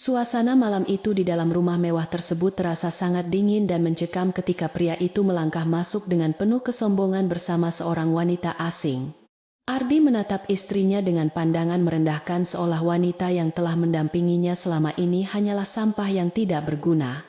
Suasana malam itu di dalam rumah mewah tersebut terasa sangat dingin dan mencekam ketika pria itu melangkah masuk dengan penuh kesombongan bersama seorang wanita asing. Ardi menatap istrinya dengan pandangan merendahkan seolah wanita yang telah mendampinginya selama ini hanyalah sampah yang tidak berguna.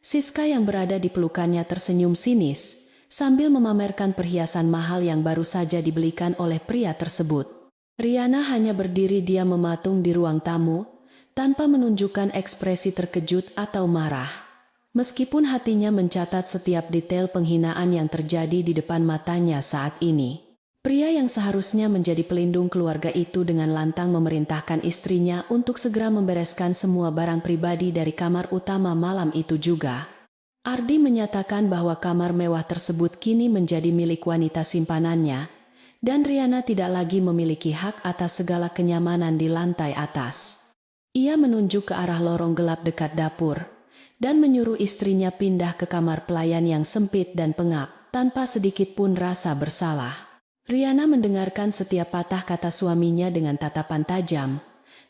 Siska yang berada di pelukannya tersenyum sinis, sambil memamerkan perhiasan mahal yang baru saja dibelikan oleh pria tersebut. Riana hanya berdiri diam mematung di ruang tamu, tanpa menunjukkan ekspresi terkejut atau marah. Meskipun hatinya mencatat setiap detail penghinaan yang terjadi di depan matanya saat ini. Pria yang seharusnya menjadi pelindung keluarga itu dengan lantang memerintahkan istrinya untuk segera membereskan semua barang pribadi dari kamar utama malam itu juga. Ardi menyatakan bahwa kamar mewah tersebut kini menjadi milik wanita simpanannya, dan Riana tidak lagi memiliki hak atas segala kenyamanan di lantai atas. Ia menunjuk ke arah lorong gelap dekat dapur, dan menyuruh istrinya pindah ke kamar pelayan yang sempit dan pengap, tanpa sedikit pun rasa bersalah. Riana mendengarkan setiap patah kata suaminya dengan tatapan tajam,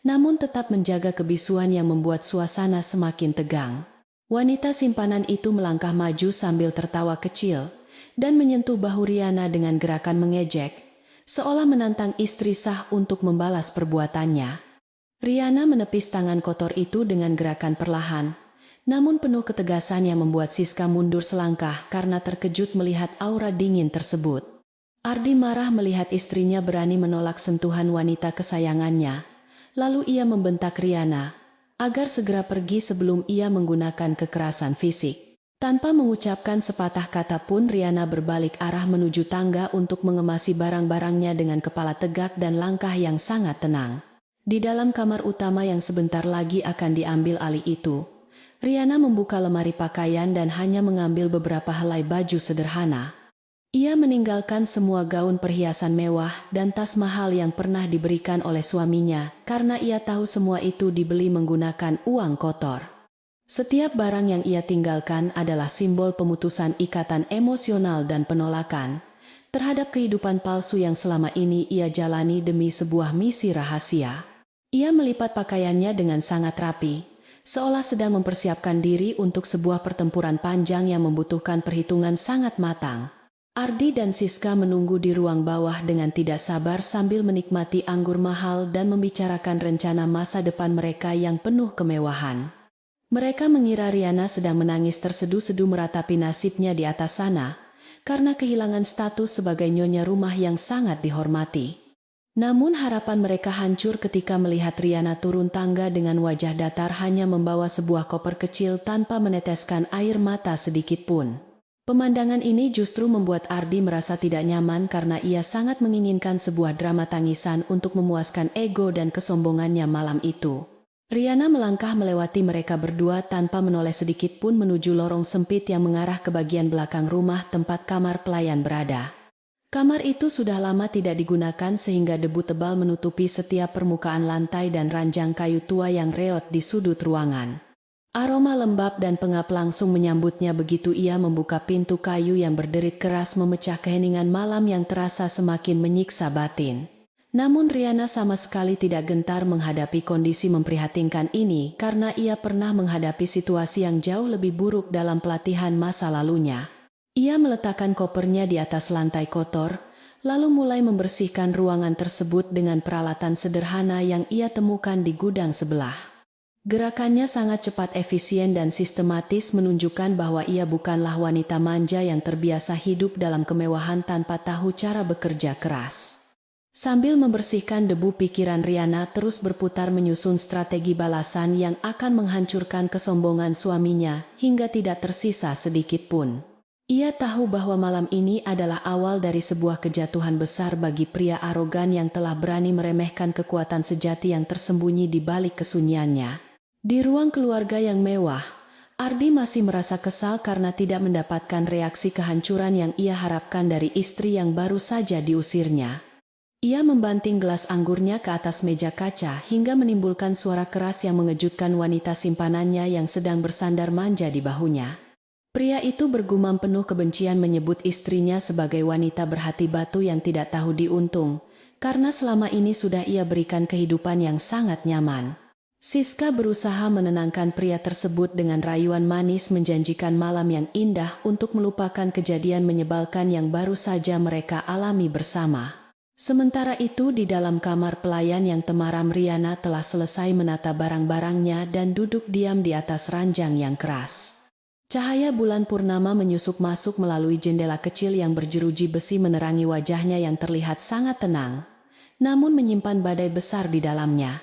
namun tetap menjaga kebisuan yang membuat suasana semakin tegang. Wanita simpanan itu melangkah maju sambil tertawa kecil, dan menyentuh bahu Riana dengan gerakan mengejek, seolah menantang istri sah untuk membalas perbuatannya. Riana menepis tangan kotor itu dengan gerakan perlahan, namun penuh ketegasan yang membuat Siska mundur selangkah karena terkejut melihat aura dingin tersebut. Ardi marah melihat istrinya berani menolak sentuhan wanita kesayangannya, lalu ia membentak Riana agar segera pergi sebelum ia menggunakan kekerasan fisik. Tanpa mengucapkan sepatah kata pun Riana berbalik arah menuju tangga untuk mengemasi barang-barangnya dengan kepala tegak dan langkah yang sangat tenang. Di dalam kamar utama yang sebentar lagi akan diambil alih itu, Riana membuka lemari pakaian dan hanya mengambil beberapa helai baju sederhana. Ia meninggalkan semua gaun perhiasan mewah dan tas mahal yang pernah diberikan oleh suaminya karena ia tahu semua itu dibeli menggunakan uang kotor. Setiap barang yang ia tinggalkan adalah simbol pemutusan ikatan emosional dan penolakan terhadap kehidupan palsu yang selama ini ia jalani demi sebuah misi rahasia. Ia melipat pakaiannya dengan sangat rapi, seolah sedang mempersiapkan diri untuk sebuah pertempuran panjang yang membutuhkan perhitungan sangat matang. Ardi dan Siska menunggu di ruang bawah dengan tidak sabar sambil menikmati anggur mahal dan membicarakan rencana masa depan mereka yang penuh kemewahan. Mereka mengira Riana sedang menangis terseduh-seduh meratapi nasibnya di atas sana, karena kehilangan status sebagai nyonya rumah yang sangat dihormati. Namun harapan mereka hancur ketika melihat Riana turun tangga dengan wajah datar hanya membawa sebuah koper kecil tanpa meneteskan air mata sedikit pun. Pemandangan ini justru membuat Ardi merasa tidak nyaman karena ia sangat menginginkan sebuah drama tangisan untuk memuaskan ego dan kesombongannya malam itu. Riana melangkah melewati mereka berdua tanpa menoleh sedikit pun menuju lorong sempit yang mengarah ke bagian belakang rumah tempat kamar pelayan berada. Kamar itu sudah lama tidak digunakan sehingga debu tebal menutupi setiap permukaan lantai dan ranjang kayu tua yang reot di sudut ruangan. Aroma lembab dan pengap langsung menyambutnya begitu ia membuka pintu kayu yang berderit keras memecah keheningan malam yang terasa semakin menyiksa batin. Namun Riana sama sekali tidak gentar menghadapi kondisi memprihatinkan ini karena ia pernah menghadapi situasi yang jauh lebih buruk dalam pelatihan masa lalunya. Ia meletakkan kopernya di atas lantai kotor, lalu mulai membersihkan ruangan tersebut dengan peralatan sederhana yang ia temukan di gudang sebelah. Gerakannya sangat cepat, efisien dan sistematis menunjukkan bahwa ia bukanlah wanita manja yang terbiasa hidup dalam kemewahan tanpa tahu cara bekerja keras. Sambil membersihkan debu, pikiran Riana terus berputar menyusun strategi balasan yang akan menghancurkan kesombongan suaminya hingga tidak tersisa sedikit pun. Ia tahu bahwa malam ini adalah awal dari sebuah kejatuhan besar bagi pria arogan yang telah berani meremehkan kekuatan sejati yang tersembunyi di balik kesunyiannya. Di ruang keluarga yang mewah, Ardi masih merasa kesal karena tidak mendapatkan reaksi kehancuran yang ia harapkan dari istri yang baru saja diusirnya. Ia membanting gelas anggurnya ke atas meja kaca hingga menimbulkan suara keras yang mengejutkan wanita simpanannya yang sedang bersandar manja di bahunya. Pria itu bergumam penuh kebencian menyebut istrinya sebagai wanita berhati batu yang tidak tahu diuntung, karena selama ini sudah ia berikan kehidupan yang sangat nyaman. Siska berusaha menenangkan pria tersebut dengan rayuan manis menjanjikan malam yang indah untuk melupakan kejadian menyebalkan yang baru saja mereka alami bersama. Sementara itu di dalam kamar pelayan yang temaram, Riana telah selesai menata barang-barangnya dan duduk diam di atas ranjang yang keras. Cahaya bulan purnama menyusup masuk melalui jendela kecil yang berjeruji besi menerangi wajahnya yang terlihat sangat tenang, namun menyimpan badai besar di dalamnya.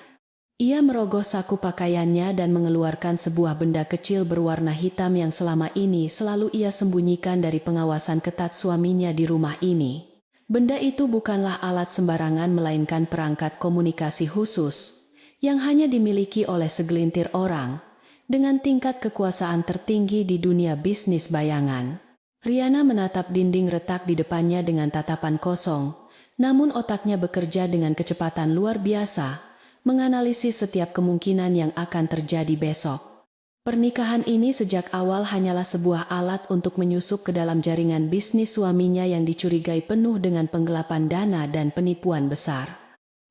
Ia merogoh saku pakaiannya dan mengeluarkan sebuah benda kecil berwarna hitam yang selama ini selalu ia sembunyikan dari pengawasan ketat suaminya di rumah ini. Benda itu bukanlah alat sembarangan melainkan perangkat komunikasi khusus yang hanya dimiliki oleh segelintir orang dengan tingkat kekuasaan tertinggi di dunia bisnis bayangan. Riana menatap dinding retak di depannya dengan tatapan kosong, namun otaknya bekerja dengan kecepatan luar biasa, menganalisis setiap kemungkinan yang akan terjadi besok. Pernikahan ini sejak awal hanyalah sebuah alat untuk menyusup ke dalam jaringan bisnis suaminya yang dicurigai penuh dengan penggelapan dana dan penipuan besar.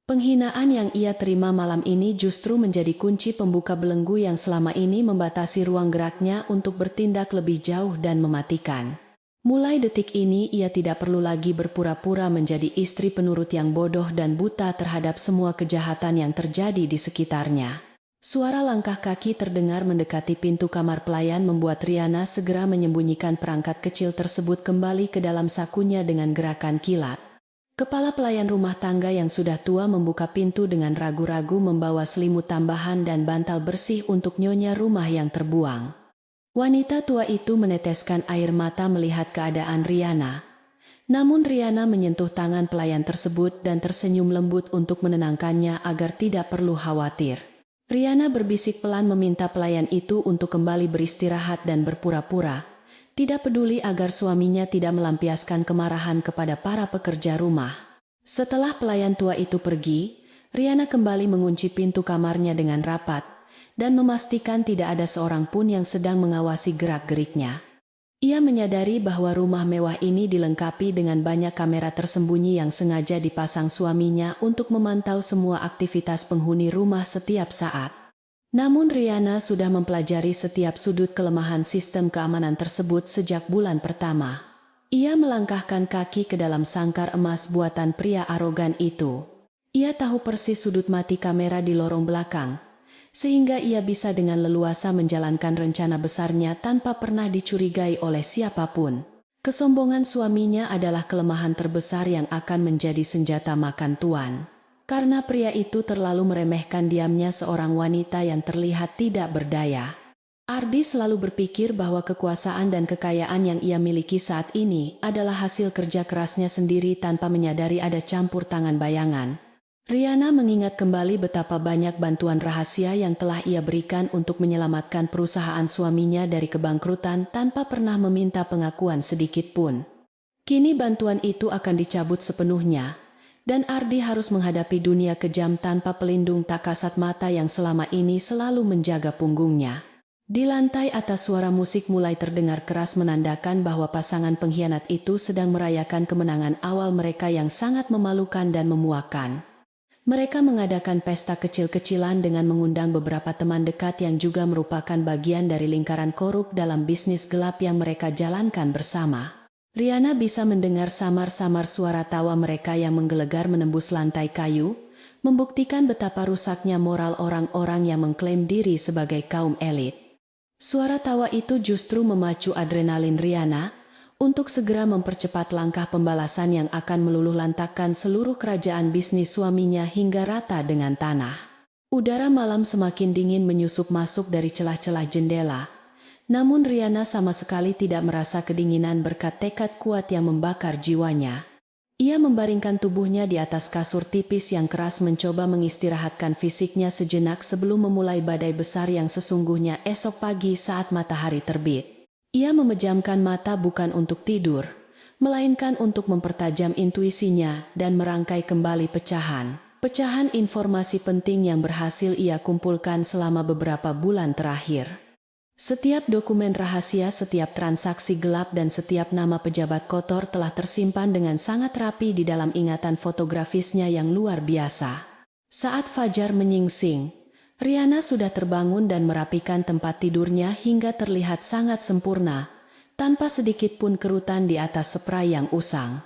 Penghinaan yang ia terima malam ini justru menjadi kunci pembuka belenggu yang selama ini membatasi ruang geraknya untuk bertindak lebih jauh dan mematikan. Mulai detik ini ia tidak perlu lagi berpura-pura menjadi istri penurut yang bodoh dan buta terhadap semua kejahatan yang terjadi di sekitarnya. Suara langkah kaki terdengar mendekati pintu kamar pelayan membuat Riana segera menyembunyikan perangkat kecil tersebut kembali ke dalam sakunya dengan gerakan kilat. Kepala pelayan rumah tangga yang sudah tua membuka pintu dengan ragu-ragu membawa selimut tambahan dan bantal bersih untuk nyonya rumah yang terbuang. Wanita tua itu meneteskan air mata melihat keadaan Riana. Namun Riana menyentuh tangan pelayan tersebut dan tersenyum lembut untuk menenangkannya agar tidak perlu khawatir. Riana berbisik pelan meminta pelayan itu untuk kembali beristirahat dan berpura-pura tidak peduli agar suaminya tidak melampiaskan kemarahan kepada para pekerja rumah. Setelah pelayan tua itu pergi, Riana kembali mengunci pintu kamarnya dengan rapat dan memastikan tidak ada seorang pun yang sedang mengawasi gerak-geriknya. Ia menyadari bahwa rumah mewah ini dilengkapi dengan banyak kamera tersembunyi yang sengaja dipasang suaminya untuk memantau semua aktivitas penghuni rumah setiap saat. Namun Riana sudah mempelajari setiap sudut kelemahan sistem keamanan tersebut sejak bulan pertama. Ia melangkahkan kaki ke dalam sangkar emas buatan pria arogan itu. Ia tahu persis sudut mati kamera di lorong belakang, sehingga ia bisa dengan leluasa menjalankan rencana besarnya tanpa pernah dicurigai oleh siapapun. Kesombongan suaminya adalah kelemahan terbesar yang akan menjadi senjata makan tuan. Karena pria itu terlalu meremehkan diamnya seorang wanita yang terlihat tidak berdaya. Ardi selalu berpikir bahwa kekuasaan dan kekayaan yang ia miliki saat ini adalah hasil kerja kerasnya sendiri tanpa menyadari ada campur tangan bayangan. Riana mengingat kembali betapa banyak bantuan rahasia yang telah ia berikan untuk menyelamatkan perusahaan suaminya dari kebangkrutan tanpa pernah meminta pengakuan sedikit pun. Kini bantuan itu akan dicabut sepenuhnya, dan Ardi harus menghadapi dunia kejam tanpa pelindung tak kasat mata yang selama ini selalu menjaga punggungnya. Di lantai atas suara musik mulai terdengar keras menandakan bahwa pasangan pengkhianat itu sedang merayakan kemenangan awal mereka yang sangat memalukan dan memuakkan. Mereka mengadakan pesta kecil-kecilan dengan mengundang beberapa teman dekat yang juga merupakan bagian dari lingkaran korup dalam bisnis gelap yang mereka jalankan bersama. Riana bisa mendengar samar-samar suara tawa mereka yang menggelegar menembus lantai kayu, membuktikan betapa rusaknya moral orang-orang yang mengklaim diri sebagai kaum elit. Suara tawa itu justru memacu adrenalin Riana untuk segera mempercepat langkah pembalasan yang akan meluluhlantakkan seluruh kerajaan bisnis suaminya hingga rata dengan tanah. Udara malam semakin dingin menyusup masuk dari celah-celah jendela. Namun Riana sama sekali tidak merasa kedinginan berkat tekad kuat yang membakar jiwanya. Ia membaringkan tubuhnya di atas kasur tipis yang keras mencoba mengistirahatkan fisiknya sejenak sebelum memulai badai besar yang sesungguhnya esok pagi saat matahari terbit. Ia memejamkan mata bukan untuk tidur, melainkan untuk mempertajam intuisinya dan merangkai kembali pecahan informasi penting yang berhasil ia kumpulkan selama beberapa bulan terakhir. Setiap dokumen rahasia, setiap transaksi gelap dan setiap nama pejabat kotor telah tersimpan dengan sangat rapi di dalam ingatan fotografisnya yang luar biasa. Saat fajar menyingsing, Riana sudah terbangun dan merapikan tempat tidurnya hingga terlihat sangat sempurna, tanpa sedikit pun kerutan di atas spray yang usang.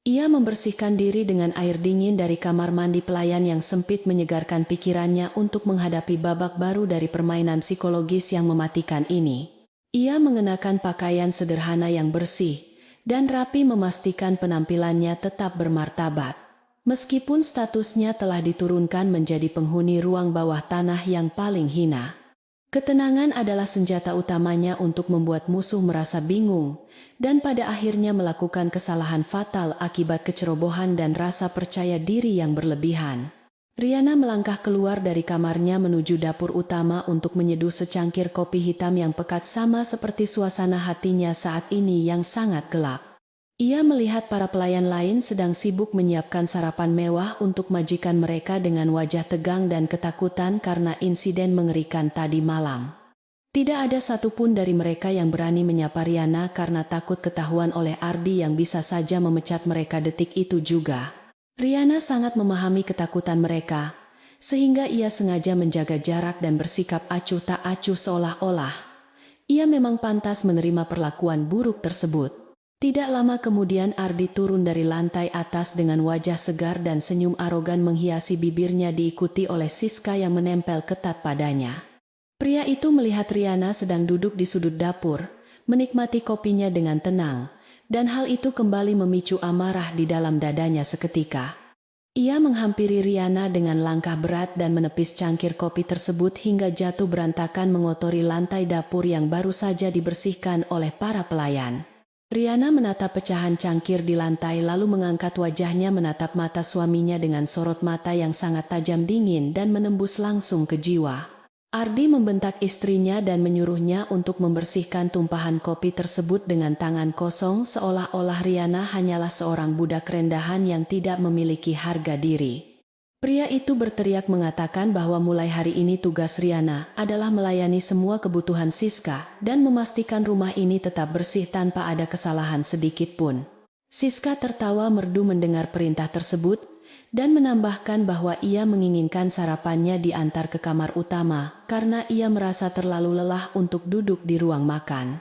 Ia membersihkan diri dengan air dingin dari kamar mandi pelayan yang sempit, menyegarkan pikirannya untuk menghadapi babak baru dari permainan psikologis yang mematikan ini. Ia mengenakan pakaian sederhana yang bersih dan rapi, memastikan penampilannya tetap bermartabat. Meskipun statusnya telah diturunkan menjadi penghuni ruang bawah tanah yang paling hina. Ketenangan adalah senjata utamanya untuk membuat musuh merasa bingung, dan pada akhirnya melakukan kesalahan fatal akibat kecerobohan dan rasa percaya diri yang berlebihan. Riana melangkah keluar dari kamarnya menuju dapur utama untuk menyeduh secangkir kopi hitam yang pekat, sama seperti suasana hatinya saat ini yang sangat gelap. Ia melihat para pelayan lain sedang sibuk menyiapkan sarapan mewah untuk majikan mereka dengan wajah tegang dan ketakutan karena insiden mengerikan tadi malam. Tidak ada satupun dari mereka yang berani menyapa Riana karena takut ketahuan oleh Ardi yang bisa saja memecat mereka detik itu juga. Riana sangat memahami ketakutan mereka, sehingga ia sengaja menjaga jarak dan bersikap acuh tak acuh, seolah-olah ia memang pantas menerima perlakuan buruk tersebut. Tidak lama kemudian Ardi turun dari lantai atas dengan wajah segar dan senyum arogan menghiasi bibirnya, diikuti oleh Siska yang menempel ketat padanya. Pria itu melihat Riana sedang duduk di sudut dapur, menikmati kopinya dengan tenang, dan hal itu kembali memicu amarah di dalam dadanya seketika. Ia menghampiri Riana dengan langkah berat dan menepis cangkir kopi tersebut hingga jatuh berantakan mengotori lantai dapur yang baru saja dibersihkan oleh para pelayan. Riana menatap pecahan cangkir di lantai lalu mengangkat wajahnya menatap mata suaminya dengan sorot mata yang sangat tajam, dingin dan menembus langsung ke jiwa. Ardi membentak istrinya dan menyuruhnya untuk membersihkan tumpahan kopi tersebut dengan tangan kosong, seolah-olah Riana hanyalah seorang budak rendahan yang tidak memiliki harga diri. Pria itu berteriak mengatakan bahwa mulai hari ini tugas Riana adalah melayani semua kebutuhan Siska dan memastikan rumah ini tetap bersih tanpa ada kesalahan sedikit pun. Siska tertawa merdu mendengar perintah tersebut dan menambahkan bahwa ia menginginkan sarapannya diantar ke kamar utama karena ia merasa terlalu lelah untuk duduk di ruang makan.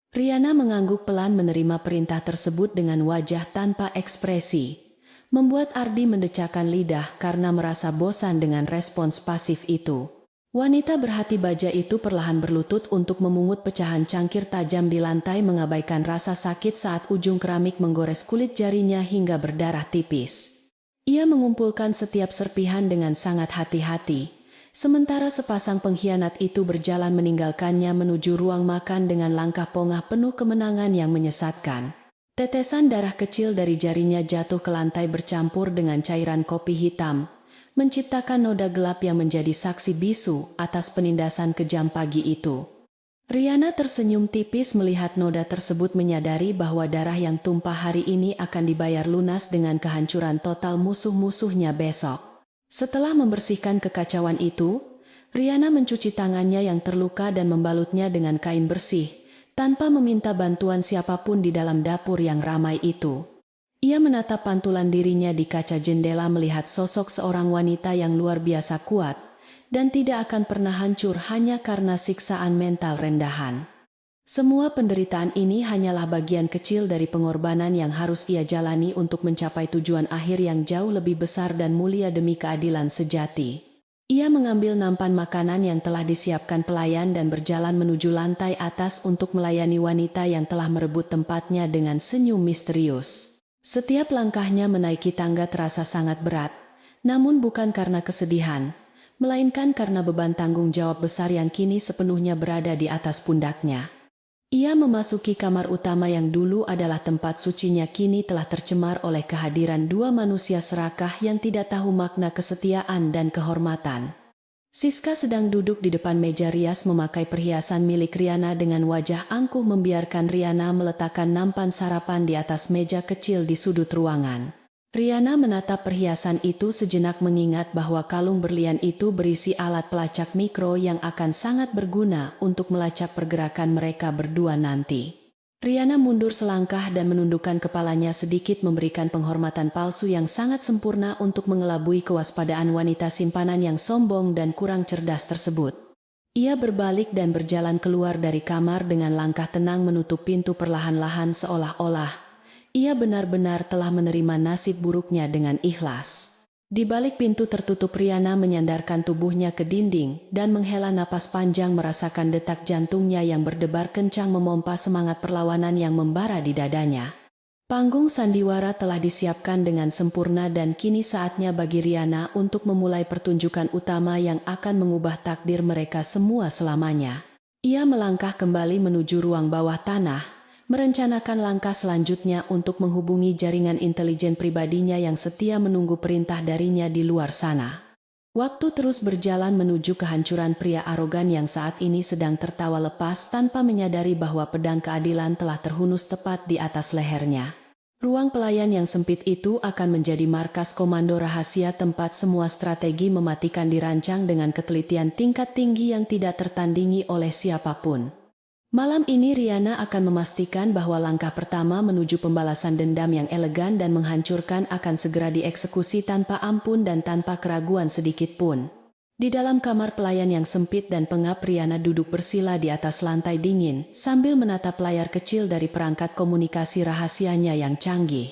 Riana mengangguk pelan menerima perintah tersebut dengan wajah tanpa ekspresi, membuat Ardi mendecakkan lidah karena merasa bosan dengan respons pasif itu. Wanita berhati baja itu perlahan berlutut untuk memungut pecahan cangkir tajam di lantai, mengabaikan rasa sakit saat ujung keramik menggores kulit jarinya hingga berdarah tipis. Ia mengumpulkan setiap serpihan dengan sangat hati-hati, sementara sepasang pengkhianat itu berjalan meninggalkannya menuju ruang makan dengan langkah pongah penuh kemenangan yang menyesatkan. Tetesan darah kecil dari jarinya jatuh ke lantai bercampur dengan cairan kopi hitam, menciptakan noda gelap yang menjadi saksi bisu atas penindasan kejam pagi itu. Riana tersenyum tipis melihat noda tersebut, menyadari bahwa darah yang tumpah hari ini akan dibayar lunas dengan kehancuran total musuh-musuhnya besok. Setelah membersihkan kekacauan itu, Riana mencuci tangannya yang terluka dan membalutnya dengan kain bersih, tanpa meminta bantuan siapapun di dalam dapur yang ramai itu. Ia menatap pantulan dirinya di kaca jendela, melihat sosok seorang wanita yang luar biasa kuat dan tidak akan pernah hancur hanya karena siksaan mental rendahan. Semua penderitaan ini hanyalah bagian kecil dari pengorbanan yang harus ia jalani untuk mencapai tujuan akhir yang jauh lebih besar dan mulia demi keadilan sejati. Ia mengambil nampan makanan yang telah disiapkan pelayan dan berjalan menuju lantai atas untuk melayani wanita yang telah merebut tempatnya dengan senyum misterius. Setiap langkahnya menaiki tangga terasa sangat berat, namun bukan karena kesedihan, melainkan karena beban tanggung jawab besar yang kini sepenuhnya berada di atas pundaknya. Ia memasuki kamar utama yang dulu adalah tempat sucinya, kini telah tercemar oleh kehadiran dua manusia serakah yang tidak tahu makna kesetiaan dan kehormatan. Siska sedang duduk di depan meja rias memakai perhiasan milik Riana dengan wajah angkuh, membiarkan Riana meletakkan nampan sarapan di atas meja kecil di sudut ruangan. Riana menatap perhiasan itu sejenak, mengingat bahwa kalung berlian itu berisi alat pelacak mikro yang akan sangat berguna untuk melacak pergerakan mereka berdua nanti. Riana mundur selangkah dan menundukkan kepalanya sedikit memberikan penghormatan palsu yang sangat sempurna untuk mengelabui kewaspadaan wanita simpanan yang sombong dan kurang cerdas tersebut. Ia berbalik dan berjalan keluar dari kamar dengan langkah tenang menutup pintu perlahan-lahan seolah-olah ia benar-benar telah menerima nasib buruknya dengan ikhlas. Di balik pintu tertutup Riana menyandarkan tubuhnya ke dinding dan menghela napas panjang merasakan detak jantungnya yang berdebar kencang memompa semangat perlawanan yang membara di dadanya. Panggung sandiwara telah disiapkan dengan sempurna dan kini saatnya bagi Riana untuk memulai pertunjukan utama yang akan mengubah takdir mereka semua selamanya. Ia melangkah kembali menuju ruang bawah tanah, merencanakan langkah selanjutnya untuk menghubungi jaringan intelijen pribadinya yang setia menunggu perintah darinya di luar sana. Waktu terus berjalan menuju kehancuran pria arogan yang saat ini sedang tertawa lepas tanpa menyadari bahwa pedang keadilan telah terhunus tepat di atas lehernya. Ruang pelayan yang sempit itu akan menjadi markas komando rahasia tempat semua strategi mematikan dirancang dengan ketelitian tingkat tinggi yang tidak tertandingi oleh siapapun. Malam ini Riana akan memastikan bahwa langkah pertama menuju pembalasan dendam yang elegan dan menghancurkan akan segera dieksekusi tanpa ampun dan tanpa keraguan sedikit pun. Di dalam kamar pelayan yang sempit dan pengap Riana duduk bersila di atas lantai dingin sambil menatap layar kecil dari perangkat komunikasi rahasianya yang canggih.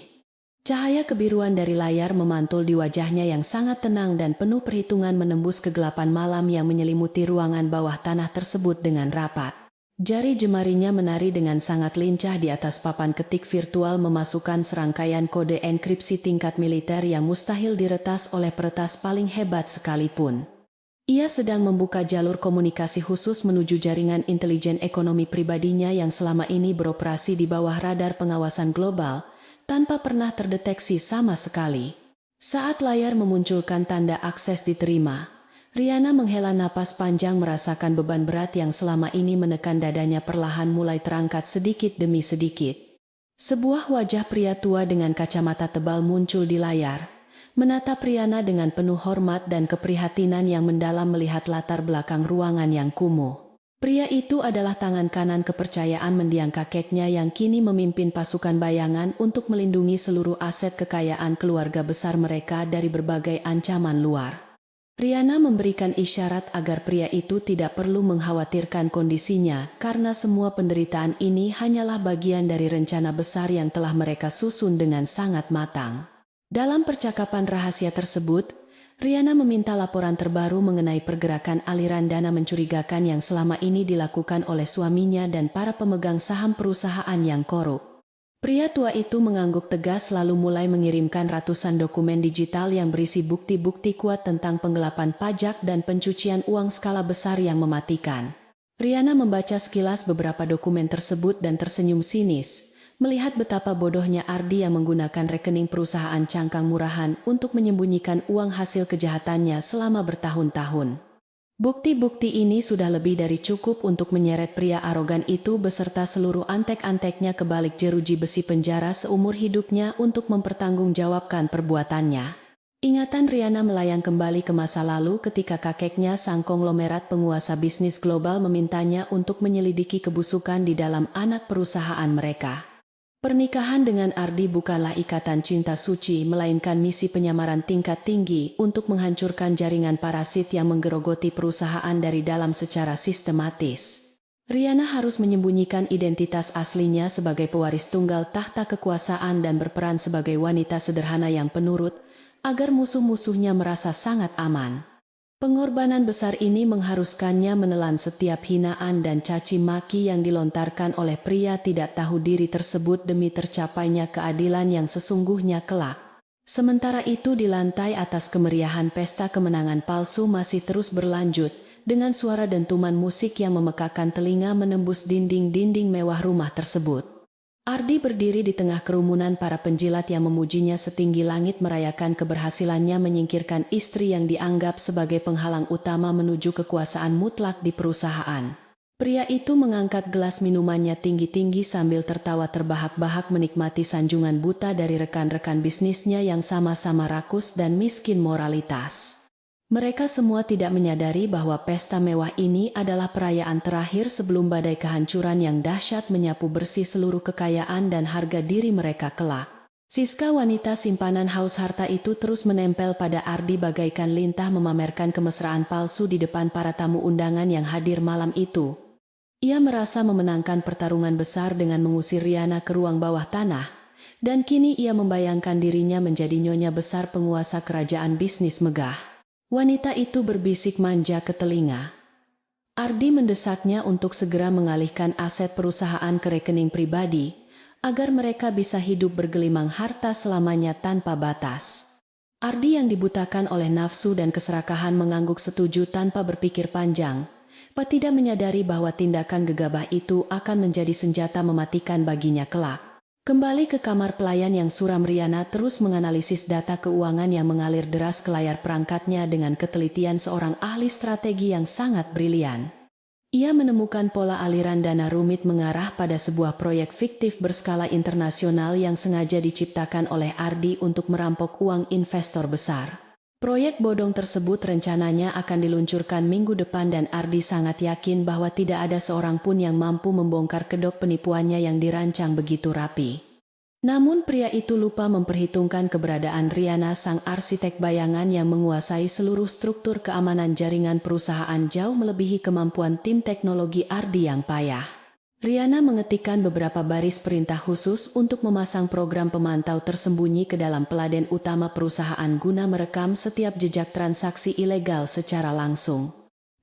Cahaya kebiruan dari layar memantul di wajahnya yang sangat tenang dan penuh perhitungan menembus kegelapan malam yang menyelimuti ruangan bawah tanah tersebut dengan rapat. Jari jemarinya menari dengan sangat lincah di atas papan ketik virtual memasukkan serangkaian kode enkripsi tingkat militer yang mustahil diretas oleh peretas paling hebat sekalipun. Ia sedang membuka jalur komunikasi khusus menuju jaringan intelijen ekonomi pribadinya yang selama ini beroperasi di bawah radar pengawasan global, tanpa pernah terdeteksi sama sekali. Saat layar memunculkan tanda akses diterima, Riana menghela napas panjang merasakan beban berat yang selama ini menekan dadanya perlahan mulai terangkat sedikit demi sedikit. Sebuah wajah pria tua dengan kacamata tebal muncul di layar, menatap Riana dengan penuh hormat dan keprihatinan yang mendalam melihat latar belakang ruangan yang kumuh. Pria itu adalah tangan kanan kepercayaan mendiang kakeknya yang kini memimpin pasukan bayangan untuk melindungi seluruh aset kekayaan keluarga besar mereka dari berbagai ancaman luar. Riana memberikan isyarat agar pria itu tidak perlu mengkhawatirkan kondisinya karena semua penderitaan ini hanyalah bagian dari rencana besar yang telah mereka susun dengan sangat matang. Dalam percakapan rahasia tersebut, Riana meminta laporan terbaru mengenai pergerakan aliran dana mencurigakan yang selama ini dilakukan oleh suaminya dan para pemegang saham perusahaan yang korup. Pria tua itu mengangguk tegas lalu mulai mengirimkan ratusan dokumen digital yang berisi bukti-bukti kuat tentang penggelapan pajak dan pencucian uang skala besar yang mematikan. Riana membaca sekilas beberapa dokumen tersebut dan tersenyum sinis, melihat betapa bodohnya Ardi yang menggunakan rekening perusahaan cangkang murahan untuk menyembunyikan uang hasil kejahatannya selama bertahun-tahun. Bukti-bukti ini sudah lebih dari cukup untuk menyeret pria arogan itu beserta seluruh antek-anteknya ke balik jeruji besi penjara seumur hidupnya untuk mempertanggungjawabkan perbuatannya. Ingatan Riana melayang kembali ke masa lalu ketika kakeknya sang konglomerat penguasa bisnis global memintanya untuk menyelidiki kebusukan di dalam anak perusahaan mereka. Pernikahan dengan Ardi bukanlah ikatan cinta suci melainkan misi penyamaran tingkat tinggi untuk menghancurkan jaringan parasit yang menggerogoti perusahaan dari dalam secara sistematis. Riana harus menyembunyikan identitas aslinya sebagai pewaris tunggal tahta kekuasaan dan berperan sebagai wanita sederhana yang penurut, agar musuh-musuhnya merasa sangat aman. Pengorbanan besar ini mengharuskannya menelan setiap hinaan dan caci maki yang dilontarkan oleh pria tidak tahu diri tersebut demi tercapainya keadilan yang sesungguhnya kelak. Sementara itu di lantai atas kemeriahan pesta kemenangan palsu masih terus berlanjut, dengan suara dentuman musik yang memekakan telinga menembus dinding-dinding mewah rumah tersebut. Ardi berdiri di tengah kerumunan para penjilat yang memujinya setinggi langit merayakan keberhasilannya menyingkirkan istri yang dianggap sebagai penghalang utama menuju kekuasaan mutlak di perusahaan. Pria itu mengangkat gelas minumannya tinggi-tinggi sambil tertawa terbahak-bahak menikmati sanjungan buta dari rekan-rekan bisnisnya yang sama-sama rakus dan miskin moralitas. Mereka semua tidak menyadari bahwa pesta mewah ini adalah perayaan terakhir sebelum badai kehancuran yang dahsyat menyapu bersih seluruh kekayaan dan harga diri mereka kelak. Siska wanita simpanan haus harta itu terus menempel pada Ardi bagaikan lintah memamerkan kemesraan palsu di depan para tamu undangan yang hadir malam itu. Ia merasa memenangkan pertarungan besar dengan mengusir Riana ke ruang bawah tanah, dan kini ia membayangkan dirinya menjadi nyonya besar penguasa kerajaan bisnis megah. Wanita itu berbisik manja ke telinga. Ardi mendesaknya untuk segera mengalihkan aset perusahaan ke rekening pribadi, agar mereka bisa hidup bergelimang harta selamanya tanpa batas. Ardi yang dibutakan oleh nafsu dan keserakahan mengangguk setuju tanpa berpikir panjang, tidak menyadari bahwa tindakan gegabah itu akan menjadi senjata mematikan baginya kelak. Kembali ke kamar pelayan yang suram, Riana terus menganalisis data keuangan yang mengalir deras ke layar perangkatnya dengan ketelitian seorang ahli strategi yang sangat brilian. Ia menemukan pola aliran dana rumit mengarah pada sebuah proyek fiktif berskala internasional yang sengaja diciptakan oleh Ardi untuk merampok uang investor besar. Proyek bodong tersebut rencananya akan diluncurkan minggu depan dan Ardi sangat yakin bahwa tidak ada seorang pun yang mampu membongkar kedok penipuannya yang dirancang begitu rapi. Namun pria itu lupa memperhitungkan keberadaan Riana, sang arsitek bayangan yang menguasai seluruh struktur keamanan jaringan perusahaan jauh melebihi kemampuan tim teknologi Ardi yang payah. Riana mengetikkan beberapa baris perintah khusus untuk memasang program pemantau tersembunyi ke dalam peladen utama perusahaan guna merekam setiap jejak transaksi ilegal secara langsung.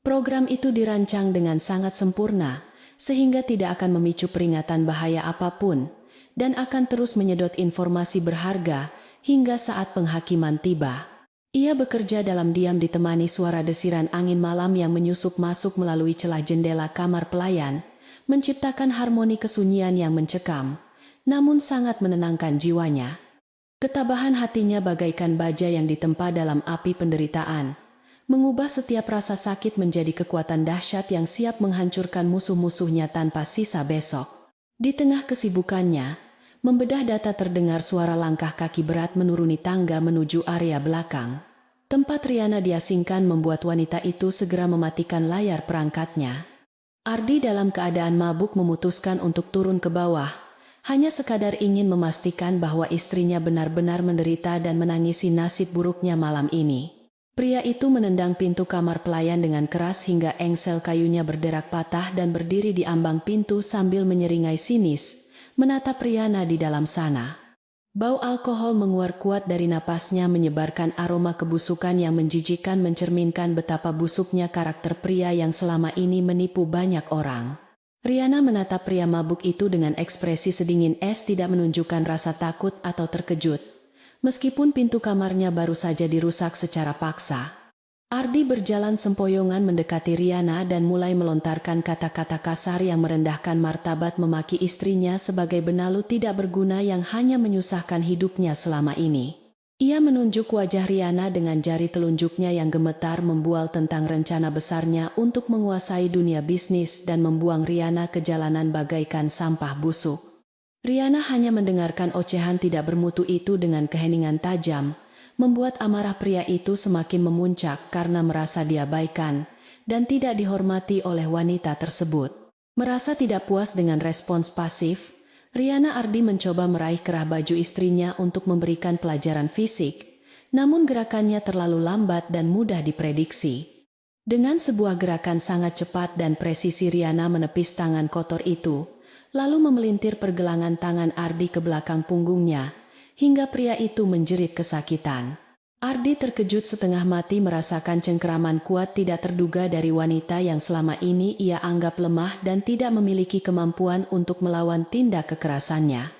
Program itu dirancang dengan sangat sempurna, sehingga tidak akan memicu peringatan bahaya apapun, dan akan terus menyedot informasi berharga hingga saat penghakiman tiba. Ia bekerja dalam diam ditemani suara desiran angin malam yang menyusup masuk melalui celah jendela kamar pelayan, menciptakan harmoni kesunyian yang mencekam, namun sangat menenangkan jiwanya. Ketabahan hatinya bagaikan baja yang ditempa dalam api penderitaan, mengubah setiap rasa sakit menjadi kekuatan dahsyat yang siap menghancurkan musuh-musuhnya tanpa sisa besok. Di tengah kesibukannya, membedah data, terdengar suara langkah kaki berat menuruni tangga menuju area belakang. Tempat Riana diasingkan membuat wanita itu segera mematikan layar perangkatnya. Ardi dalam keadaan mabuk memutuskan untuk turun ke bawah, hanya sekadar ingin memastikan bahwa istrinya benar-benar menderita dan menangisi nasib buruknya malam ini. Pria itu menendang pintu kamar pelayan dengan keras hingga engsel kayunya berderak patah dan berdiri di ambang pintu sambil menyeringai sinis, menatap Riana di dalam sana. Bau alkohol menguar kuat dari napasnya menyebarkan aroma kebusukan yang menjijikkan, mencerminkan betapa busuknya karakter pria yang selama ini menipu banyak orang. Riana menatap pria mabuk itu dengan ekspresi sedingin es, tidak menunjukkan rasa takut atau terkejut, meskipun pintu kamarnya baru saja dirusak secara paksa. Ardi berjalan sempoyongan mendekati Riana dan mulai melontarkan kata-kata kasar yang merendahkan martabat, memaki istrinya sebagai benalu tidak berguna yang hanya menyusahkan hidupnya selama ini. Ia menunjuk wajah Riana dengan jari telunjuknya yang gemetar, membual tentang rencana besarnya untuk menguasai dunia bisnis dan membuang Riana ke jalanan bagaikan sampah busuk. Riana hanya mendengarkan ocehan tidak bermutu itu dengan keheningan tajam, membuat amarah pria itu semakin memuncak karena merasa diabaikan dan tidak dihormati oleh wanita tersebut. Merasa tidak puas dengan respons pasif, Riana Ardi mencoba meraih kerah baju istrinya untuk memberikan pelajaran fisik, namun gerakannya terlalu lambat dan mudah diprediksi. Dengan sebuah gerakan sangat cepat dan presisi, Riana menepis tangan kotor itu, lalu memelintir pergelangan tangan Ardi ke belakang punggungnya, hingga pria itu menjerit kesakitan. Ardi terkejut setengah mati merasakan cengkeraman kuat tidak terduga dari wanita yang selama ini ia anggap lemah dan tidak memiliki kemampuan untuk melawan tindak kekerasannya.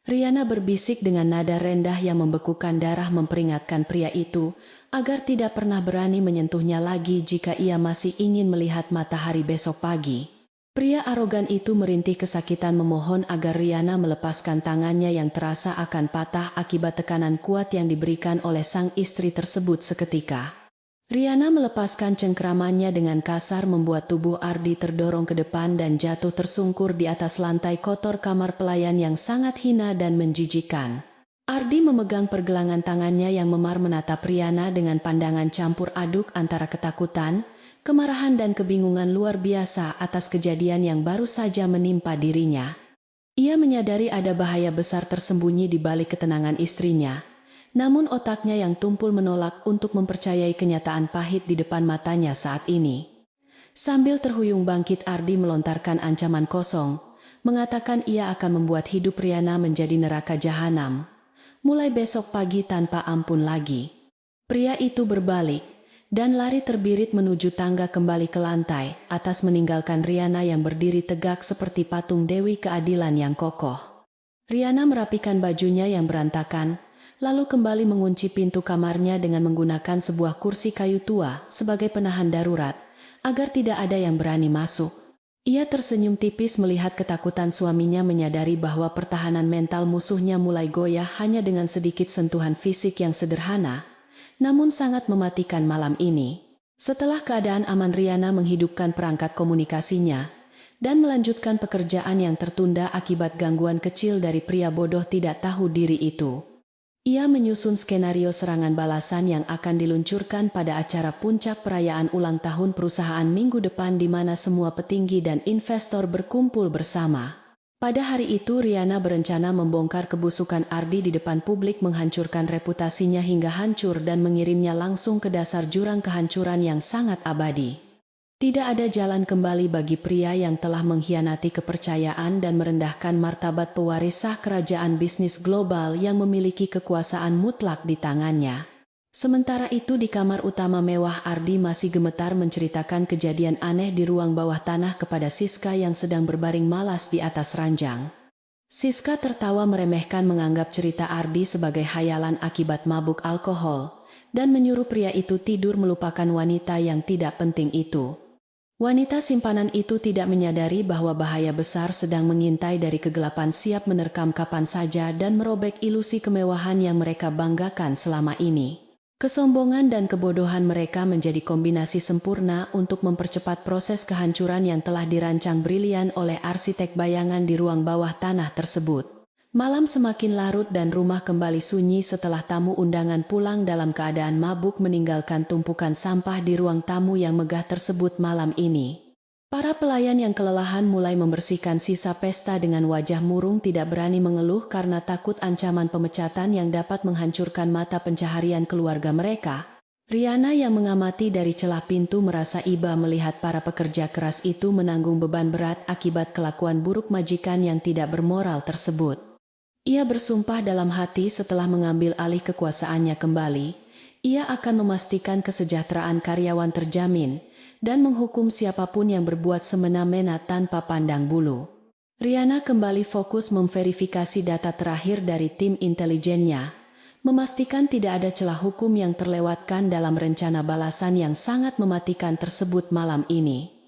Riana berbisik dengan nada rendah yang membekukan darah, memperingatkan pria itu agar tidak pernah berani menyentuhnya lagi jika ia masih ingin melihat matahari besok pagi. Pria arogan itu merintih kesakitan memohon agar Riana melepaskan tangannya yang terasa akan patah akibat tekanan kuat yang diberikan oleh sang istri tersebut seketika. Riana melepaskan cengkeramannya dengan kasar, membuat tubuh Ardi terdorong ke depan dan jatuh tersungkur di atas lantai kotor kamar pelayan yang sangat hina dan menjijikan. Ardi memegang pergelangan tangannya yang memar menatap Riana dengan pandangan campur aduk antara ketakutan, kemarahan dan kebingungan luar biasa atas kejadian yang baru saja menimpa dirinya. Ia menyadari ada bahaya besar tersembunyi di balik ketenangan istrinya, namun otaknya yang tumpul menolak untuk mempercayai kenyataan pahit di depan matanya saat ini. Sambil terhuyung bangkit, Ardi melontarkan ancaman kosong, mengatakan ia akan membuat hidup Riana menjadi neraka jahanam. Mulai besok pagi tanpa ampun lagi. Pria itu berbalik dan lari terbirit menuju tangga kembali ke lantai atas, meninggalkan Riana yang berdiri tegak seperti patung Dewi Keadilan yang kokoh. Riana merapikan bajunya yang berantakan, lalu kembali mengunci pintu kamarnya dengan menggunakan sebuah kursi kayu tua sebagai penahan darurat, agar tidak ada yang berani masuk. Ia tersenyum tipis melihat ketakutan suaminya, menyadari bahwa pertahanan mental musuhnya mulai goyah hanya dengan sedikit sentuhan fisik yang sederhana, namun sangat mematikan malam ini. Setelah keadaan aman, Riana menghidupkan perangkat komunikasinya dan melanjutkan pekerjaan yang tertunda akibat gangguan kecil dari pria bodoh tidak tahu diri itu. Ia menyusun skenario serangan balasan yang akan diluncurkan pada acara puncak perayaan ulang tahun perusahaan minggu depan, di mana semua petinggi dan investor berkumpul bersama. Pada hari itu Riana berencana membongkar kebusukan Ardi di depan publik, menghancurkan reputasinya hingga hancur dan mengirimnya langsung ke dasar jurang kehancuran yang sangat abadi. Tidak ada jalan kembali bagi pria yang telah mengkhianati kepercayaan dan merendahkan martabat pewaris sah kerajaan bisnis global yang memiliki kekuasaan mutlak di tangannya. Sementara itu di kamar utama mewah, Ardi masih gemetar menceritakan kejadian aneh di ruang bawah tanah kepada Siska yang sedang berbaring malas di atas ranjang. Siska tertawa meremehkan, menganggap cerita Ardi sebagai khayalan akibat mabuk alkohol, dan menyuruh pria itu tidur melupakan wanita yang tidak penting itu. Wanita simpanan itu tidak menyadari bahwa bahaya besar sedang mengintai dari kegelapan, siap menerkam kapan saja dan merobek ilusi kemewahan yang mereka banggakan selama ini. Kesombongan dan kebodohan mereka menjadi kombinasi sempurna untuk mempercepat proses kehancuran yang telah dirancang brilian oleh arsitek bayangan di ruang bawah tanah tersebut. Malam semakin larut dan rumah kembali sunyi setelah tamu undangan pulang dalam keadaan mabuk, meninggalkan tumpukan sampah di ruang tamu yang megah tersebut malam ini. Para pelayan yang kelelahan mulai membersihkan sisa pesta dengan wajah murung, tidak berani mengeluh karena takut ancaman pemecatan yang dapat menghancurkan mata pencaharian keluarga mereka. Riana yang mengamati dari celah pintu merasa iba melihat para pekerja keras itu menanggung beban berat akibat kelakuan buruk majikan yang tidak bermoral tersebut. Ia bersumpah dalam hati setelah mengambil alih kekuasaannya kembali, ia akan memastikan kesejahteraan karyawan terjamin dan menghukum siapapun yang berbuat semena-mena tanpa pandang bulu. Riana kembali fokus memverifikasi data terakhir dari tim intelijennya, memastikan tidak ada celah hukum yang terlewatkan dalam rencana balasan yang sangat mematikan tersebut malam ini.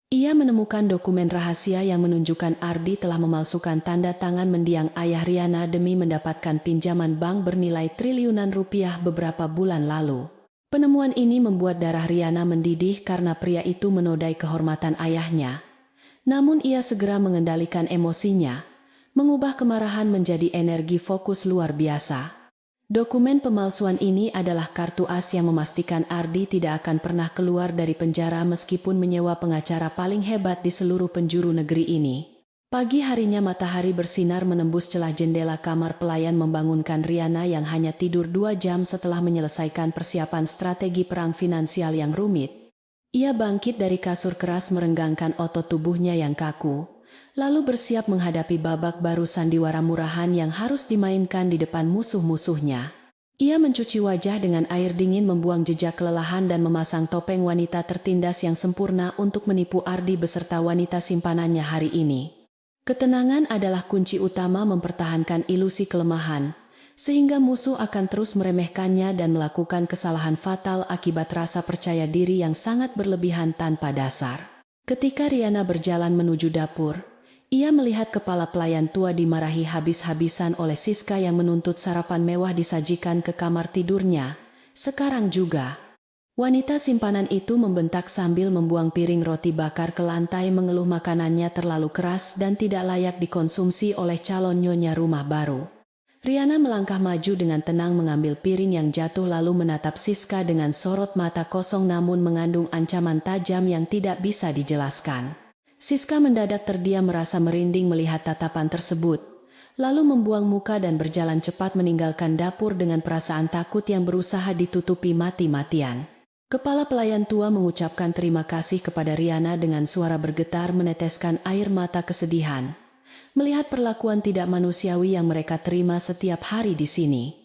Ia menemukan dokumen rahasia yang menunjukkan Ardi telah memalsukan tanda tangan mendiang ayah Riana demi mendapatkan pinjaman bank bernilai triliunan rupiah beberapa bulan lalu. Penemuan ini membuat darah Riana mendidih karena pria itu menodai kehormatan ayahnya. Namun ia segera mengendalikan emosinya, mengubah kemarahan menjadi energi fokus luar biasa. Dokumen pemalsuan ini adalah kartu as yang memastikan Ardi tidak akan pernah keluar dari penjara meskipun menyewa pengacara paling hebat di seluruh penjuru negeri ini. Pagi harinya matahari bersinar menembus celah jendela kamar pelayan, membangunkan Riana yang hanya tidur 2 jam setelah menyelesaikan persiapan strategi perang finansial yang rumit. Ia bangkit dari kasur keras, merenggangkan otot tubuhnya yang kaku, lalu bersiap menghadapi babak baru sandiwara murahan yang harus dimainkan di depan musuh-musuhnya. Ia mencuci wajah dengan air dingin, membuang jejak kelelahan dan memasang topeng wanita tertindas yang sempurna untuk menipu Ardi beserta wanita simpanannya hari ini. Ketenangan adalah kunci utama mempertahankan ilusi kelemahan, sehingga musuh akan terus meremehkannya dan melakukan kesalahan fatal akibat rasa percaya diri yang sangat berlebihan tanpa dasar. Ketika Riana berjalan menuju dapur, ia melihat kepala pelayan tua dimarahi habis-habisan oleh Siska yang menuntut sarapan mewah disajikan ke kamar tidurnya. Sekarang juga, wanita simpanan itu membentak sambil membuang piring roti bakar ke lantai, mengeluh makanannya terlalu keras dan tidak layak dikonsumsi oleh calon nyonya rumah baru. Riana melangkah maju dengan tenang mengambil piring yang jatuh lalu menatap Siska dengan sorot mata kosong namun mengandung ancaman tajam yang tidak bisa dijelaskan. Siska mendadak terdiam merasa merinding melihat tatapan tersebut, lalu membuang muka dan berjalan cepat meninggalkan dapur dengan perasaan takut yang berusaha ditutupi mati-matian. Kepala pelayan tua mengucapkan terima kasih kepada Riana dengan suara bergetar meneteskan air mata kesedihan. Melihat perlakuan tidak manusiawi yang mereka terima setiap hari di sini.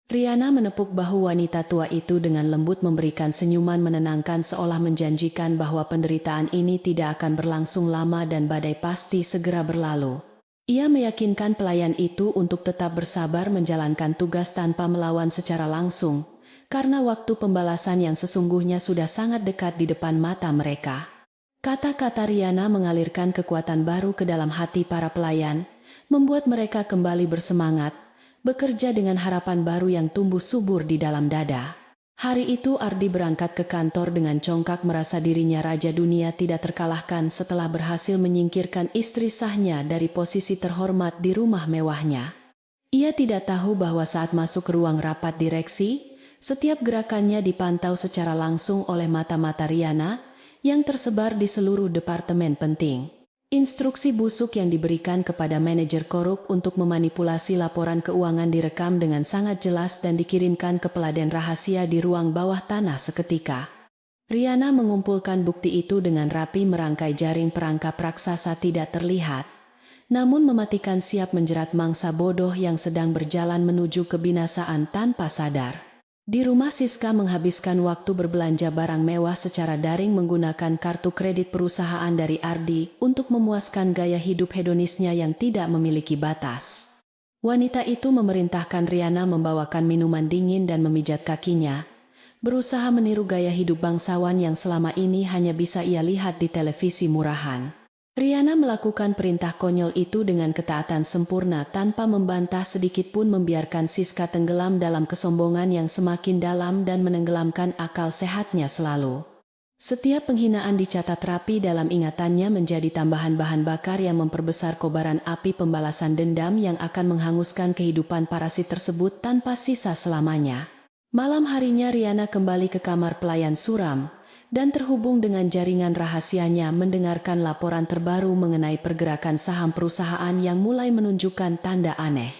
Riana menepuk bahu wanita tua itu dengan lembut memberikan senyuman menenangkan seolah menjanjikan bahwa penderitaan ini tidak akan berlangsung lama dan badai pasti segera berlalu. Ia meyakinkan pelayan itu untuk tetap bersabar menjalankan tugas tanpa melawan secara langsung, karena waktu pembalasan yang sesungguhnya sudah sangat dekat di depan mata mereka. Kata-kata Riana mengalirkan kekuatan baru ke dalam hati para pelayan, membuat mereka kembali bersemangat, bekerja dengan harapan baru yang tumbuh subur di dalam dada. Hari itu Ardi berangkat ke kantor dengan congkak merasa dirinya raja dunia tidak terkalahkan setelah berhasil menyingkirkan istri sahnya dari posisi terhormat di rumah mewahnya. Ia tidak tahu bahwa saat masuk ke ruang rapat direksi, setiap gerakannya dipantau secara langsung oleh mata-mata Riana, yang tersebar di seluruh departemen penting. Instruksi busuk yang diberikan kepada manajer korup untuk memanipulasi laporan keuangan direkam dengan sangat jelas dan dikirimkan ke peladen rahasia di ruang bawah tanah seketika. Riana mengumpulkan bukti itu dengan rapi merangkai jaring perangkap raksasa tidak terlihat, namun mematikan siap menjerat mangsa bodoh yang sedang berjalan menuju kebinasaan tanpa sadar. Di rumah Siska menghabiskan waktu berbelanja barang mewah secara daring menggunakan kartu kredit perusahaan dari Ardi untuk memuaskan gaya hidup hedonisnya yang tidak memiliki batas. Wanita itu memerintahkan Riana membawakan minuman dingin dan memijat kakinya, berusaha meniru gaya hidup bangsawan yang selama ini hanya bisa ia lihat di televisi murahan. Riana melakukan perintah konyol itu dengan ketaatan sempurna tanpa membantah sedikit pun membiarkan Siska tenggelam dalam kesombongan yang semakin dalam dan menenggelamkan akal sehatnya selalu. Setiap penghinaan dicatat rapi dalam ingatannya menjadi tambahan bahan bakar yang memperbesar kobaran api pembalasan dendam yang akan menghanguskan kehidupan parasit tersebut tanpa sisa selamanya. Malam harinya Riana kembali ke kamar pelayan suram dan terhubung dengan jaringan rahasianya mendengarkan laporan terbaru mengenai pergerakan saham perusahaan yang mulai menunjukkan tanda aneh.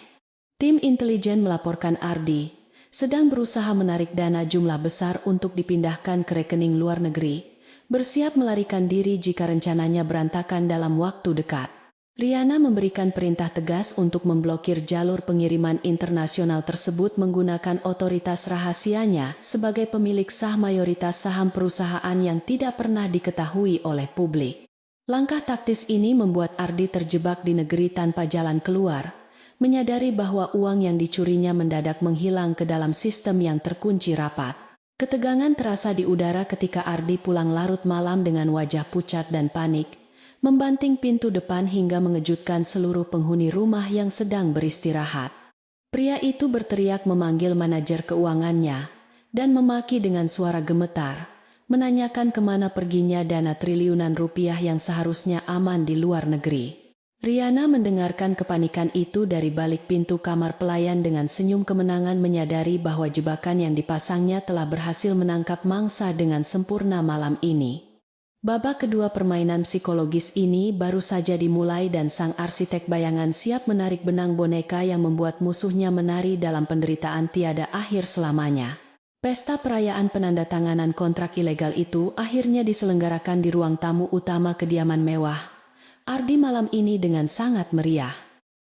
Tim intelijen melaporkan Ardi sedang berusaha menarik dana jumlah besar untuk dipindahkan ke rekening luar negeri, bersiap melarikan diri jika rencananya berantakan dalam waktu dekat. Riana memberikan perintah tegas untuk memblokir jalur pengiriman internasional tersebut menggunakan otoritas rahasianya sebagai pemilik sah mayoritas saham perusahaan yang tidak pernah diketahui oleh publik. Langkah taktis ini membuat Ardi terjebak di negeri tanpa jalan keluar, menyadari bahwa uang yang dicurinya mendadak menghilang ke dalam sistem yang terkunci rapat. Ketegangan terasa di udara ketika Ardi pulang larut malam dengan wajah pucat dan panik, membanting pintu depan hingga mengejutkan seluruh penghuni rumah yang sedang beristirahat. Pria itu berteriak memanggil manajer keuangannya dan memaki dengan suara gemetar, menanyakan kemana perginya dana triliunan rupiah yang seharusnya aman di luar negeri. Riana mendengarkan kepanikan itu dari balik pintu kamar pelayan dengan senyum kemenangan menyadari bahwa jebakan yang dipasangnya telah berhasil menangkap mangsa dengan sempurna malam ini. Babak kedua permainan psikologis ini baru saja dimulai dan sang arsitek bayangan siap menarik benang boneka yang membuat musuhnya menari dalam penderitaan tiada akhir selamanya. Pesta perayaan penandatanganan kontrak ilegal itu akhirnya diselenggarakan di ruang tamu utama kediaman mewah Ardi malam ini dengan sangat meriah.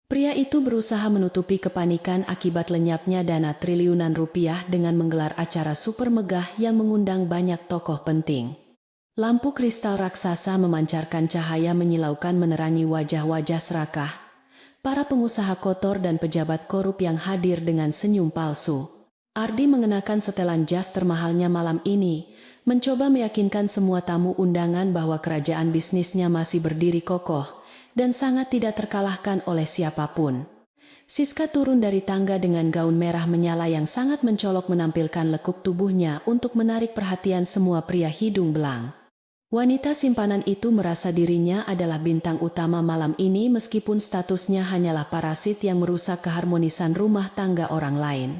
Pria itu berusaha menutupi kepanikan akibat lenyapnya dana triliunan rupiah dengan menggelar acara super megah yang mengundang banyak tokoh penting. Lampu kristal raksasa memancarkan cahaya menyilaukan menerangi wajah-wajah serakah, para pengusaha kotor dan pejabat korup yang hadir dengan senyum palsu. Ardi mengenakan setelan jas termahalnya malam ini, mencoba meyakinkan semua tamu undangan bahwa kerajaan bisnisnya masih berdiri kokoh dan sangat tidak terkalahkan oleh siapapun. Siska turun dari tangga dengan gaun merah menyala yang sangat mencolok menampilkan lekuk tubuhnya untuk menarik perhatian semua pria hidung belang. Wanita simpanan itu merasa dirinya adalah bintang utama malam ini meskipun statusnya hanyalah parasit yang merusak keharmonisan rumah tangga orang lain.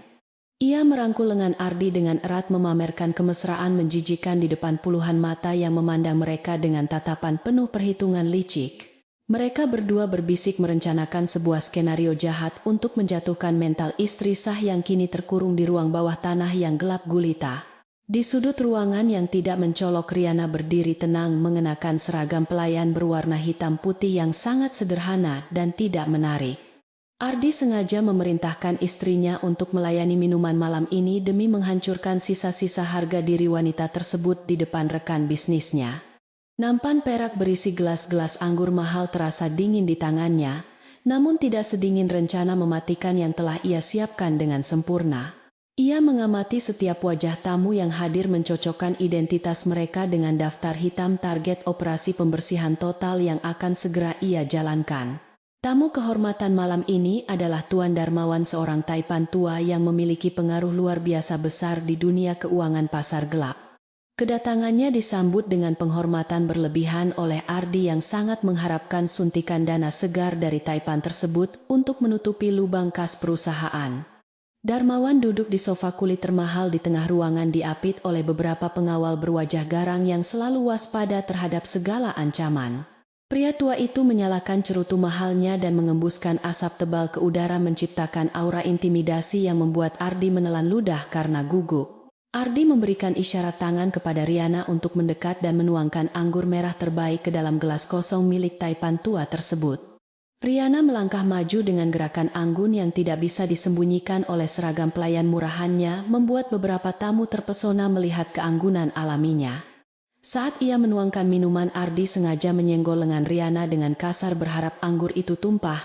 Ia merangkul lengan Ardi dengan erat memamerkan kemesraan menjijikan di depan puluhan mata yang memandang mereka dengan tatapan penuh perhitungan licik. Mereka berdua berbisik merencanakan sebuah skenario jahat untuk menjatuhkan mental istri sah yang kini terkurung di ruang bawah tanah yang gelap gulita. Di sudut ruangan yang tidak mencolok, Riana berdiri tenang mengenakan seragam pelayan berwarna hitam putih yang sangat sederhana dan tidak menarik. Ardi sengaja memerintahkan istrinya untuk melayani minuman malam ini demi menghancurkan sisa-sisa harga diri wanita tersebut di depan rekan bisnisnya. Nampan perak berisi gelas-gelas anggur mahal terasa dingin di tangannya, namun tidak sedingin rencana mematikan yang telah ia siapkan dengan sempurna. Ia mengamati setiap wajah tamu yang hadir, mencocokkan identitas mereka dengan daftar hitam target operasi pembersihan total yang akan segera ia jalankan. Tamu kehormatan malam ini adalah Tuan Darmawan, seorang Taipan tua yang memiliki pengaruh luar biasa besar di dunia keuangan pasar gelap. Kedatangannya disambut dengan penghormatan berlebihan oleh Ardi yang sangat mengharapkan suntikan dana segar dari Taipan tersebut untuk menutupi lubang kas perusahaan. Darmawan duduk di sofa kulit termahal di tengah ruangan, diapit oleh beberapa pengawal berwajah garang yang selalu waspada terhadap segala ancaman. Pria tua itu menyalakan cerutu mahalnya dan mengembuskan asap tebal ke udara, menciptakan aura intimidasi yang membuat Ardi menelan ludah karena gugup. Ardi memberikan isyarat tangan kepada Riana untuk mendekat dan menuangkan anggur merah terbaik ke dalam gelas kosong milik Taipan tua tersebut. Riana melangkah maju dengan gerakan anggun yang tidak bisa disembunyikan oleh seragam pelayan murahannya, membuat beberapa tamu terpesona melihat keanggunan alaminya. Saat ia menuangkan minuman, Ardi sengaja menyenggol lengan Riana dengan kasar, berharap anggur itu tumpah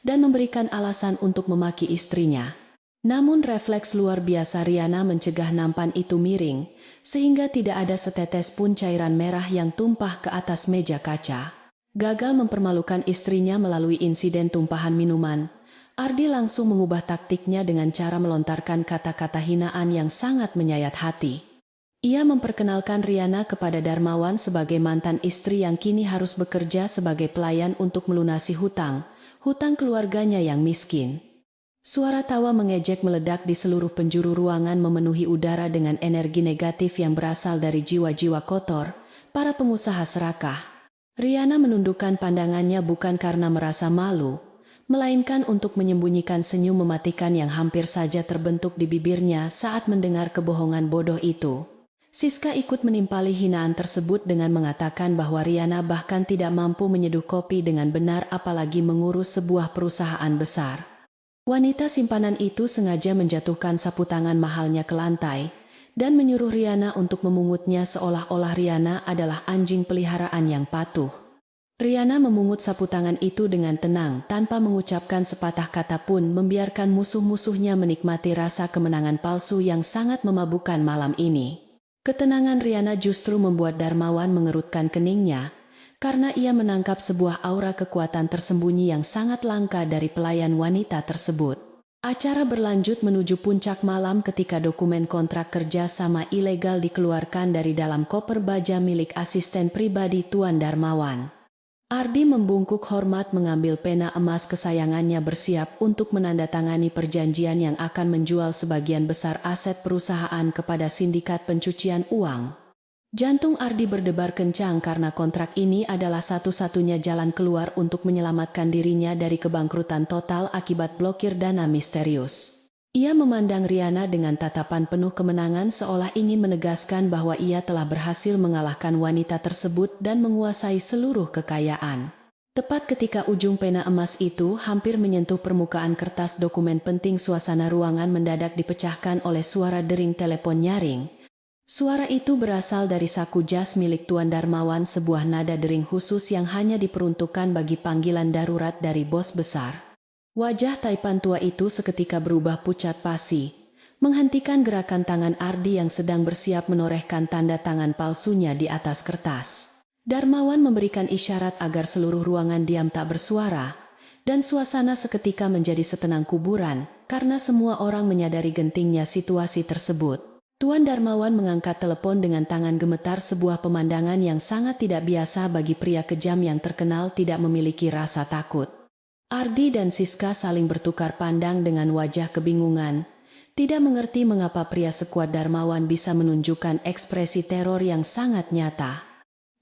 dan memberikan alasan untuk memaki istrinya. Namun refleks luar biasa Riana mencegah nampan itu miring, sehingga tidak ada setetes pun cairan merah yang tumpah ke atas meja kaca. Gagal mempermalukan istrinya melalui insiden tumpahan minuman, Ardi langsung mengubah taktiknya dengan cara melontarkan kata-kata hinaan yang sangat menyayat hati. Ia memperkenalkan Riana kepada Darmawan sebagai mantan istri yang kini harus bekerja sebagai pelayan untuk melunasi hutang keluarganya yang miskin. Suara tawa mengejek meledak di seluruh penjuru ruangan, memenuhi udara dengan energi negatif yang berasal dari jiwa-jiwa kotor, para pengusaha serakah. Riana menundukkan pandangannya bukan karena merasa malu, melainkan untuk menyembunyikan senyum mematikan yang hampir saja terbentuk di bibirnya saat mendengar kebohongan bodoh itu. Siska ikut menimpali hinaan tersebut dengan mengatakan bahwa Riana bahkan tidak mampu menyeduh kopi dengan benar, apalagi mengurus sebuah perusahaan besar. Wanita simpanan itu sengaja menjatuhkan sapu tangan mahalnya ke lantai dan menyuruh Riana untuk memungutnya seolah-olah Riana adalah anjing peliharaan yang patuh. Riana memungut sapu tangan itu dengan tenang tanpa mengucapkan sepatah kata pun, membiarkan musuh-musuhnya menikmati rasa kemenangan palsu yang sangat memabukkan malam ini. Ketenangan Riana justru membuat Darmawan mengerutkan keningnya, karena ia menangkap sebuah aura kekuatan tersembunyi yang sangat langka dari pelayan wanita tersebut. Acara berlanjut menuju puncak malam ketika dokumen kontrak kerja sama ilegal dikeluarkan dari dalam koper baja milik asisten pribadi Tuan Darmawan. Ardi membungkuk hormat mengambil pena emas kesayangannya, bersiap untuk menandatangani perjanjian yang akan menjual sebagian besar aset perusahaan kepada sindikat pencucian uang. Jantung Ardi berdebar kencang karena kontrak ini adalah satu-satunya jalan keluar untuk menyelamatkan dirinya dari kebangkrutan total akibat blokir dana misterius. Ia memandang Riana dengan tatapan penuh kemenangan, seolah ingin menegaskan bahwa ia telah berhasil mengalahkan wanita tersebut dan menguasai seluruh kekayaan. Tepat ketika ujung pena emas itu hampir menyentuh permukaan kertas dokumen penting, suasana ruangan mendadak dipecahkan oleh suara dering telepon nyaring. Suara itu berasal dari saku jas milik Tuan Darmawan, sebuah nada dering khusus yang hanya diperuntukkan bagi panggilan darurat dari bos besar. Wajah Taipan tua itu seketika berubah pucat pasi, menghentikan gerakan tangan Ardi yang sedang bersiap menorehkan tanda tangan palsunya di atas kertas. Darmawan memberikan isyarat agar seluruh ruangan diam tak bersuara, dan suasana seketika menjadi setenang kuburan, karena semua orang menyadari gentingnya situasi tersebut. Tuan Darmawan mengangkat telepon dengan tangan gemetar, sebuah pemandangan yang sangat tidak biasa bagi pria kejam yang terkenal tidak memiliki rasa takut. Ardi dan Siska saling bertukar pandang dengan wajah kebingungan, tidak mengerti mengapa pria sekuat Darmawan bisa menunjukkan ekspresi teror yang sangat nyata.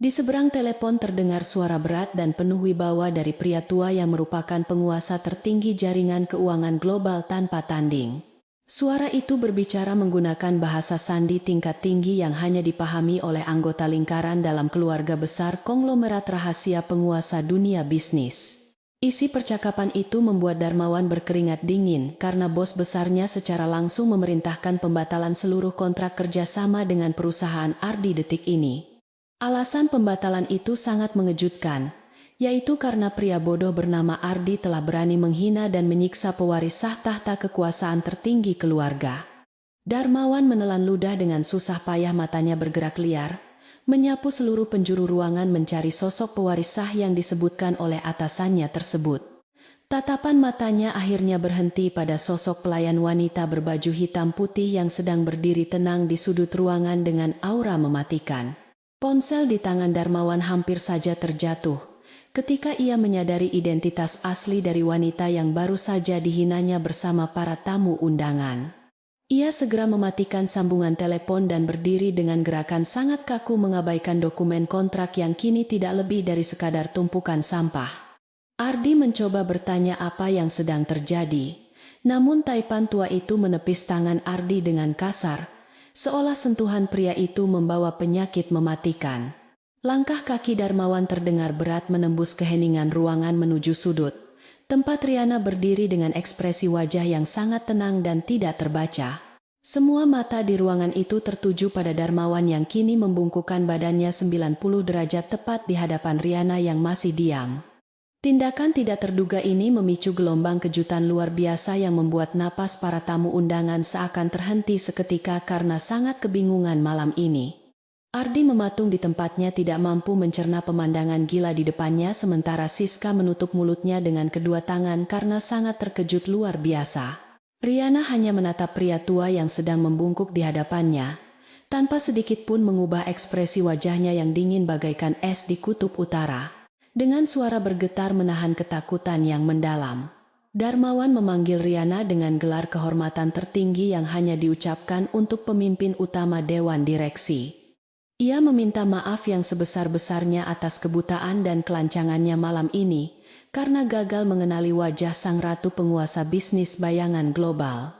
Di seberang telepon terdengar suara berat dan penuh wibawa dari pria tua yang merupakan penguasa tertinggi jaringan keuangan global tanpa tanding. Suara itu berbicara menggunakan bahasa sandi tingkat tinggi yang hanya dipahami oleh anggota lingkaran dalam keluarga besar konglomerat rahasia penguasa dunia bisnis. Isi percakapan itu membuat Darmawan berkeringat dingin karena bos besarnya secara langsung memerintahkan pembatalan seluruh kontrak kerjasama dengan perusahaan Ardi detik ini. Alasan pembatalan itu sangat mengejutkan, yaitu karena pria bodoh bernama Ardi telah berani menghina dan menyiksa pewaris sah tahta kekuasaan tertinggi keluarga. Darmawan menelan ludah dengan susah payah, matanya bergerak liar, menyapu seluruh penjuru ruangan mencari sosok pewaris sah yang disebutkan oleh atasannya tersebut. Tatapan matanya akhirnya berhenti pada sosok pelayan wanita berbaju hitam putih yang sedang berdiri tenang di sudut ruangan dengan aura mematikan. Ponsel di tangan Darmawan hampir saja terjatuh ketika ia menyadari identitas asli dari wanita yang baru saja dihinanya bersama para tamu undangan. Ia segera mematikan sambungan telepon dan berdiri dengan gerakan sangat kaku mengabaikan dokumen kontrak yang kini tidak lebih dari sekadar tumpukan sampah. Ardi mencoba bertanya apa yang sedang terjadi, namun taipan tua itu menepis tangan Ardi dengan kasar, seolah sentuhan pria itu membawa penyakit mematikan. Langkah kaki Darmawan terdengar berat menembus keheningan ruangan menuju sudut, tempat Riana berdiri dengan ekspresi wajah yang sangat tenang dan tidak terbaca. Semua mata di ruangan itu tertuju pada Darmawan yang kini membungkukkan badannya 90 derajat tepat di hadapan Riana yang masih diam. Tindakan tidak terduga ini memicu gelombang kejutan luar biasa yang membuat napas para tamu undangan seakan terhenti seketika karena sangat kebingungan malam ini. Ardi mematung di tempatnya, tidak mampu mencerna pemandangan gila di depannya, sementara Siska menutup mulutnya dengan kedua tangan karena sangat terkejut luar biasa. Riana hanya menatap pria tua yang sedang membungkuk di hadapannya, tanpa sedikit pun mengubah ekspresi wajahnya yang dingin bagaikan es di kutub utara. Dengan suara bergetar menahan ketakutan yang mendalam, Darmawan memanggil Riana dengan gelar kehormatan tertinggi yang hanya diucapkan untuk pemimpin utama Dewan Direksi. Ia meminta maaf yang sebesar-besarnya atas kebutaan dan kelancangannya malam ini, karena gagal mengenali wajah sang ratu penguasa bisnis bayangan global.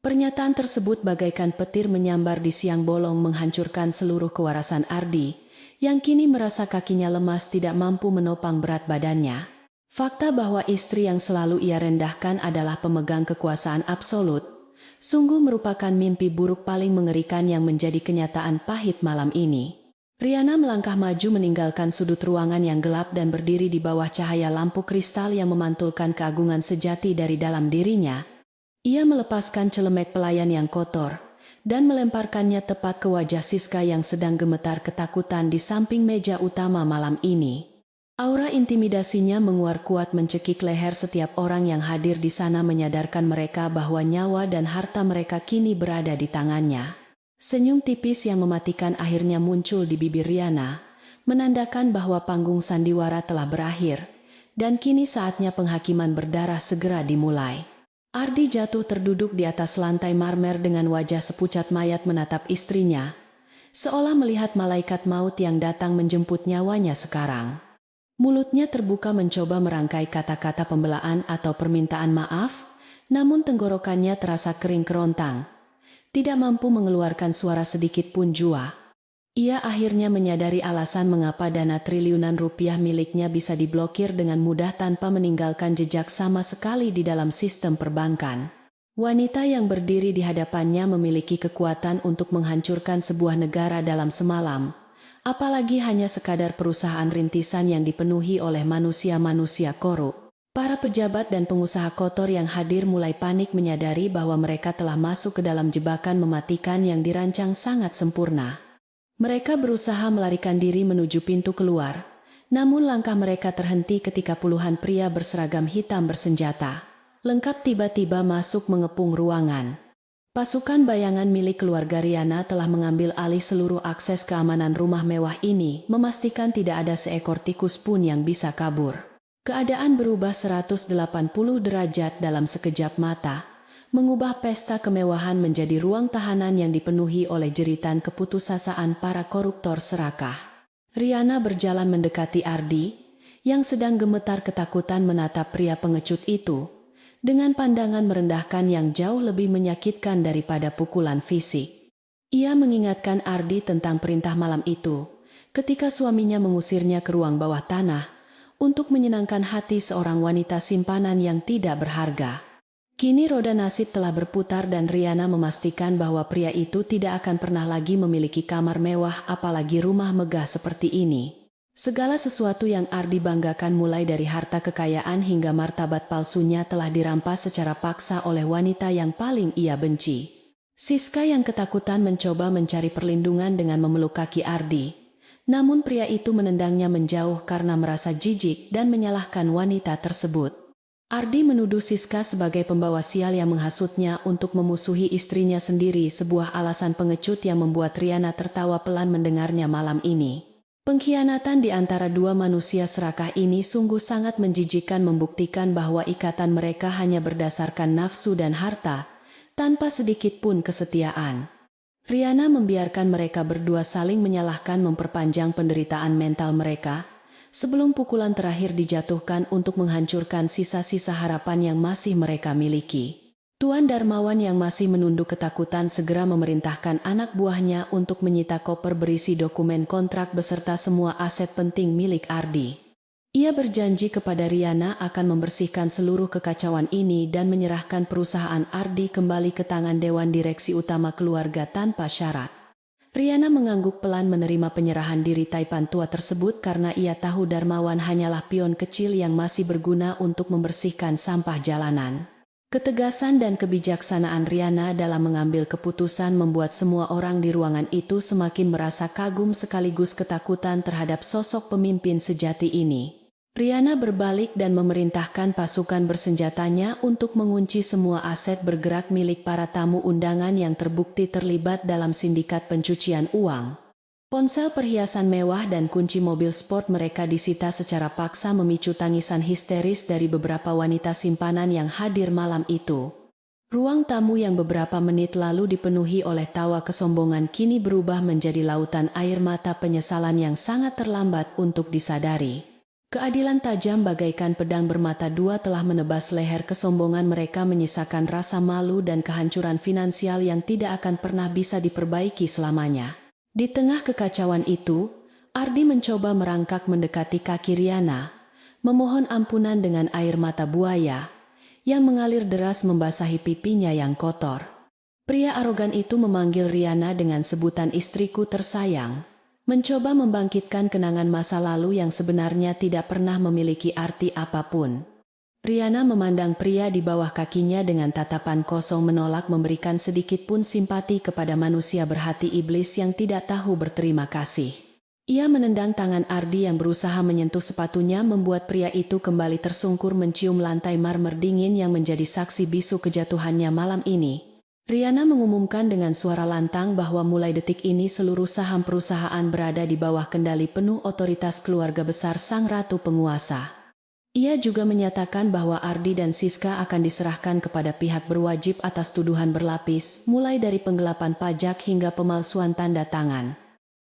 Pernyataan tersebut bagaikan petir menyambar di siang bolong, menghancurkan seluruh kewarasan Ardi, yang kini merasa kakinya lemas tidak mampu menopang berat badannya. Fakta bahwa istri yang selalu ia rendahkan adalah pemegang kekuasaan absolut, sungguh merupakan mimpi buruk paling mengerikan yang menjadi kenyataan pahit malam ini. Riana melangkah maju meninggalkan sudut ruangan yang gelap dan berdiri di bawah cahaya lampu kristal yang memantulkan keagungan sejati dari dalam dirinya. Ia melepaskan celemek pelayan yang kotor dan melemparkannya tepat ke wajah Siska yang sedang gemetar ketakutan di samping meja utama malam ini. Aura intimidasinya menguar kuat mencekik leher setiap orang yang hadir di sana, menyadarkan mereka bahwa nyawa dan harta mereka kini berada di tangannya. Senyum tipis yang mematikan akhirnya muncul di bibir Riana, menandakan bahwa panggung sandiwara telah berakhir, dan kini saatnya penghakiman berdarah segera dimulai. Ardi jatuh terduduk di atas lantai marmer dengan wajah sepucat mayat menatap istrinya, seolah melihat malaikat maut yang datang menjemput nyawanya sekarang. Mulutnya terbuka mencoba merangkai kata-kata pembelaan atau permintaan maaf, namun tenggorokannya terasa kering kerontang, tidak mampu mengeluarkan suara sedikit pun jua. Ia akhirnya menyadari alasan mengapa dana triliunan rupiah miliknya bisa diblokir dengan mudah tanpa meninggalkan jejak sama sekali di dalam sistem perbankan. Wanita yang berdiri di hadapannya memiliki kekuatan untuk menghancurkan sebuah negara dalam semalam, apalagi hanya sekadar perusahaan rintisan yang dipenuhi oleh manusia-manusia korup. Para pejabat dan pengusaha kotor yang hadir mulai panik menyadari bahwa mereka telah masuk ke dalam jebakan mematikan yang dirancang sangat sempurna. Mereka berusaha melarikan diri menuju pintu keluar, namun langkah mereka terhenti ketika puluhan pria berseragam hitam bersenjata lengkap tiba-tiba masuk mengepung ruangan. Pasukan bayangan milik keluarga Riana telah mengambil alih seluruh akses keamanan rumah mewah ini, memastikan tidak ada seekor tikus pun yang bisa kabur. Keadaan berubah 180 derajat dalam sekejap mata, mengubah pesta kemewahan menjadi ruang tahanan yang dipenuhi oleh jeritan keputusasaan para koruptor serakah. Riana berjalan mendekati Ardi, yang sedang gemetar ketakutan menatap pria pengecut itu, dengan pandangan merendahkan yang jauh lebih menyakitkan daripada pukulan fisik. Ia mengingatkan Ardi tentang perintah malam itu, ketika suaminya mengusirnya ke ruang bawah tanah, untuk menyenangkan hati seorang wanita simpanan yang tidak berharga. Kini roda nasib telah berputar dan Riana memastikan bahwa pria itu tidak akan pernah lagi memiliki kamar mewah apalagi rumah megah seperti ini. Segala sesuatu yang Ardi banggakan mulai dari harta kekayaan hingga martabat palsunya telah dirampas secara paksa oleh wanita yang paling ia benci. Siska yang ketakutan mencoba mencari perlindungan dengan memeluk kaki Ardi. Namun pria itu menendangnya menjauh karena merasa jijik dan menyalahkan wanita tersebut. Ardi menuduh Siska sebagai pembawa sial yang menghasutnya untuk memusuhi istrinya sendiri, sebuah alasan pengecut yang membuat Riana tertawa pelan mendengarnya malam ini. Pengkhianatan di antara dua manusia serakah ini sungguh sangat menjijikkan, membuktikan bahwa ikatan mereka hanya berdasarkan nafsu dan harta, tanpa sedikit pun kesetiaan. Riana membiarkan mereka berdua saling menyalahkan memperpanjang penderitaan mental mereka, sebelum pukulan terakhir dijatuhkan untuk menghancurkan sisa-sisa harapan yang masih mereka miliki. Tuan Darmawan yang masih menunduk ketakutan segera memerintahkan anak buahnya untuk menyita koper berisi dokumen kontrak beserta semua aset penting milik Ardi. Ia berjanji kepada Riana akan membersihkan seluruh kekacauan ini dan menyerahkan perusahaan Ardi kembali ke tangan Dewan Direksi Utama Keluarga tanpa syarat. Riana mengangguk pelan menerima penyerahan diri Taipan tua tersebut karena ia tahu Darmawan hanyalah pion kecil yang masih berguna untuk membersihkan sampah jalanan. Ketegasan dan kebijaksanaan Riana dalam mengambil keputusan membuat semua orang di ruangan itu semakin merasa kagum sekaligus ketakutan terhadap sosok pemimpin sejati ini. Riana berbalik dan memerintahkan pasukan bersenjatanya untuk mengunci semua aset bergerak milik para tamu undangan yang terbukti terlibat dalam sindikat pencucian uang. Ponsel perhiasan mewah dan kunci mobil sport mereka disita secara paksa, memicu tangisan histeris dari beberapa wanita simpanan yang hadir malam itu. Ruang tamu yang beberapa menit lalu dipenuhi oleh tawa kesombongan kini berubah menjadi lautan air mata penyesalan yang sangat terlambat untuk disadari. Keadilan tajam bagaikan pedang bermata dua telah menebas leher kesombongan mereka, menyisakan rasa malu dan kehancuran finansial yang tidak akan pernah bisa diperbaiki selamanya. Di tengah kekacauan itu, Ardi mencoba merangkak mendekati kaki Riana, memohon ampunan dengan air mata buaya yang mengalir deras membasahi pipinya yang kotor. Pria arogan itu memanggil Riana dengan sebutan istriku tersayang, mencoba membangkitkan kenangan masa lalu yang sebenarnya tidak pernah memiliki arti apapun. Riana memandang pria di bawah kakinya dengan tatapan kosong, menolak memberikan sedikit pun simpati kepada manusia berhati iblis yang tidak tahu berterima kasih. Ia menendang tangan Ardi yang berusaha menyentuh sepatunya, membuat pria itu kembali tersungkur mencium lantai marmer dingin yang menjadi saksi bisu kejatuhannya malam ini. Riana mengumumkan dengan suara lantang bahwa mulai detik ini seluruh saham perusahaan berada di bawah kendali penuh otoritas keluarga besar sang ratu penguasa. Ia juga menyatakan bahwa Ardi dan Siska akan diserahkan kepada pihak berwajib atas tuduhan berlapis, mulai dari penggelapan pajak hingga pemalsuan tanda tangan.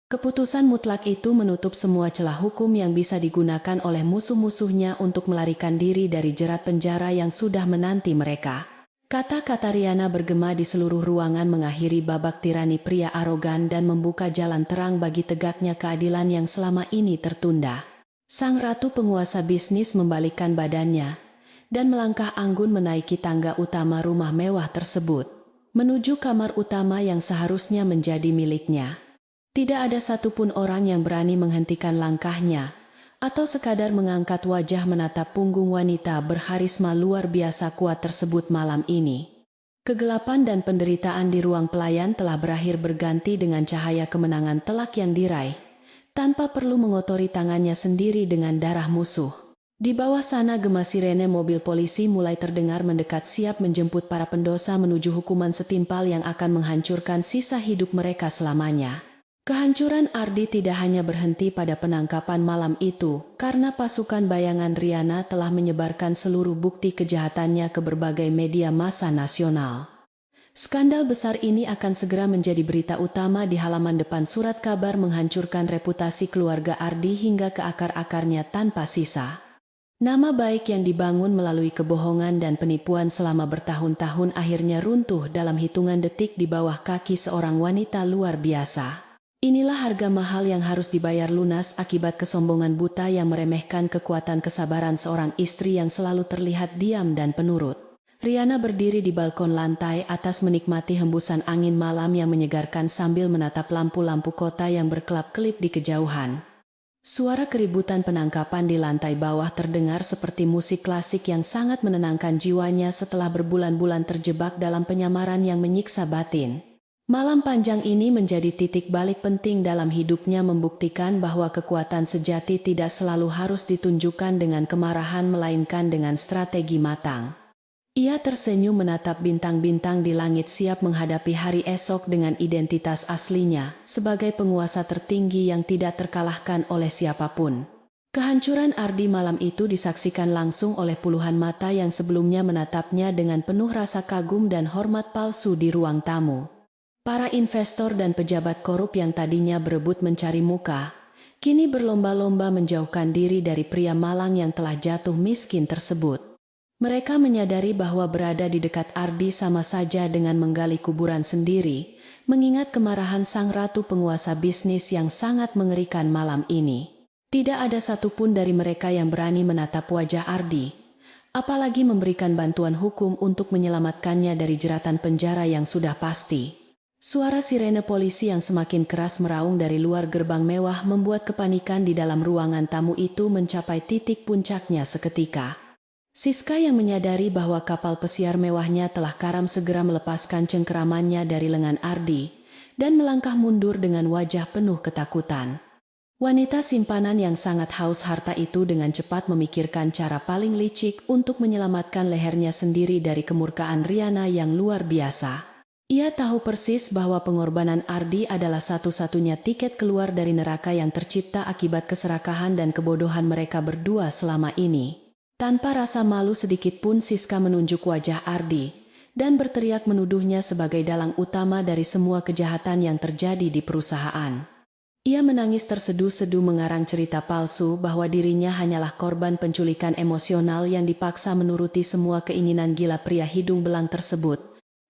Keputusan mutlak itu menutup semua celah hukum yang bisa digunakan oleh musuh-musuhnya untuk melarikan diri dari jerat penjara yang sudah menanti mereka. Kata-kata Riana bergema di seluruh ruangan, mengakhiri babak tirani pria arogan dan membuka jalan terang bagi tegaknya keadilan yang selama ini tertunda. Sang ratu penguasa bisnis membalikkan badannya dan melangkah anggun menaiki tangga utama rumah mewah tersebut, menuju kamar utama yang seharusnya menjadi miliknya. Tidak ada satupun orang yang berani menghentikan langkahnya, atau sekadar mengangkat wajah menatap punggung wanita berharisma luar biasa kuat tersebut malam ini. Kegelapan dan penderitaan di ruang pelayan telah berakhir berganti dengan cahaya kemenangan telak yang diraih, tanpa perlu mengotori tangannya sendiri dengan darah musuh. Di bawah sana gema sirene mobil polisi mulai terdengar mendekat siap menjemput para pendosa menuju hukuman setimpal yang akan menghancurkan sisa hidup mereka selamanya. Kehancuran Ardi tidak hanya berhenti pada penangkapan malam itu, karena pasukan bayangan Riana telah menyebarkan seluruh bukti kejahatannya ke berbagai media massa nasional. Skandal besar ini akan segera menjadi berita utama di halaman depan surat kabar, menghancurkan reputasi keluarga Ardi hingga ke akar-akarnya tanpa sisa. Nama baik yang dibangun melalui kebohongan dan penipuan selama bertahun-tahun akhirnya runtuh dalam hitungan detik di bawah kaki seorang wanita luar biasa. Inilah harga mahal yang harus dibayar lunas akibat kesombongan buta yang meremehkan kekuatan kesabaran seorang istri yang selalu terlihat diam dan penurut. Riana berdiri di balkon lantai atas menikmati hembusan angin malam yang menyegarkan sambil menatap lampu-lampu kota yang berkelap-kelip di kejauhan. Suara keributan penangkapan di lantai bawah terdengar seperti musik klasik yang sangat menenangkan jiwanya setelah berbulan-bulan terjebak dalam penyamaran yang menyiksa batin. Malam panjang ini menjadi titik balik penting dalam hidupnya, membuktikan bahwa kekuatan sejati tidak selalu harus ditunjukkan dengan kemarahan melainkan dengan strategi matang. Ia tersenyum menatap bintang-bintang di langit, siap menghadapi hari esok dengan identitas aslinya, sebagai penguasa tertinggi yang tidak terkalahkan oleh siapapun. Kehancuran Ardi malam itu disaksikan langsung oleh puluhan mata yang sebelumnya menatapnya dengan penuh rasa kagum dan hormat palsu di ruang tamu. Para investor dan pejabat korup yang tadinya berebut mencari muka, kini berlomba-lomba menjauhkan diri dari pria malang yang telah jatuh miskin tersebut. Mereka menyadari bahwa berada di dekat Ardi sama saja dengan menggali kuburan sendiri, mengingat kemarahan sang ratu penguasa bisnis yang sangat mengerikan malam ini. Tidak ada satupun dari mereka yang berani menatap wajah Ardi, apalagi memberikan bantuan hukum untuk menyelamatkannya dari jeratan penjara yang sudah pasti. Suara sirene polisi yang semakin keras meraung dari luar gerbang mewah membuat kepanikan di dalam ruangan tamu itu mencapai titik puncaknya seketika. Siska yang menyadari bahwa kapal pesiar mewahnya telah karam segera melepaskan cengkeramannya dari lengan Ardi dan melangkah mundur dengan wajah penuh ketakutan. Wanita simpanan yang sangat haus harta itu dengan cepat memikirkan cara paling licik untuk menyelamatkan lehernya sendiri dari kemurkaan Riana yang luar biasa. Ia tahu persis bahwa pengorbanan Ardi adalah satu-satunya tiket keluar dari neraka yang tercipta akibat keserakahan dan kebodohan mereka berdua selama ini. Tanpa rasa malu sedikit pun Siska menunjuk wajah Ardi dan berteriak menuduhnya sebagai dalang utama dari semua kejahatan yang terjadi di perusahaan. Ia menangis terseduh-seduh mengarang cerita palsu bahwa dirinya hanyalah korban penculikan emosional yang dipaksa menuruti semua keinginan gila pria hidung belang tersebut.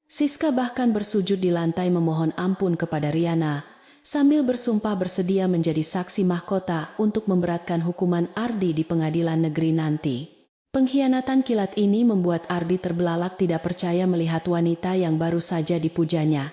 Siska bahkan bersujud di lantai memohon ampun kepada Riana, sambil bersumpah bersedia menjadi saksi mahkota untuk memberatkan hukuman Ardi di pengadilan negeri nanti. Pengkhianatan kilat ini membuat Ardi terbelalak, tidak percaya melihat wanita yang baru saja dipujanya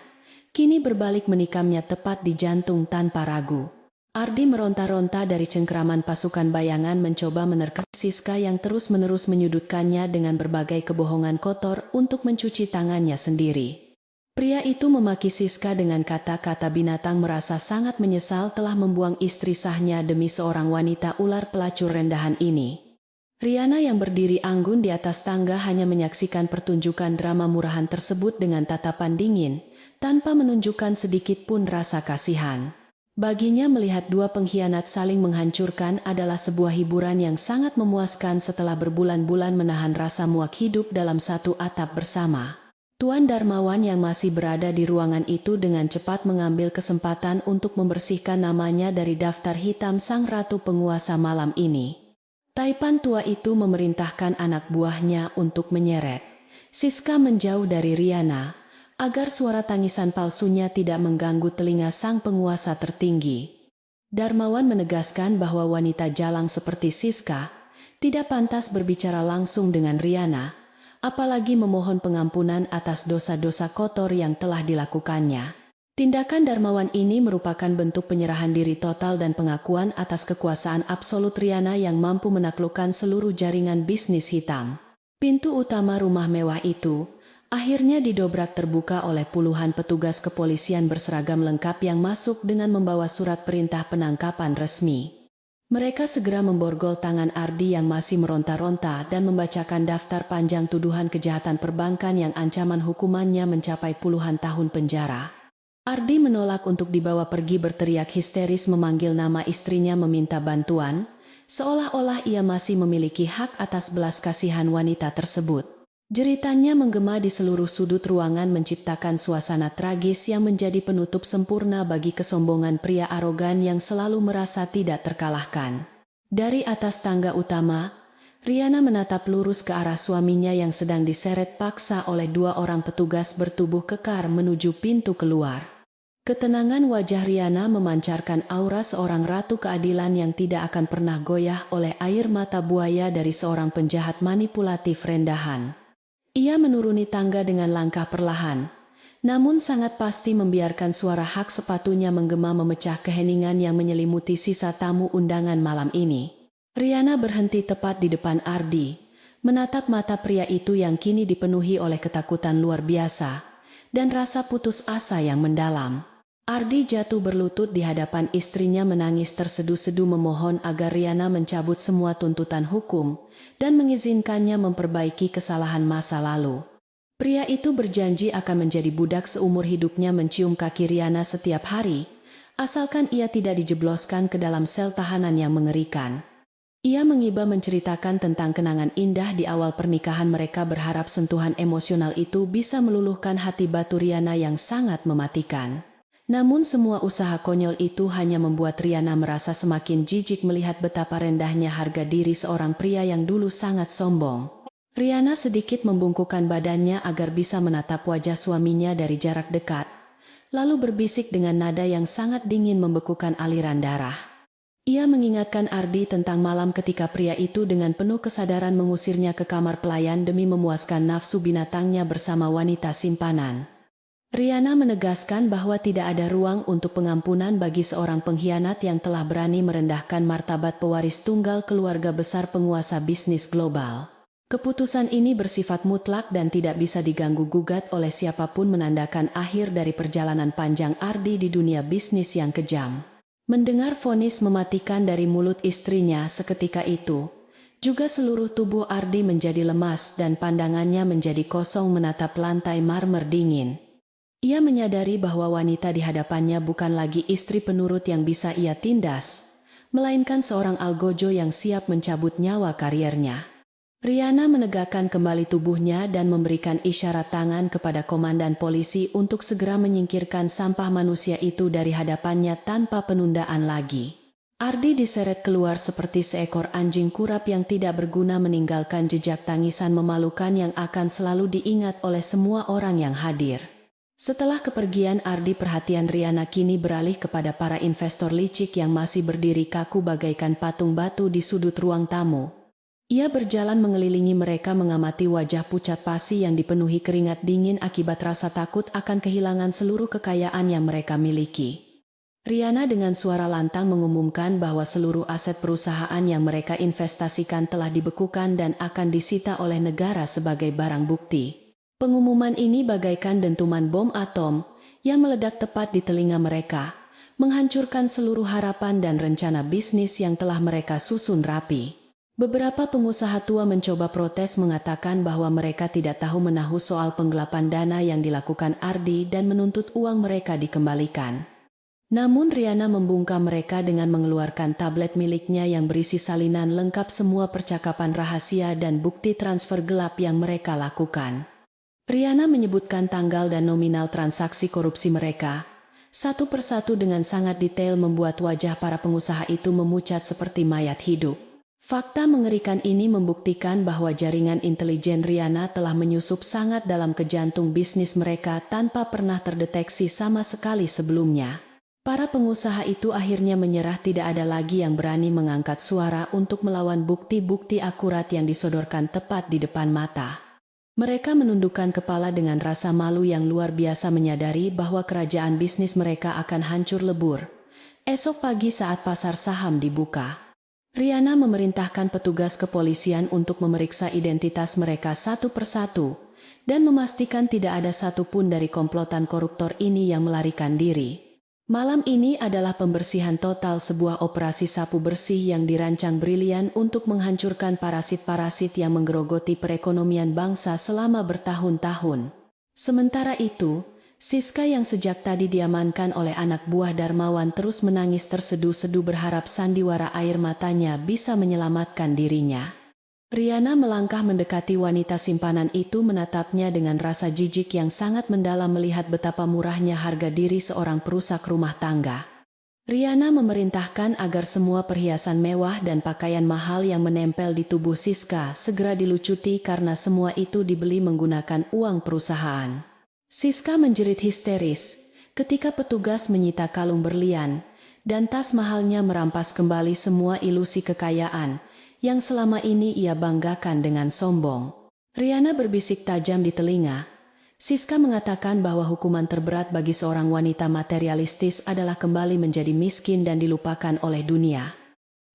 kini berbalik menikamnya tepat di jantung tanpa ragu. Ardi meronta-ronta dari cengkeraman pasukan bayangan, mencoba menerkam Siska yang terus-menerus menyudutkannya dengan berbagai kebohongan kotor untuk mencuci tangannya sendiri. Pria itu memaki Siska dengan kata-kata binatang, merasa sangat menyesal telah membuang istri sahnya demi seorang wanita ular pelacur rendahan ini. Riana yang berdiri anggun di atas tangga hanya menyaksikan pertunjukan drama murahan tersebut dengan tatapan dingin, tanpa menunjukkan sedikit pun rasa kasihan. Baginya melihat dua pengkhianat saling menghancurkan adalah sebuah hiburan yang sangat memuaskan setelah berbulan-bulan menahan rasa muak hidup dalam satu atap bersama. Tuan Darmawan yang masih berada di ruangan itu dengan cepat mengambil kesempatan untuk membersihkan namanya dari daftar hitam sang ratu penguasa malam ini. Taipan tua itu memerintahkan anak buahnya untuk menyeret Siska menjauh dari Riana, agar suara tangisan palsunya tidak mengganggu telinga sang penguasa tertinggi. Darmawan menegaskan bahwa wanita jalang seperti Siska tidak pantas berbicara langsung dengan Riana, apalagi memohon pengampunan atas dosa-dosa kotor yang telah dilakukannya. Tindakan Darmawan ini merupakan bentuk penyerahan diri total dan pengakuan atas kekuasaan absolut Riana yang mampu menaklukkan seluruh jaringan bisnis hitam. Pintu utama rumah mewah itu akhirnya didobrak terbuka oleh puluhan petugas kepolisian berseragam lengkap yang masuk dengan membawa surat perintah penangkapan resmi. Mereka segera memborgol tangan Ardi yang masih meronta-ronta dan membacakan daftar panjang tuduhan kejahatan perbankan yang ancaman hukumannya mencapai puluhan tahun penjara. Ardi menolak untuk dibawa pergi, berteriak histeris memanggil nama istrinya meminta bantuan, seolah-olah ia masih memiliki hak atas belas kasihan wanita tersebut. Jeritannya menggema di seluruh sudut ruangan menciptakan suasana tragis yang menjadi penutup sempurna bagi kesombongan pria arogan yang selalu merasa tidak terkalahkan. Dari atas tangga utama, Riana menatap lurus ke arah suaminya yang sedang diseret paksa oleh dua orang petugas bertubuh kekar menuju pintu keluar. Ketenangan wajah Riana memancarkan aura seorang ratu keadilan yang tidak akan pernah goyah oleh air mata buaya dari seorang penjahat manipulatif rendahan. Ia menuruni tangga dengan langkah perlahan, namun sangat pasti membiarkan suara hak sepatunya menggema memecah keheningan yang menyelimuti sisa tamu undangan malam ini. Riana berhenti tepat di depan Ardi, menatap mata pria itu yang kini dipenuhi oleh ketakutan luar biasa dan rasa putus asa yang mendalam. Ardi jatuh berlutut di hadapan istrinya menangis tersedu-sedu memohon agar Riana mencabut semua tuntutan hukum dan mengizinkannya memperbaiki kesalahan masa lalu. Pria itu berjanji akan menjadi budak seumur hidupnya mencium kaki Riana setiap hari, asalkan ia tidak dijebloskan ke dalam sel tahanan yang mengerikan. Ia mengiba menceritakan tentang kenangan indah di awal pernikahan mereka, berharap sentuhan emosional itu bisa meluluhkan hati batu Riana yang sangat mematikan. Namun semua usaha konyol itu hanya membuat Riana merasa semakin jijik melihat betapa rendahnya harga diri seorang pria yang dulu sangat sombong. Riana sedikit membungkukkan badannya agar bisa menatap wajah suaminya dari jarak dekat, lalu berbisik dengan nada yang sangat dingin membekukan aliran darah. Ia mengingatkan Ardi tentang malam ketika pria itu dengan penuh kesadaran mengusirnya ke kamar pelayan demi memuaskan nafsu binatangnya bersama wanita simpanan. Riana menegaskan bahwa tidak ada ruang untuk pengampunan bagi seorang pengkhianat yang telah berani merendahkan martabat pewaris tunggal keluarga besar penguasa bisnis global. Keputusan ini bersifat mutlak dan tidak bisa diganggu-gugat oleh siapapun, menandakan akhir dari perjalanan panjang Ardi di dunia bisnis yang kejam. Mendengar vonis mematikan dari mulut istrinya seketika itu, juga seluruh tubuh Ardi menjadi lemas dan pandangannya menjadi kosong menatap lantai marmer dingin. Ia menyadari bahwa wanita di hadapannya bukan lagi istri penurut yang bisa ia tindas, melainkan seorang algojo yang siap mencabut nyawa karirnya. Riana menegakkan kembali tubuhnya dan memberikan isyarat tangan kepada komandan polisi untuk segera menyingkirkan sampah manusia itu dari hadapannya tanpa penundaan lagi. Ardi diseret keluar seperti seekor anjing kurap yang tidak berguna, meninggalkan jejak tangisan memalukan yang akan selalu diingat oleh semua orang yang hadir. Setelah kepergian Ardi, perhatian Riana kini beralih kepada para investor licik yang masih berdiri kaku bagaikan patung batu di sudut ruang tamu. Ia berjalan mengelilingi mereka, mengamati wajah pucat pasi yang dipenuhi keringat dingin akibat rasa takut akan kehilangan seluruh kekayaan yang mereka miliki. Riana dengan suara lantang mengumumkan bahwa seluruh aset perusahaan yang mereka investasikan telah dibekukan dan akan disita oleh negara sebagai barang bukti. Pengumuman ini bagaikan dentuman bom atom yang meledak tepat di telinga mereka, menghancurkan seluruh harapan dan rencana bisnis yang telah mereka susun rapi. Beberapa pengusaha tua mencoba protes, mengatakan bahwa mereka tidak tahu menahu soal penggelapan dana yang dilakukan Ardi dan menuntut uang mereka dikembalikan. Namun Riana membungkam mereka dengan mengeluarkan tablet miliknya yang berisi salinan lengkap semua percakapan rahasia dan bukti transfer gelap yang mereka lakukan. Riana menyebutkan tanggal dan nominal transaksi korupsi mereka, satu persatu dengan sangat detail, membuat wajah para pengusaha itu memucat seperti mayat hidup. Fakta mengerikan ini membuktikan bahwa jaringan intelijen Riana telah menyusup sangat dalam ke jantung bisnis mereka tanpa pernah terdeteksi sama sekali sebelumnya. Para pengusaha itu akhirnya menyerah, tidak ada lagi yang berani mengangkat suara untuk melawan bukti-bukti akurat yang disodorkan tepat di depan mata. Mereka menundukkan kepala dengan rasa malu yang luar biasa, menyadari bahwa kerajaan bisnis mereka akan hancur lebur esok pagi saat pasar saham dibuka. Riana memerintahkan petugas kepolisian untuk memeriksa identitas mereka satu persatu dan memastikan tidak ada satupun dari komplotan koruptor ini yang melarikan diri. Malam ini adalah pembersihan total, sebuah operasi sapu bersih yang dirancang brilian untuk menghancurkan parasit-parasit yang menggerogoti perekonomian bangsa selama bertahun-tahun. Sementara itu, Siska yang sejak tadi diamankan oleh anak buah Darmawan terus menangis terseduh-seduh berharap sandiwara air matanya bisa menyelamatkan dirinya. Riana melangkah mendekati wanita simpanan itu, menatapnya dengan rasa jijik yang sangat mendalam melihat betapa murahnya harga diri seorang perusak rumah tangga. Riana memerintahkan agar semua perhiasan mewah dan pakaian mahal yang menempel di tubuh Siska segera dilucuti karena semua itu dibeli menggunakan uang perusahaan. Siska menjerit histeris ketika petugas menyita kalung berlian dan tas mahalnya, merampas kembali semua ilusi kekayaan yang selama ini ia banggakan dengan sombong. Riana berbisik tajam di telinga. Siska mengatakan bahwa hukuman terberat bagi seorang wanita materialistis adalah kembali menjadi miskin dan dilupakan oleh dunia.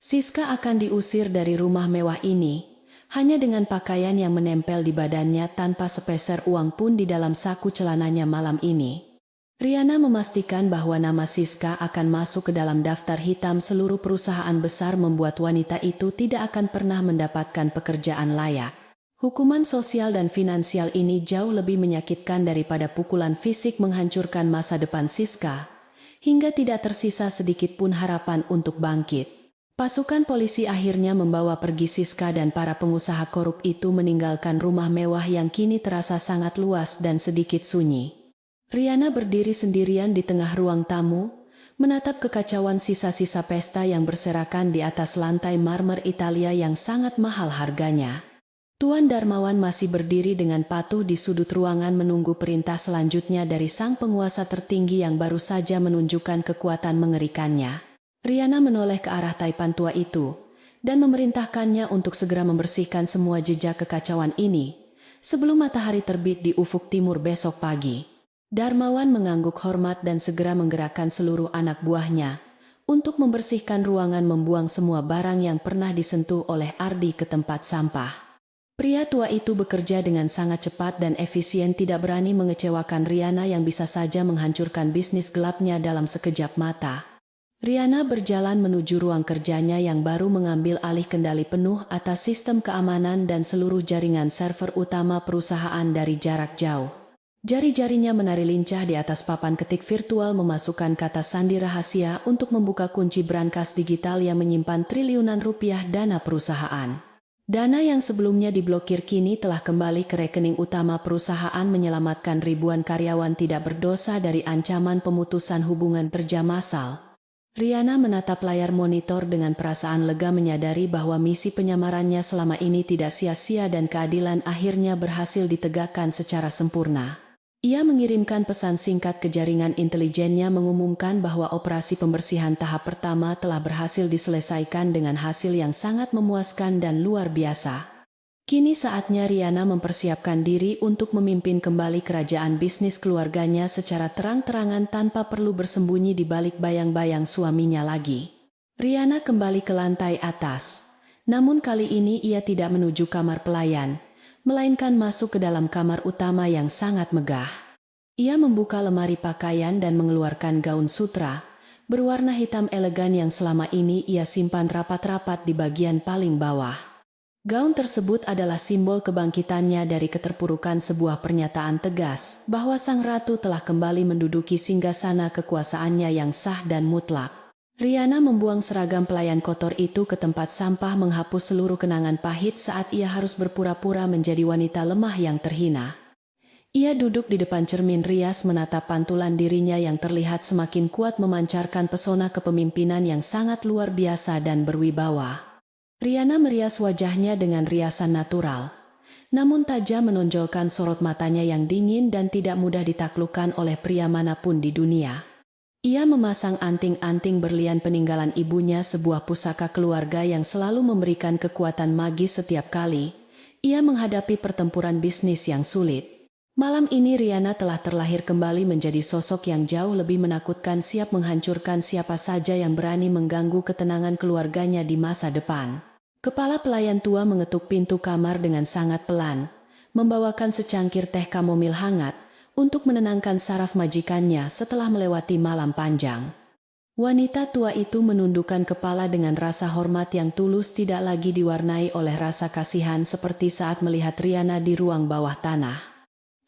Siska akan diusir dari rumah mewah ini, hanya dengan pakaian yang menempel di badannya tanpa sepeser uang pun di dalam saku celananya malam ini. Riana memastikan bahwa nama Siska akan masuk ke dalam daftar hitam seluruh perusahaan besar, membuat wanita itu tidak akan pernah mendapatkan pekerjaan layak. Hukuman sosial dan finansial ini jauh lebih menyakitkan daripada pukulan fisik menghancurkan masa depan Siska, hingga tidak tersisa sedikit pun harapan untuk bangkit. Pasukan polisi akhirnya membawa pergi Siska dan para pengusaha korup itu meninggalkan rumah mewah yang kini terasa sangat luas dan sedikit sunyi. Riana berdiri sendirian di tengah ruang tamu, menatap kekacauan sisa-sisa pesta yang berserakan di atas lantai marmer Italia yang sangat mahal harganya. Tuan Darmawan masih berdiri dengan patuh di sudut ruangan menunggu perintah selanjutnya dari sang penguasa tertinggi yang baru saja menunjukkan kekuatan mengerikannya. Riana menoleh ke arah taipan tua itu dan memerintahkannya untuk segera membersihkan semua jejak kekacauan ini sebelum matahari terbit di ufuk timur besok pagi. Darmawan mengangguk hormat dan segera menggerakkan seluruh anak buahnya untuk membersihkan ruangan, membuang semua barang yang pernah disentuh oleh Ardi ke tempat sampah. Pria tua itu bekerja dengan sangat cepat dan efisien, tidak berani mengecewakan Riana yang bisa saja menghancurkan bisnis gelapnya dalam sekejap mata. Riana berjalan menuju ruang kerjanya yang baru, mengambil alih kendali penuh atas sistem keamanan dan seluruh jaringan server utama perusahaan dari jarak jauh. Jari-jarinya menari lincah di atas papan ketik virtual, memasukkan kata sandi rahasia untuk membuka kunci brankas digital yang menyimpan triliunan rupiah dana perusahaan. Dana yang sebelumnya diblokir kini telah kembali ke rekening utama perusahaan, menyelamatkan ribuan karyawan tidak berdosa dari ancaman pemutusan hubungan kerja massal. Riana menatap layar monitor dengan perasaan lega, menyadari bahwa misi penyamarannya selama ini tidak sia-sia dan keadilan akhirnya berhasil ditegakkan secara sempurna. Ia mengirimkan pesan singkat ke jaringan intelijennya mengumumkan bahwa operasi pembersihan tahap pertama telah berhasil diselesaikan dengan hasil yang sangat memuaskan dan luar biasa. Kini saatnya Riana mempersiapkan diri untuk memimpin kembali kerajaan bisnis keluarganya secara terang-terangan tanpa perlu bersembunyi di balik bayang-bayang suaminya lagi. Riana kembali ke lantai atas. Namun kali ini ia tidak menuju kamar pelayan, melainkan masuk ke dalam kamar utama yang sangat megah. Ia membuka lemari pakaian dan mengeluarkan gaun sutra berwarna hitam elegan yang selama ini ia simpan rapat-rapat di bagian paling bawah. Gaun tersebut adalah simbol kebangkitannya dari keterpurukan, sebuah pernyataan tegas bahwa sang ratu telah kembali menduduki singgasana kekuasaannya yang sah dan mutlak. Riana membuang seragam pelayan kotor itu ke tempat sampah, menghapus seluruh kenangan pahit saat ia harus berpura-pura menjadi wanita lemah yang terhina. Ia duduk di depan cermin rias, menatap pantulan dirinya yang terlihat semakin kuat, memancarkan pesona kepemimpinan yang sangat luar biasa dan berwibawa. Riana merias wajahnya dengan riasan natural, namun tajam, menonjolkan sorot matanya yang dingin dan tidak mudah ditaklukkan oleh pria manapun di dunia. Ia memasang anting-anting berlian peninggalan ibunya, sebuah pusaka keluarga yang selalu memberikan kekuatan magis setiap kali ia menghadapi pertempuran bisnis yang sulit. Malam ini Riana telah terlahir kembali menjadi sosok yang jauh lebih menakutkan, siap menghancurkan siapa saja yang berani mengganggu ketenangan keluarganya di masa depan. Kepala pelayan tua mengetuk pintu kamar dengan sangat pelan, membawakan secangkir teh kamomil hangat, untuk menenangkan saraf majikannya setelah melewati malam panjang. Wanita tua itu menundukkan kepala dengan rasa hormat yang tulus, tidak lagi diwarnai oleh rasa kasihan seperti saat melihat Riana di ruang bawah tanah.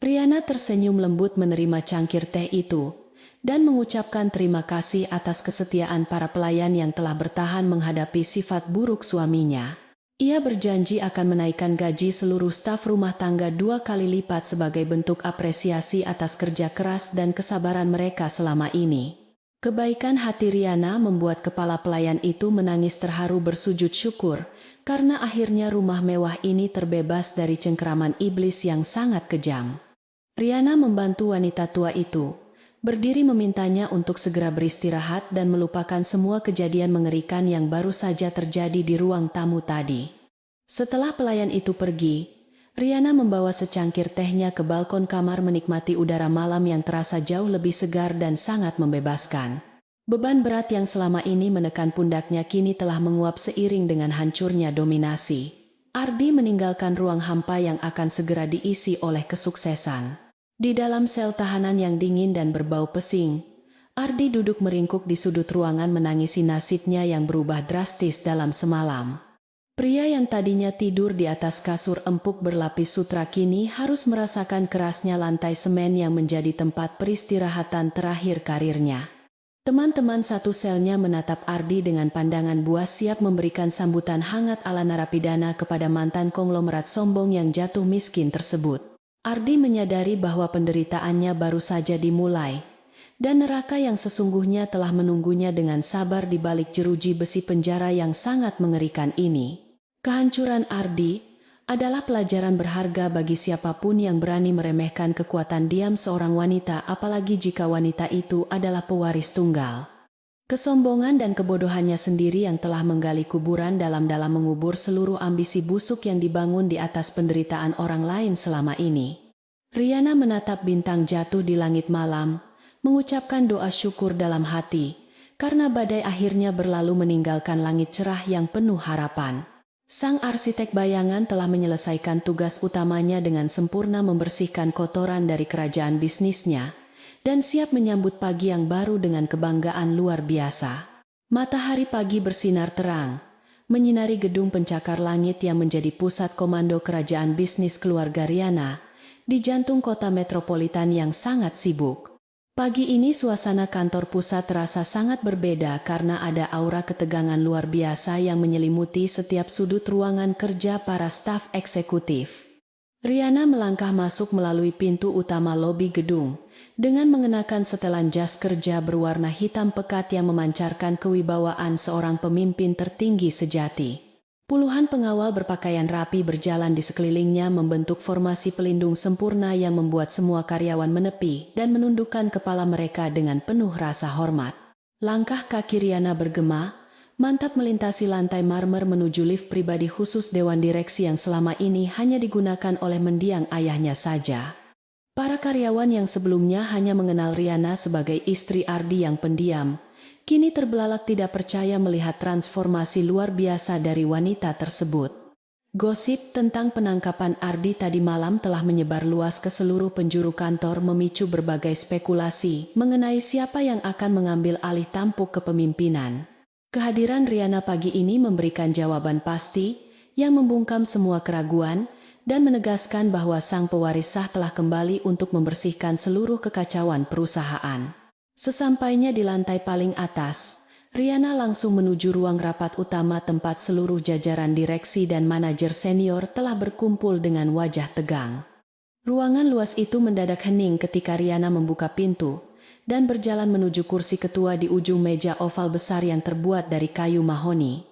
Riana tersenyum lembut menerima cangkir teh itu dan mengucapkan terima kasih atas kesetiaan para pelayan yang telah bertahan menghadapi sifat buruk suaminya. Ia berjanji akan menaikkan gaji seluruh staf rumah tangga 2 kali lipat sebagai bentuk apresiasi atas kerja keras dan kesabaran mereka selama ini. Kebaikan hati Riana membuat kepala pelayan itu menangis terharu bersujud syukur karena akhirnya rumah mewah ini terbebas dari cengkeraman iblis yang sangat kejam. Riana membantu wanita tua itu, berdiri memintanya untuk segera beristirahat dan melupakan semua kejadian mengerikan yang baru saja terjadi di ruang tamu tadi. Setelah pelayan itu pergi, Riana membawa secangkir tehnya ke balkon kamar menikmati udara malam yang terasa jauh lebih segar dan sangat membebaskan. Beban berat yang selama ini menekan pundaknya kini telah menguap seiring dengan hancurnya dominasi. Ardi meninggalkan ruang hampa yang akan segera diisi oleh kesuksesan. Di dalam sel tahanan yang dingin dan berbau pesing, Ardi duduk meringkuk di sudut ruangan menangisi nasibnya yang berubah drastis dalam semalam. Pria yang tadinya tidur di atas kasur empuk berlapis sutra kini harus merasakan kerasnya lantai semen yang menjadi tempat peristirahatan terakhir karirnya. Teman-teman satu selnya menatap Ardi dengan pandangan buas, siap memberikan sambutan hangat ala narapidana kepada mantan konglomerat sombong yang jatuh miskin tersebut. Ardi menyadari bahwa penderitaannya baru saja dimulai, dan neraka yang sesungguhnya telah menunggunya dengan sabar di balik jeruji besi penjara yang sangat mengerikan ini. Kehancuran Ardi adalah pelajaran berharga bagi siapapun yang berani meremehkan kekuatan diam seorang wanita, apalagi jika wanita itu adalah pewaris tunggal. Kesombongan dan kebodohannya sendiri yang telah menggali kuburan dalam-dalam mengubur seluruh ambisi busuk yang dibangun di atas penderitaan orang lain selama ini. Riana menatap bintang jatuh di langit malam, mengucapkan doa syukur dalam hati, karena badai akhirnya berlalu meninggalkan langit cerah yang penuh harapan. Sang arsitek bayangan telah menyelesaikan tugas utamanya dengan sempurna, membersihkan kotoran dari kerajaan bisnisnya, dan siap menyambut pagi yang baru dengan kebanggaan luar biasa. Matahari pagi bersinar terang, menyinari gedung pencakar langit yang menjadi pusat komando kerajaan bisnis keluarga Riana, di jantung kota metropolitan yang sangat sibuk. Pagi ini suasana kantor pusat terasa sangat berbeda karena ada aura ketegangan luar biasa yang menyelimuti setiap sudut ruangan kerja para staf eksekutif. Riana melangkah masuk melalui pintu utama lobi gedung, dengan mengenakan setelan jas kerja berwarna hitam pekat yang memancarkan kewibawaan seorang pemimpin tertinggi sejati. Puluhan pengawal berpakaian rapi berjalan di sekelilingnya membentuk formasi pelindung sempurna yang membuat semua karyawan menepi dan menundukkan kepala mereka dengan penuh rasa hormat. Langkah kaki Riana bergema, mantap melintasi lantai marmer menuju lift pribadi khusus dewan direksi yang selama ini hanya digunakan oleh mendiang ayahnya saja. Para karyawan yang sebelumnya hanya mengenal Riana sebagai istri Ardi yang pendiam, kini terbelalak tidak percaya melihat transformasi luar biasa dari wanita tersebut. Gosip tentang penangkapan Ardi tadi malam telah menyebar luas ke seluruh penjuru kantor, memicu berbagai spekulasi mengenai siapa yang akan mengambil alih tampuk kepemimpinan. Kehadiran Riana pagi ini memberikan jawaban pasti yang membungkam semua keraguan dan menegaskan bahwa sang pewaris sah telah kembali untuk membersihkan seluruh kekacauan perusahaan. Sesampainya di lantai paling atas, Riana langsung menuju ruang rapat utama tempat seluruh jajaran direksi dan manajer senior telah berkumpul dengan wajah tegang. Ruangan luas itu mendadak hening ketika Riana membuka pintu dan berjalan menuju kursi ketua di ujung meja oval besar yang terbuat dari kayu mahoni.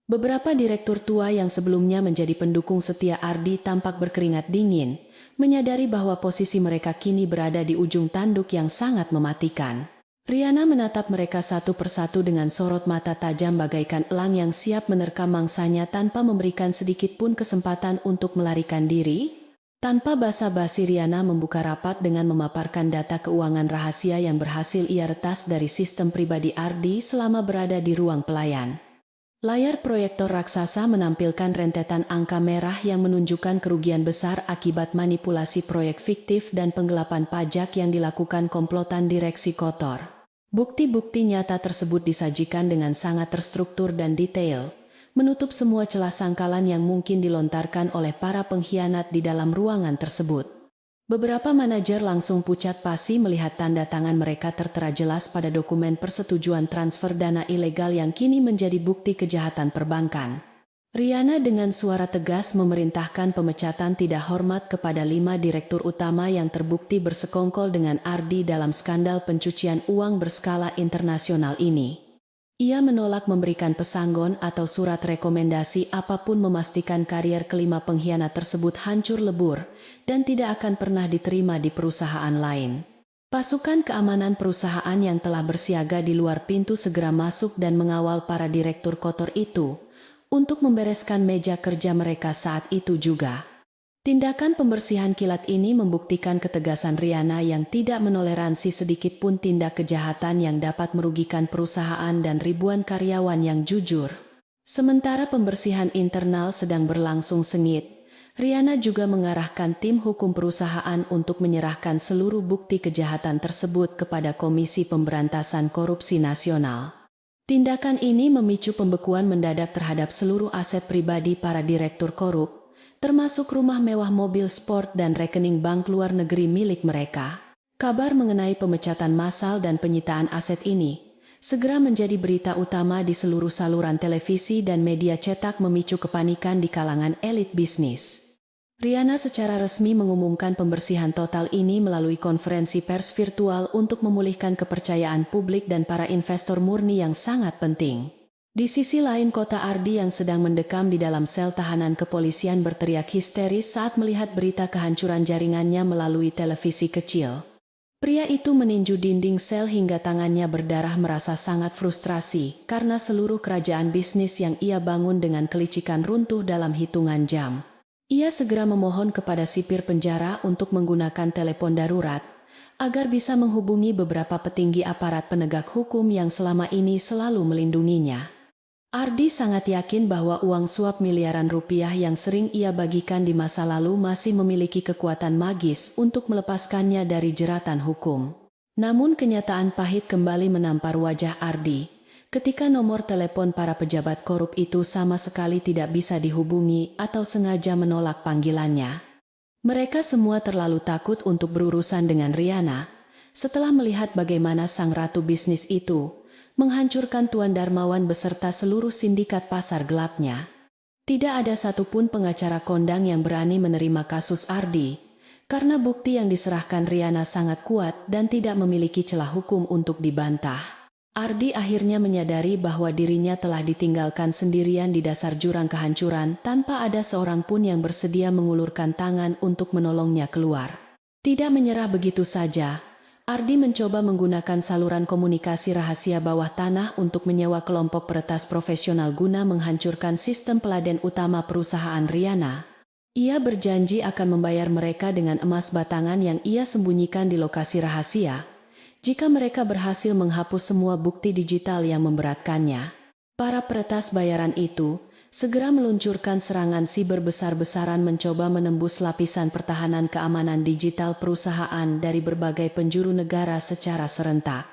Beberapa direktur tua yang sebelumnya menjadi pendukung setia Ardi tampak berkeringat dingin, menyadari bahwa posisi mereka kini berada di ujung tanduk yang sangat mematikan. Riana menatap mereka satu persatu dengan sorot mata tajam bagaikan elang yang siap menerkam mangsanya tanpa memberikan sedikit pun kesempatan untuk melarikan diri. Tanpa basa-basi Riana membuka rapat dengan memaparkan data keuangan rahasia yang berhasil ia retas dari sistem pribadi Ardi selama berada di ruang pelayan. Layar proyektor raksasa menampilkan rentetan angka merah yang menunjukkan kerugian besar akibat manipulasi proyek fiktif dan penggelapan pajak yang dilakukan komplotan direksi kotor. Bukti-bukti nyata tersebut disajikan dengan sangat terstruktur dan detail, menutup semua celah sangkalan yang mungkin dilontarkan oleh para pengkhianat di dalam ruangan tersebut. Beberapa manajer langsung pucat pasi melihat tanda tangan mereka tertera jelas pada dokumen persetujuan transfer dana ilegal yang kini menjadi bukti kejahatan perbankan. Riana dengan suara tegas memerintahkan pemecatan tidak hormat kepada 5 direktur utama yang terbukti bersekongkol dengan Ardi dalam skandal pencucian uang berskala internasional ini. Ia menolak memberikan pesanggon atau surat rekomendasi apapun memastikan karier kelima pengkhianat tersebut hancur lebur dan tidak akan pernah diterima di perusahaan lain. Pasukan keamanan perusahaan yang telah bersiaga di luar pintu segera masuk dan mengawal para direktur kotor itu untuk membereskan meja kerja mereka saat itu juga. Tindakan pembersihan kilat ini membuktikan ketegasan Riana yang tidak menoleransi sedikit pun tindak kejahatan yang dapat merugikan perusahaan dan ribuan karyawan yang jujur. Sementara pembersihan internal sedang berlangsung sengit, Riana juga mengarahkan tim hukum perusahaan untuk menyerahkan seluruh bukti kejahatan tersebut kepada Komisi Pemberantasan Korupsi Nasional. Tindakan ini memicu pembekuan mendadak terhadap seluruh aset pribadi para direktur korup, termasuk rumah mewah, mobil sport dan rekening bank luar negeri milik mereka. Kabar mengenai pemecatan massal dan penyitaan aset ini segera menjadi berita utama di seluruh saluran televisi dan media cetak, memicu kepanikan di kalangan elit bisnis. Riana secara resmi mengumumkan pembersihan total ini melalui konferensi pers virtual untuk memulihkan kepercayaan publik dan para investor murni yang sangat penting. Di sisi lain, kota Ardi yang sedang mendekam di dalam sel tahanan kepolisian berteriak histeris saat melihat berita kehancuran jaringannya melalui televisi kecil. Pria itu meninju dinding sel hingga tangannya berdarah, merasa sangat frustrasi karena seluruh kerajaan bisnis yang ia bangun dengan kelicikan runtuh dalam hitungan jam. Ia segera memohon kepada sipir penjara untuk menggunakan telepon darurat agar bisa menghubungi beberapa petinggi aparat penegak hukum yang selama ini selalu melindunginya. Ardi sangat yakin bahwa uang suap miliaran rupiah yang sering ia bagikan di masa lalu masih memiliki kekuatan magis untuk melepaskannya dari jeratan hukum. Namun kenyataan pahit kembali menampar wajah Ardi ketika nomor telepon para pejabat korup itu sama sekali tidak bisa dihubungi atau sengaja menolak panggilannya. Mereka semua terlalu takut untuk berurusan dengan Riana setelah melihat bagaimana sang ratu bisnis itu menghancurkan Tuan Darmawan beserta seluruh sindikat pasar gelapnya. Tidak ada satupun pengacara kondang yang berani menerima kasus Ardi, karena bukti yang diserahkan Riana sangat kuat dan tidak memiliki celah hukum untuk dibantah. Ardi akhirnya menyadari bahwa dirinya telah ditinggalkan sendirian di dasar jurang kehancuran tanpa ada seorang pun yang bersedia mengulurkan tangan untuk menolongnya keluar. Tidak menyerah begitu saja, Ardi mencoba menggunakan saluran komunikasi rahasia bawah tanah untuk menyewa kelompok peretas profesional guna menghancurkan sistem peladen utama perusahaan Riana. Ia berjanji akan membayar mereka dengan emas batangan yang ia sembunyikan di lokasi rahasia jika mereka berhasil menghapus semua bukti digital yang memberatkannya. Para peretas bayaran itu segera meluncurkan serangan siber besar-besaran mencoba menembus lapisan pertahanan keamanan digital perusahaan dari berbagai penjuru negara secara serentak.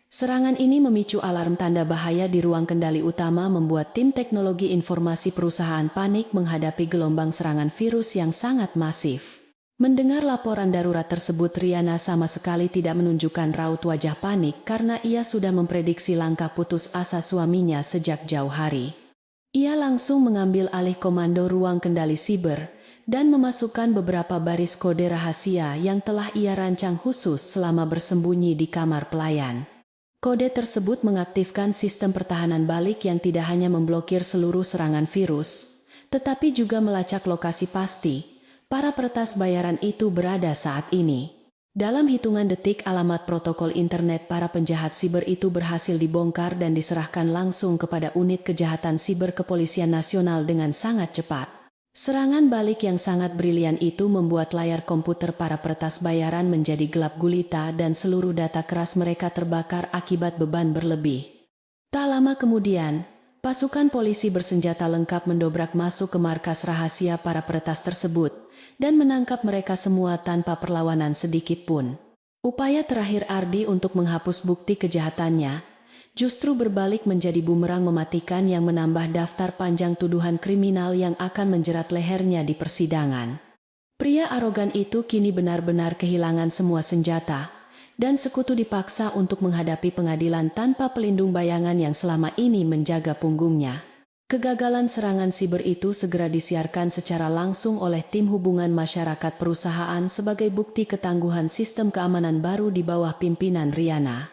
Serangan ini memicu alarm tanda bahaya di ruang kendali utama, membuat tim teknologi informasi perusahaan panik menghadapi gelombang serangan virus yang sangat masif. Mendengar laporan darurat tersebut, Riana sama sekali tidak menunjukkan raut wajah panik karena ia sudah memprediksi langkah putus asa suaminya sejak jauh hari. Ia langsung mengambil alih komando ruang kendali siber dan memasukkan beberapa baris kode rahasia yang telah ia rancang khusus selama bersembunyi di kamar pelayan. Kode tersebut mengaktifkan sistem pertahanan balik yang tidak hanya memblokir seluruh serangan virus, tetapi juga melacak lokasi pasti para peretas bayaran itu berada saat ini. Dalam hitungan detik, alamat protokol internet para penjahat siber itu berhasil dibongkar dan diserahkan langsung kepada unit kejahatan siber Kepolisian Nasional dengan sangat cepat. Serangan balik yang sangat brilian itu membuat layar komputer para peretas bayaran menjadi gelap gulita dan seluruh data keras mereka terbakar akibat beban berlebih. Tak lama kemudian, Pasukan polisi bersenjata lengkap mendobrak masuk ke markas rahasia para peretas tersebut dan menangkap mereka semua tanpa perlawanan sedikit pun. Upaya terakhir Ardi untuk menghapus bukti kejahatannya justru berbalik menjadi bumerang mematikan yang menambah daftar panjang tuduhan kriminal yang akan menjerat lehernya di persidangan. Pria arogan itu kini benar-benar kehilangan semua senjata dan sekutu dipaksa untuk menghadapi pengadilan tanpa pelindung bayangan yang selama ini menjaga punggungnya. Kegagalan serangan siber itu segera disiarkan secara langsung oleh tim hubungan masyarakat perusahaan sebagai bukti ketangguhan sistem keamanan baru di bawah pimpinan Riana.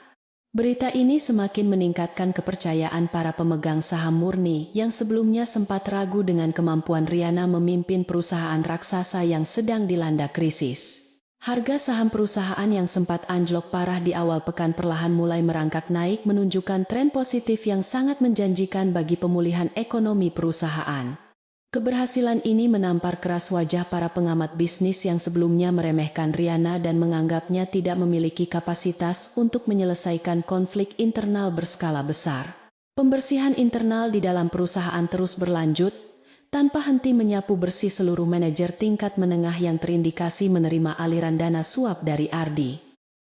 Berita ini semakin meningkatkan kepercayaan para pemegang saham murni yang sebelumnya sempat ragu dengan kemampuan Riana memimpin perusahaan raksasa yang sedang dilanda krisis. Harga saham perusahaan yang sempat anjlok parah di awal pekan perlahan mulai merangkak naik menunjukkan tren positif yang sangat menjanjikan bagi pemulihan ekonomi perusahaan. Keberhasilan ini menampar keras wajah para pengamat bisnis yang sebelumnya meremehkan Riana dan menganggapnya tidak memiliki kapasitas untuk menyelesaikan konflik internal berskala besar. Pembersihan internal di dalam perusahaan terus berlanjut, tanpa henti menyapu bersih seluruh manajer tingkat menengah yang terindikasi menerima aliran dana suap dari Ardi.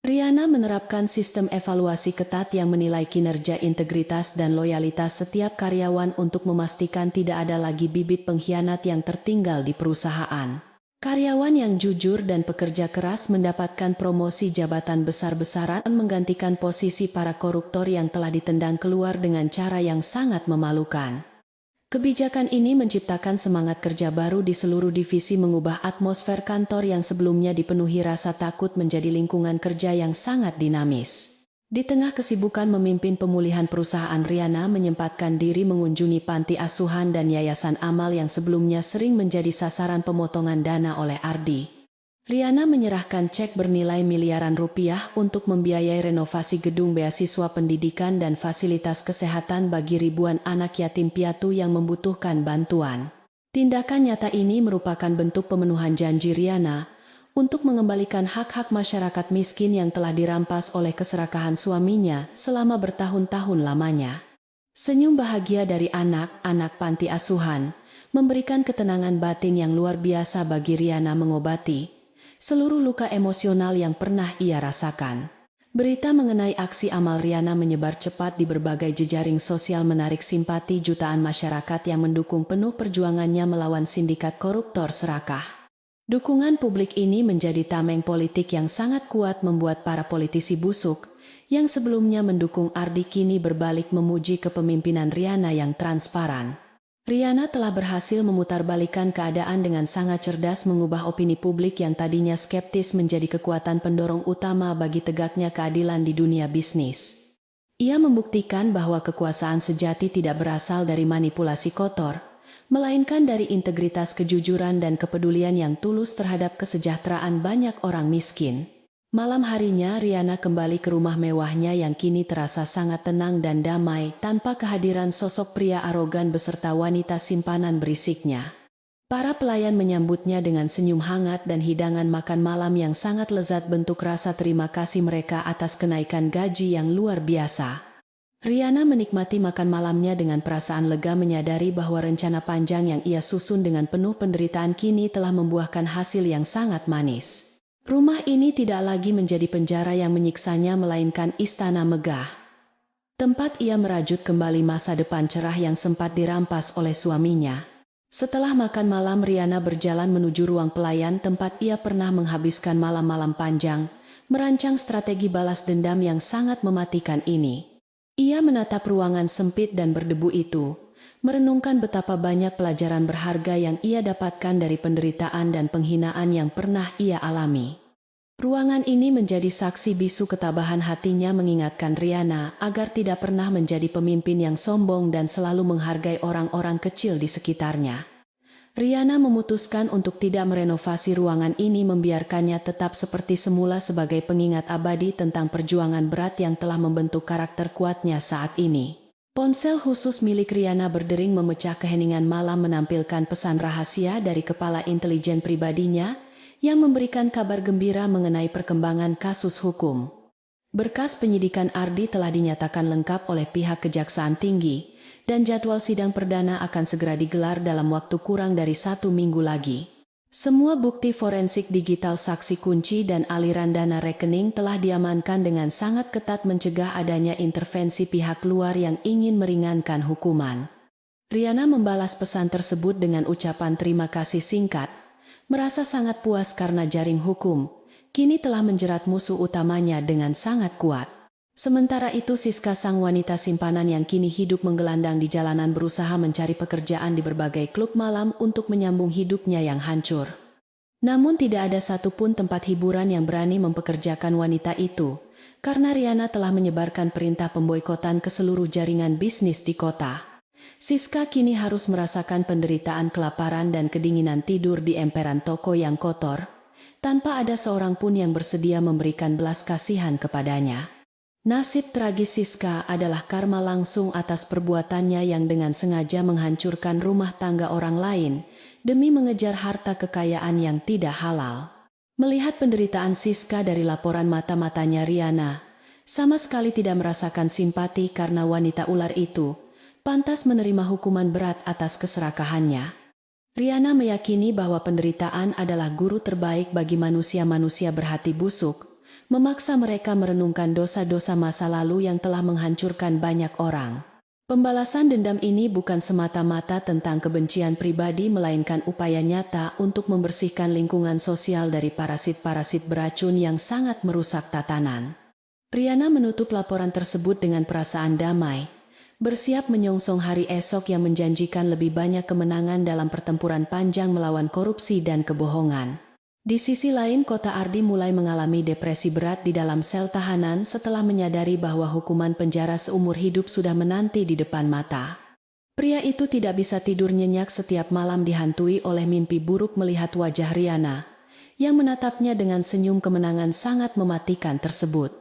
Riana menerapkan sistem evaluasi ketat yang menilai kinerja, integritas dan loyalitas setiap karyawan untuk memastikan tidak ada lagi bibit pengkhianat yang tertinggal di perusahaan. Karyawan yang jujur dan pekerja keras mendapatkan promosi jabatan besar-besaran menggantikan posisi para koruptor yang telah ditendang keluar dengan cara yang sangat memalukan. Kebijakan ini menciptakan semangat kerja baru di seluruh divisi, mengubah atmosfer kantor yang sebelumnya dipenuhi rasa takut menjadi lingkungan kerja yang sangat dinamis. Di tengah kesibukan memimpin pemulihan perusahaan, Riana menyempatkan diri mengunjungi panti asuhan dan yayasan amal yang sebelumnya sering menjadi sasaran pemotongan dana oleh Ardi. Riana menyerahkan cek bernilai miliaran rupiah untuk membiayai renovasi gedung beasiswa pendidikan dan fasilitas kesehatan bagi ribuan anak yatim piatu yang membutuhkan bantuan. Tindakan nyata ini merupakan bentuk pemenuhan janji Riana untuk mengembalikan hak-hak masyarakat miskin yang telah dirampas oleh keserakahan suaminya selama bertahun-tahun lamanya. Senyum bahagia dari anak-anak panti asuhan memberikan ketenangan batin yang luar biasa bagi Riana, mengobati seluruh luka emosional yang pernah ia rasakan. Berita mengenai aksi amal Riana menyebar cepat di berbagai jejaring sosial, menarik simpati jutaan masyarakat yang mendukung penuh perjuangannya melawan sindikat koruptor serakah. Dukungan publik ini menjadi tameng politik yang sangat kuat, membuat para politisi busuk yang sebelumnya mendukung Ardi kini berbalik memuji kepemimpinan Riana yang transparan. Riana telah berhasil memutarbalikkan keadaan dengan sangat cerdas, mengubah opini publik yang tadinya skeptis menjadi kekuatan pendorong utama bagi tegaknya keadilan di dunia bisnis. Ia membuktikan bahwa kekuasaan sejati tidak berasal dari manipulasi kotor, melainkan dari integritas, kejujuran dan kepedulian yang tulus terhadap kesejahteraan banyak orang miskin. Malam harinya Riana kembali ke rumah mewahnya yang kini terasa sangat tenang dan damai tanpa kehadiran sosok pria arogan beserta wanita simpanan berisiknya. Para pelayan menyambutnya dengan senyum hangat dan hidangan makan malam yang sangat lezat, bentuk rasa terima kasih mereka atas kenaikan gaji yang luar biasa. Riana menikmati makan malamnya dengan perasaan lega, menyadari bahwa rencana panjang yang ia susun dengan penuh penderitaan kini telah membuahkan hasil yang sangat manis. Rumah ini tidak lagi menjadi penjara yang menyiksanya, melainkan istana megah. Tempat ia merajut kembali masa depan cerah yang sempat dirampas oleh suaminya. Setelah makan malam, Riana berjalan menuju ruang pelayan tempat ia pernah menghabiskan malam-malam panjang, merancang strategi balas dendam yang sangat mematikan ini. Ia menatap ruangan sempit dan berdebu itu, merenungkan betapa banyak pelajaran berharga yang ia dapatkan dari penderitaan dan penghinaan yang pernah ia alami. Ruangan ini menjadi saksi bisu ketabahan hatinya, mengingatkan Riana agar tidak pernah menjadi pemimpin yang sombong dan selalu menghargai orang-orang kecil di sekitarnya. Riana memutuskan untuk tidak merenovasi ruangan ini, membiarkannya tetap seperti semula sebagai pengingat abadi tentang perjuangan berat yang telah membentuk karakter kuatnya saat ini. Ponsel khusus milik Riana berdering memecah keheningan malam, menampilkan pesan rahasia dari kepala intelijen pribadinya yang memberikan kabar gembira mengenai perkembangan kasus hukum. Berkas penyidikan Ardi telah dinyatakan lengkap oleh pihak Kejaksaan Tinggi, dan jadwal sidang perdana akan segera digelar dalam waktu kurang dari 1 minggu lagi. Semua bukti forensik digital, saksi kunci, dan aliran dana rekening telah diamankan dengan sangat ketat mencegah adanya intervensi pihak luar yang ingin meringankan hukuman. Riana membalas pesan tersebut dengan ucapan terima kasih singkat, merasa sangat puas karena jaring hukum kini telah menjerat musuh utamanya dengan sangat kuat. Sementara itu Siska, sang wanita simpanan yang kini hidup menggelandang di jalanan, berusaha mencari pekerjaan di berbagai klub malam untuk menyambung hidupnya yang hancur. Namun tidak ada satupun tempat hiburan yang berani mempekerjakan wanita itu, karena Riana telah menyebarkan perintah pemboikotan ke seluruh jaringan bisnis di kota. Siska kini harus merasakan penderitaan kelaparan dan kedinginan tidur di emperan toko yang kotor, tanpa ada seorang pun yang bersedia memberikan belas kasihan kepadanya. Nasib tragis Siska adalah karma langsung atas perbuatannya yang dengan sengaja menghancurkan rumah tangga orang lain demi mengejar harta kekayaan yang tidak halal. Melihat penderitaan Siska dari laporan mata-matanya, Riana sama sekali tidak merasakan simpati karena wanita ular itu pantas menerima hukuman berat atas keserakahannya. Riana meyakini bahwa penderitaan adalah guru terbaik bagi manusia-manusia berhati busuk, memaksa mereka merenungkan dosa-dosa masa lalu yang telah menghancurkan banyak orang. Pembalasan dendam ini bukan semata-mata tentang kebencian pribadi, melainkan upaya nyata untuk membersihkan lingkungan sosial dari parasit-parasit beracun yang sangat merusak tatanan. Riana menutup laporan tersebut dengan perasaan damai, bersiap menyongsong hari esok yang menjanjikan lebih banyak kemenangan dalam pertempuran panjang melawan korupsi dan kebohongan. Di sisi lain, kota Ardi mulai mengalami depresi berat di dalam sel tahanan setelah menyadari bahwa hukuman penjara seumur hidup sudah menanti di depan mata. Pria itu tidak bisa tidur nyenyak, setiap malam dihantui oleh mimpi buruk melihat wajah Riana yang menatapnya dengan senyum kemenangan sangat mematikan tersebut.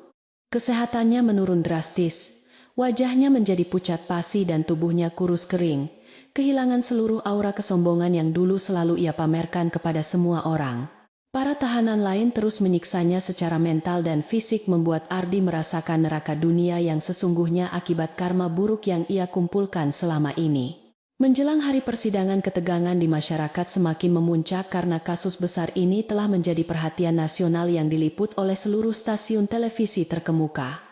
Kesehatannya menurun drastis. Wajahnya menjadi pucat pasi dan tubuhnya kurus kering, kehilangan seluruh aura kesombongan yang dulu selalu ia pamerkan kepada semua orang. Para tahanan lain terus menyiksanya secara mental dan fisik, membuat Ardi merasakan neraka dunia yang sesungguhnya akibat karma buruk yang ia kumpulkan selama ini. Menjelang hari persidangan, ketegangan di masyarakat semakin memuncak karena kasus besar ini telah menjadi perhatian nasional yang diliput oleh seluruh stasiun televisi terkemuka.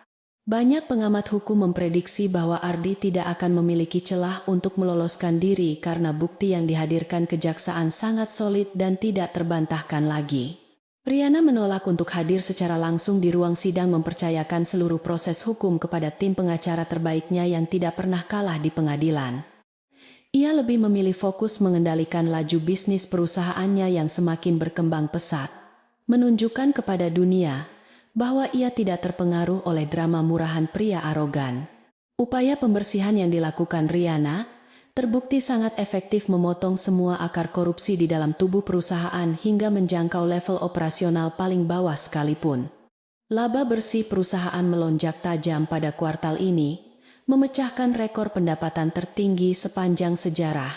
Banyak pengamat hukum memprediksi bahwa Ardi tidak akan memiliki celah untuk meloloskan diri karena bukti yang dihadirkan kejaksaan sangat solid dan tidak terbantahkan lagi. Riana menolak untuk hadir secara langsung di ruang sidang, mempercayakan seluruh proses hukum kepada tim pengacara terbaiknya yang tidak pernah kalah di pengadilan. Ia lebih memilih fokus mengendalikan laju bisnis perusahaannya yang semakin berkembang pesat, menunjukkan kepada dunia bahwa ia tidak terpengaruh oleh drama murahan pria arogan. Upaya pembersihan yang dilakukan Riana terbukti sangat efektif, memotong semua akar korupsi di dalam tubuh perusahaan hingga menjangkau level operasional paling bawah sekalipun. Laba bersih perusahaan melonjak tajam pada kuartal ini, memecahkan rekor pendapatan tertinggi sepanjang sejarah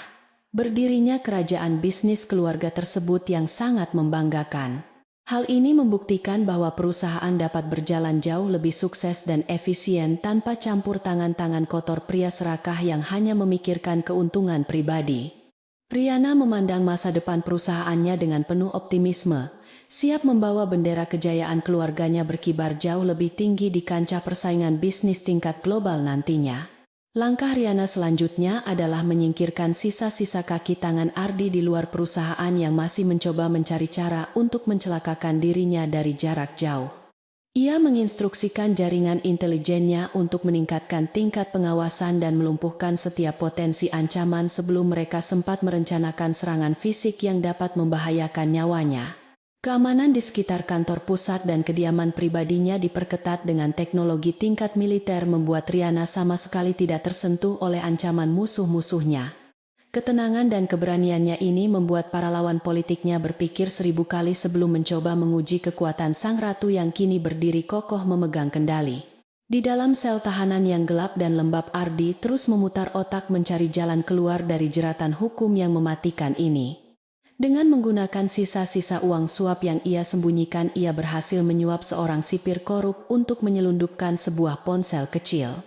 berdirinya kerajaan bisnis keluarga tersebut yang sangat membanggakan. Hal ini membuktikan bahwa perusahaan dapat berjalan jauh lebih sukses dan efisien tanpa campur tangan-tangan kotor pria serakah yang hanya memikirkan keuntungan pribadi. Riana memandang masa depan perusahaannya dengan penuh optimisme, siap membawa bendera kejayaan keluarganya berkibar jauh lebih tinggi di kancah persaingan bisnis tingkat global nantinya. Langkah Riana selanjutnya adalah menyingkirkan sisa-sisa kaki tangan Ardi di luar perusahaan yang masih mencoba mencari cara untuk mencelakakan dirinya dari jarak jauh. Ia menginstruksikan jaringan intelijennya untuk meningkatkan tingkat pengawasan dan melumpuhkan setiap potensi ancaman sebelum mereka sempat merencanakan serangan fisik yang dapat membahayakan nyawanya. Keamanan di sekitar kantor pusat dan kediaman pribadinya diperketat dengan teknologi tingkat militer, membuat Riana sama sekali tidak tersentuh oleh ancaman musuh-musuhnya. Ketenangan dan keberaniannya ini membuat para lawan politiknya berpikir 1000 kali sebelum mencoba menguji kekuatan sang ratu yang kini berdiri kokoh memegang kendali. Di dalam sel tahanan yang gelap dan lembab, Ardi terus memutar otak mencari jalan keluar dari jeratan hukum yang mematikan ini. Dengan menggunakan sisa-sisa uang suap yang ia sembunyikan, ia berhasil menyuap seorang sipir korup untuk menyelundupkan sebuah ponsel kecil.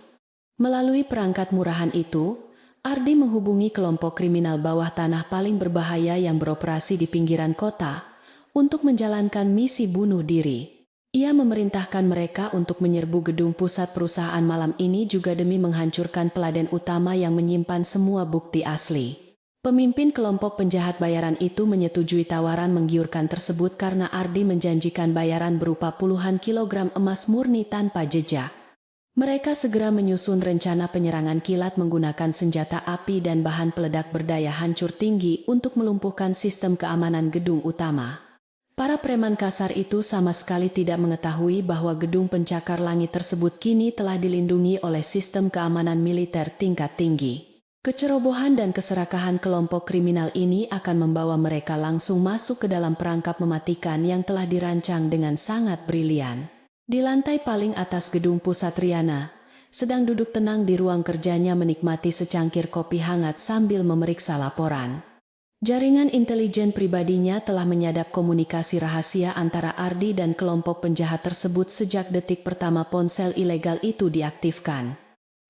Melalui perangkat murahan itu, Ardi menghubungi kelompok kriminal bawah tanah paling berbahaya yang beroperasi di pinggiran kota untuk menjalankan misi bunuh diri. Ia memerintahkan mereka untuk menyerbu gedung pusat perusahaan malam ini juga demi menghancurkan peladen utama yang menyimpan semua bukti asli. Pemimpin kelompok penjahat bayaran itu menyetujui tawaran menggiurkan tersebut karena Ardi menjanjikan bayaran berupa puluhan kilogram emas murni tanpa jejak. Mereka segera menyusun rencana penyerangan kilat menggunakan senjata api dan bahan peledak berdaya hancur tinggi untuk melumpuhkan sistem keamanan gedung utama. Para preman kasar itu sama sekali tidak mengetahui bahwa gedung pencakar langit tersebut kini telah dilindungi oleh sistem keamanan militer tingkat tinggi. Kecerobohan dan keserakahan kelompok kriminal ini akan membawa mereka langsung masuk ke dalam perangkap mematikan yang telah dirancang dengan sangat brilian. Di lantai paling atas gedung pusat, Riana sedang duduk tenang di ruang kerjanya menikmati secangkir kopi hangat sambil memeriksa laporan. Jaringan intelijen pribadinya telah menyadap komunikasi rahasia antara Ardi dan kelompok penjahat tersebut sejak detik pertama ponsel ilegal itu diaktifkan.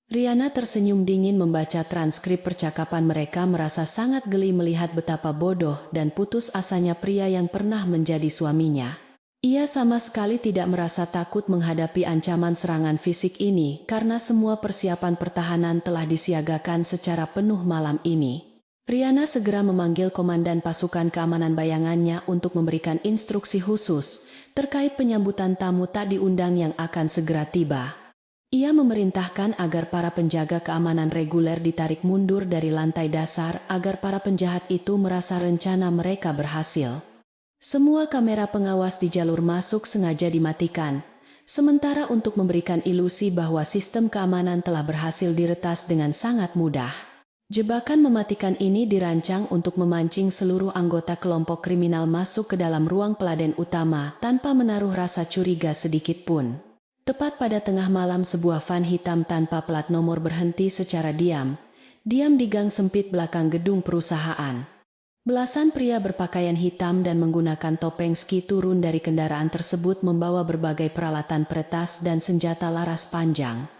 Riana tersenyum dingin membaca transkrip percakapan mereka, merasa sangat geli melihat betapa bodoh dan putus asanya pria yang pernah menjadi suaminya. Ia sama sekali tidak merasa takut menghadapi ancaman serangan fisik ini karena semua persiapan pertahanan telah disiagakan secara penuh malam ini. Riana segera memanggil komandan pasukan keamanan bayangannya untuk memberikan instruksi khusus terkait penyambutan tamu tak diundang yang akan segera tiba. Ia memerintahkan agar para penjaga keamanan reguler ditarik mundur dari lantai dasar agar para penjahat itu merasa rencana mereka berhasil. Semua kamera pengawas di jalur masuk sengaja dimatikan, sementara untuk memberikan ilusi bahwa sistem keamanan telah berhasil diretas dengan sangat mudah. Jebakan mematikan ini dirancang untuk memancing seluruh anggota kelompok kriminal masuk ke dalam ruang peladen utama tanpa menaruh rasa curiga sedikit pun. Tepat pada tengah malam sebuah van hitam tanpa plat nomor berhenti secara diam di gang sempit belakang gedung perusahaan. Belasan pria berpakaian hitam dan menggunakan topeng ski turun dari kendaraan tersebut membawa berbagai peralatan peretas dan senjata laras panjang.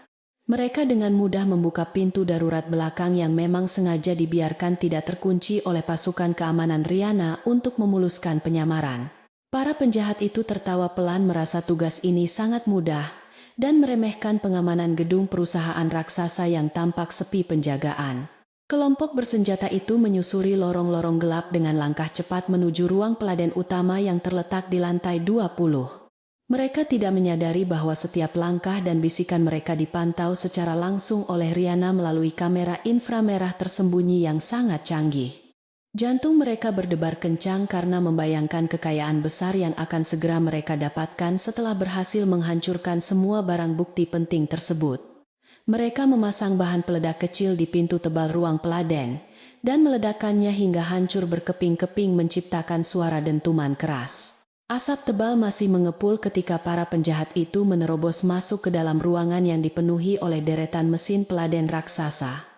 Mereka dengan mudah membuka pintu darurat belakang yang memang sengaja dibiarkan tidak terkunci oleh pasukan keamanan Riana untuk memuluskan penyamaran. Para penjahat itu tertawa pelan merasa tugas ini sangat mudah dan meremehkan pengamanan gedung perusahaan raksasa yang tampak sepi penjagaan. Kelompok bersenjata itu menyusuri lorong-lorong gelap dengan langkah cepat menuju ruang peladen utama yang terletak di lantai 20. Mereka tidak menyadari bahwa setiap langkah dan bisikan mereka dipantau secara langsung oleh Riana melalui kamera inframerah tersembunyi yang sangat canggih. Jantung mereka berdebar kencang karena membayangkan kekayaan besar yang akan segera mereka dapatkan setelah berhasil menghancurkan semua barang bukti penting tersebut. Mereka memasang bahan peledak kecil di pintu tebal ruang peladen dan meledakkannya hingga hancur berkeping-keping menciptakan suara dentuman keras. Asap tebal masih mengepul ketika para penjahat itu menerobos masuk ke dalam ruangan yang dipenuhi oleh deretan mesin peladen raksasa.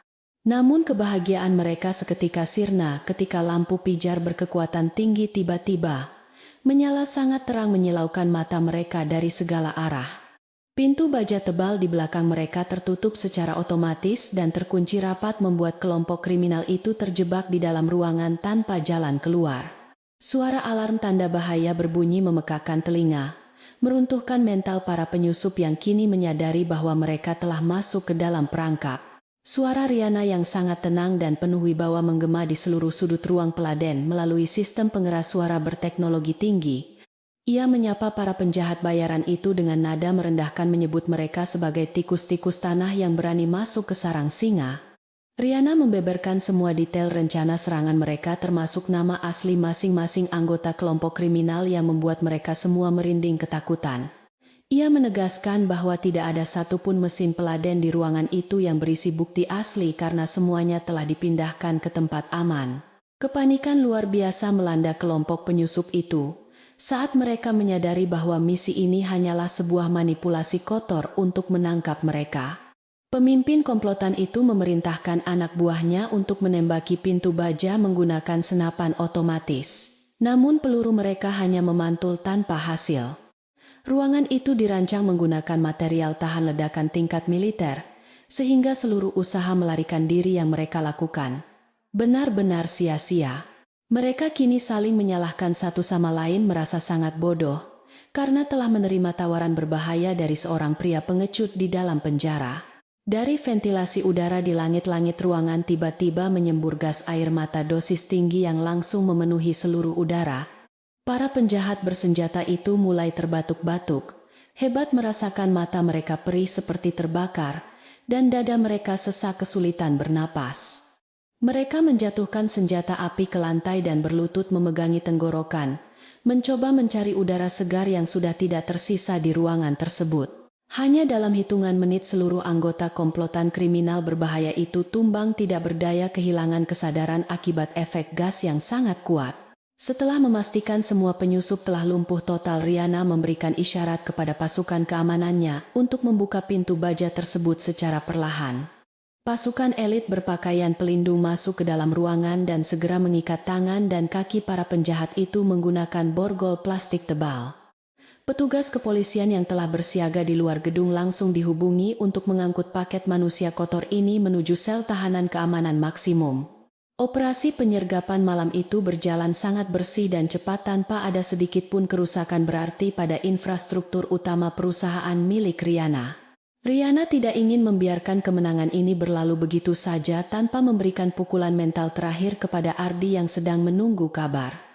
Namun kebahagiaan mereka seketika sirna ketika lampu pijar berkekuatan tinggi tiba-tiba menyala sangat terang menyilaukan mata mereka dari segala arah. Pintu baja tebal di belakang mereka tertutup secara otomatis dan terkunci rapat membuat kelompok kriminal itu terjebak di dalam ruangan tanpa jalan keluar. Suara alarm tanda bahaya berbunyi memekakan telinga, meruntuhkan mental para penyusup yang kini menyadari bahwa mereka telah masuk ke dalam perangkap. Suara Riana yang sangat tenang dan penuh wibawa menggema di seluruh sudut ruang peladen melalui sistem pengeras suara berteknologi tinggi. Ia menyapa para penjahat bayaran itu dengan nada merendahkan menyebut mereka sebagai tikus-tikus tanah yang berani masuk ke sarang singa. Riana membeberkan semua detail rencana serangan mereka termasuk nama asli masing-masing anggota kelompok kriminal yang membuat mereka semua merinding ketakutan. Ia menegaskan bahwa tidak ada satupun mesin peladen di ruangan itu yang berisi bukti asli karena semuanya telah dipindahkan ke tempat aman. Kepanikan luar biasa melanda kelompok penyusup itu saat mereka menyadari bahwa misi ini hanyalah sebuah manipulasi kotor untuk menangkap mereka. Pemimpin komplotan itu memerintahkan anak buahnya untuk menembaki pintu baja menggunakan senapan otomatis. Namun peluru mereka hanya memantul tanpa hasil. Ruangan itu dirancang menggunakan material tahan ledakan tingkat militer, sehingga seluruh usaha melarikan diri yang mereka lakukan benar-benar sia-sia. Mereka kini saling menyalahkan satu sama lain, merasa sangat bodoh karena telah menerima tawaran berbahaya dari seorang pria pengecut di dalam penjara. Dari ventilasi udara di langit-langit ruangan tiba-tiba menyembur gas air mata dosis tinggi yang langsung memenuhi seluruh udara. Para penjahat bersenjata itu mulai terbatuk-batuk, hebat merasakan mata mereka perih seperti terbakar, dan dada mereka sesak kesulitan bernapas. Mereka menjatuhkan senjata api ke lantai dan berlutut memegangi tenggorokan, mencoba mencari udara segar yang sudah tidak tersisa di ruangan tersebut. Hanya dalam hitungan menit seluruh anggota komplotan kriminal berbahaya itu tumbang tidak berdaya, kehilangan kesadaran akibat efek gas yang sangat kuat. Setelah memastikan semua penyusup telah lumpuh total, Riana memberikan isyarat kepada pasukan keamanannya untuk membuka pintu baja tersebut secara perlahan. Pasukan elit berpakaian pelindung masuk ke dalam ruangan dan segera mengikat tangan dan kaki para penjahat itu menggunakan borgol plastik tebal. Petugas kepolisian yang telah bersiaga di luar gedung langsung dihubungi untuk mengangkut paket manusia kotor ini menuju sel tahanan keamanan maksimum. Operasi penyergapan malam itu berjalan sangat bersih dan cepat tanpa ada sedikit pun kerusakan berarti pada infrastruktur utama perusahaan milik Riana. Riana tidak ingin membiarkan kemenangan ini berlalu begitu saja tanpa memberikan pukulan mental terakhir kepada Ardi yang sedang menunggu kabar.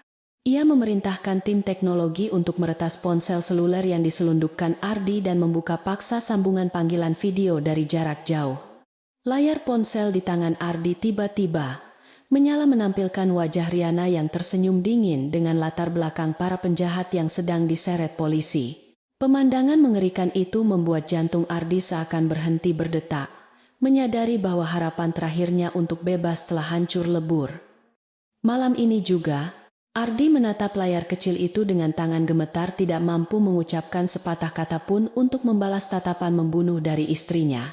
Ia memerintahkan tim teknologi untuk meretas ponsel seluler yang diselundupkan Ardi dan membuka paksa sambungan panggilan video dari jarak jauh. Layar ponsel di tangan Ardi tiba-tiba menyala menampilkan wajah Riana yang tersenyum dingin dengan latar belakang para penjahat yang sedang diseret polisi. Pemandangan mengerikan itu membuat jantung Ardi seakan berhenti berdetak, menyadari bahwa harapan terakhirnya untuk bebas telah hancur lebur. Malam ini juga, Ardi menatap layar kecil itu dengan tangan gemetar, tidak mampu mengucapkan sepatah kata pun untuk membalas tatapan membunuh dari istrinya.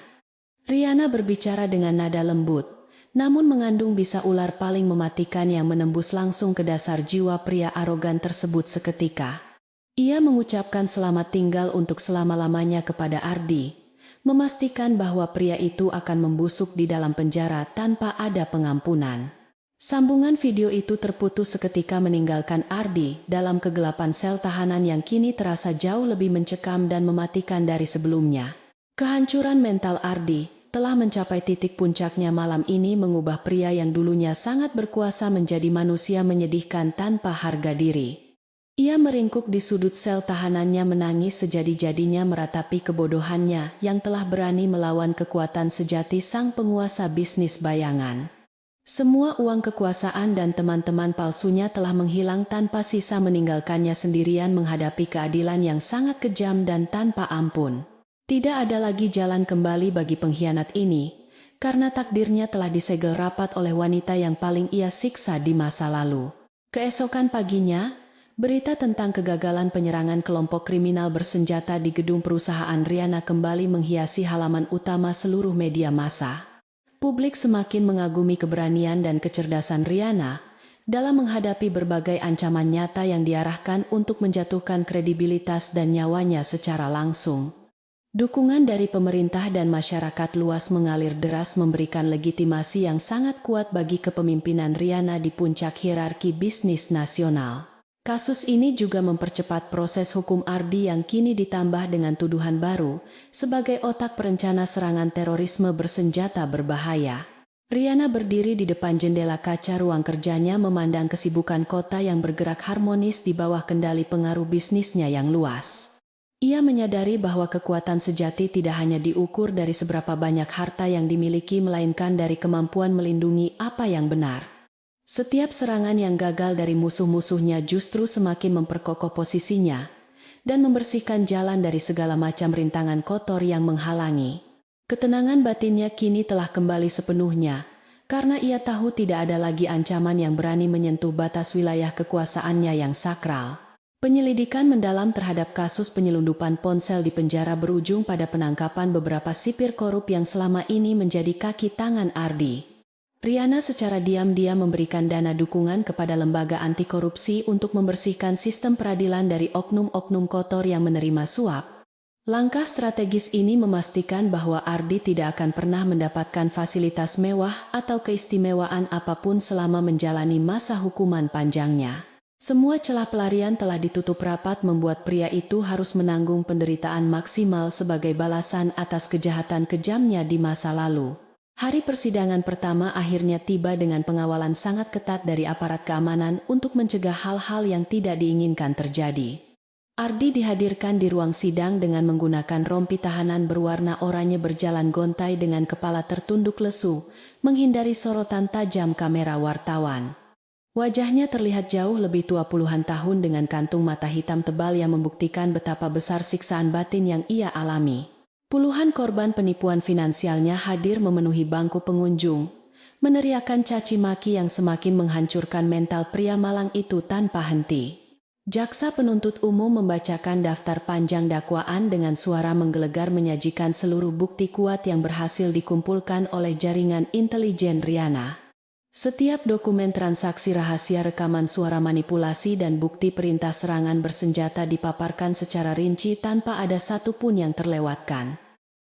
Riana berbicara dengan nada lembut, namun mengandung bisa ular paling mematikan yang menembus langsung ke dasar jiwa pria arogan tersebut seketika. Ia mengucapkan selamat tinggal untuk selama-lamanya kepada Ardi, memastikan bahwa pria itu akan membusuk di dalam penjara tanpa ada pengampunan. Sambungan video itu terputus seketika meninggalkan Ardi dalam kegelapan sel tahanan yang kini terasa jauh lebih mencekam dan mematikan dari sebelumnya. Kehancuran mental Ardi telah mencapai titik puncaknya malam ini, mengubah pria yang dulunya sangat berkuasa menjadi manusia menyedihkan tanpa harga diri. Ia meringkuk di sudut sel tahanannya, menangis sejadi-jadinya meratapi kebodohannya yang telah berani melawan kekuatan sejati sang penguasa bisnis bayangan. Semua uang kekuasaan dan teman-teman palsunya telah menghilang tanpa sisa, meninggalkannya sendirian menghadapi keadilan yang sangat kejam dan tanpa ampun. Tidak ada lagi jalan kembali bagi pengkhianat ini, karena takdirnya telah disegel rapat oleh wanita yang paling ia siksa di masa lalu. Keesokan paginya, berita tentang kegagalan penyerangan kelompok kriminal bersenjata di gedung perusahaan Riana kembali menghiasi halaman utama seluruh media massa. Publik semakin mengagumi keberanian dan kecerdasan Riana dalam menghadapi berbagai ancaman nyata yang diarahkan untuk menjatuhkan kredibilitas dan nyawanya secara langsung. Dukungan dari pemerintah dan masyarakat luas mengalir deras, memberikan legitimasi yang sangat kuat bagi kepemimpinan Riana di puncak hierarki bisnis nasional. Kasus ini juga mempercepat proses hukum Ardi yang kini ditambah dengan tuduhan baru sebagai otak perencana serangan terorisme bersenjata berbahaya. Riana berdiri di depan jendela kaca ruang kerjanya, memandang kesibukan kota yang bergerak harmonis di bawah kendali pengaruh bisnisnya yang luas. Ia menyadari bahwa kekuatan sejati tidak hanya diukur dari seberapa banyak harta yang dimiliki, melainkan dari kemampuan melindungi apa yang benar. Setiap serangan yang gagal dari musuh-musuhnya justru semakin memperkokoh posisinya dan membersihkan jalan dari segala macam rintangan kotor yang menghalangi. Ketenangan batinnya kini telah kembali sepenuhnya, karena ia tahu tidak ada lagi ancaman yang berani menyentuh batas wilayah kekuasaannya yang sakral. Penyelidikan mendalam terhadap kasus penyelundupan ponsel di penjara berujung pada penangkapan beberapa sipir korup yang selama ini menjadi kaki tangan Ardi. Riana secara diam-diam memberikan dana dukungan kepada lembaga anti korupsi untuk membersihkan sistem peradilan dari oknum-oknum kotor yang menerima suap. Langkah strategis ini memastikan bahwa Ardi tidak akan pernah mendapatkan fasilitas mewah atau keistimewaan apapun selama menjalani masa hukuman panjangnya. Semua celah pelarian telah ditutup rapat membuat pria itu harus menanggung penderitaan maksimal sebagai balasan atas kejahatan kejamnya di masa lalu. Hari persidangan pertama akhirnya tiba dengan pengawalan sangat ketat dari aparat keamanan untuk mencegah hal-hal yang tidak diinginkan terjadi. Ardi dihadirkan di ruang sidang dengan menggunakan rompi tahanan berwarna oranye berjalan gontai dengan kepala tertunduk lesu, menghindari sorotan tajam kamera wartawan. Wajahnya terlihat jauh lebih tua puluhan tahun dengan kantung mata hitam tebal yang membuktikan betapa besar siksaan batin yang ia alami. Puluhan korban penipuan finansialnya hadir memenuhi bangku pengunjung, meneriakan caci maki yang semakin menghancurkan mental pria malang itu tanpa henti. Jaksa penuntut umum membacakan daftar panjang dakwaan dengan suara menggelegar menyajikan seluruh bukti kuat yang berhasil dikumpulkan oleh jaringan intelijen Riana. Setiap dokumen transaksi rahasia, rekaman suara manipulasi dan bukti perintah serangan bersenjata dipaparkan secara rinci tanpa ada satupun yang terlewatkan.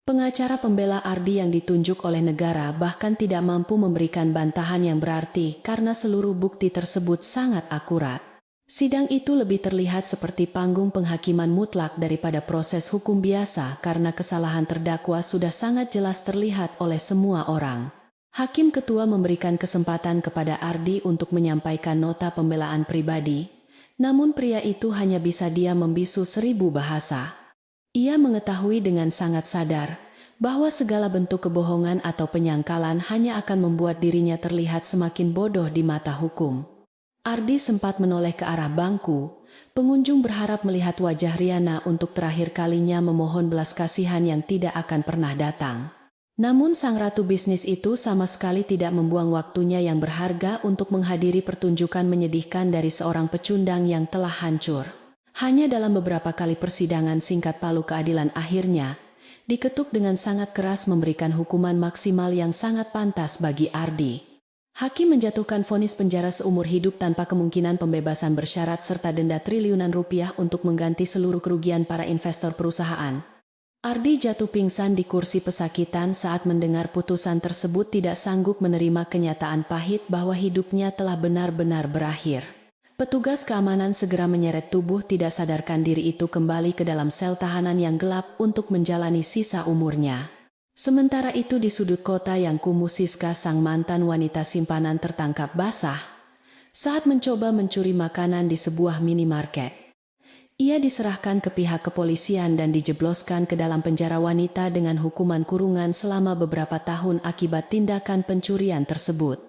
Pengacara pembela Ardi yang ditunjuk oleh negara bahkan tidak mampu memberikan bantahan yang berarti karena seluruh bukti tersebut sangat akurat. Sidang itu lebih terlihat seperti panggung penghakiman mutlak daripada proses hukum biasa karena kesalahan terdakwa sudah sangat jelas terlihat oleh semua orang. Hakim ketua memberikan kesempatan kepada Ardi untuk menyampaikan nota pembelaan pribadi, namun pria itu hanya bisa diam membisu 1000 bahasa. Ia mengetahui dengan sangat sadar bahwa segala bentuk kebohongan atau penyangkalan hanya akan membuat dirinya terlihat semakin bodoh di mata hukum. Ardi sempat menoleh ke arah bangku, pengunjung berharap melihat wajah Riana untuk terakhir kalinya memohon belas kasihan yang tidak akan pernah datang. Namun sang ratu bisnis itu sama sekali tidak membuang waktunya yang berharga untuk menghadiri pertunjukan menyedihkan dari seorang pecundang yang telah hancur. Hanya dalam beberapa kali persidangan singkat palu keadilan akhirnya diketuk dengan sangat keras memberikan hukuman maksimal yang sangat pantas bagi Ardi. Hakim menjatuhkan vonis penjara seumur hidup tanpa kemungkinan pembebasan bersyarat serta denda triliunan rupiah untuk mengganti seluruh kerugian para investor perusahaan. Ardi jatuh pingsan di kursi pesakitan saat mendengar putusan tersebut, tidak sanggup menerima kenyataan pahit bahwa hidupnya telah benar-benar berakhir. Petugas keamanan segera menyeret tubuh tidak sadarkan diri itu kembali ke dalam sel tahanan yang gelap untuk menjalani sisa umurnya. Sementara itu di sudut kota yang kumuh, Siska, sang mantan wanita simpanan, tertangkap basah saat mencoba mencuri makanan di sebuah minimarket. Ia diserahkan ke pihak kepolisian dan dijebloskan ke dalam penjara wanita dengan hukuman kurungan selama beberapa tahun akibat tindakan pencurian tersebut.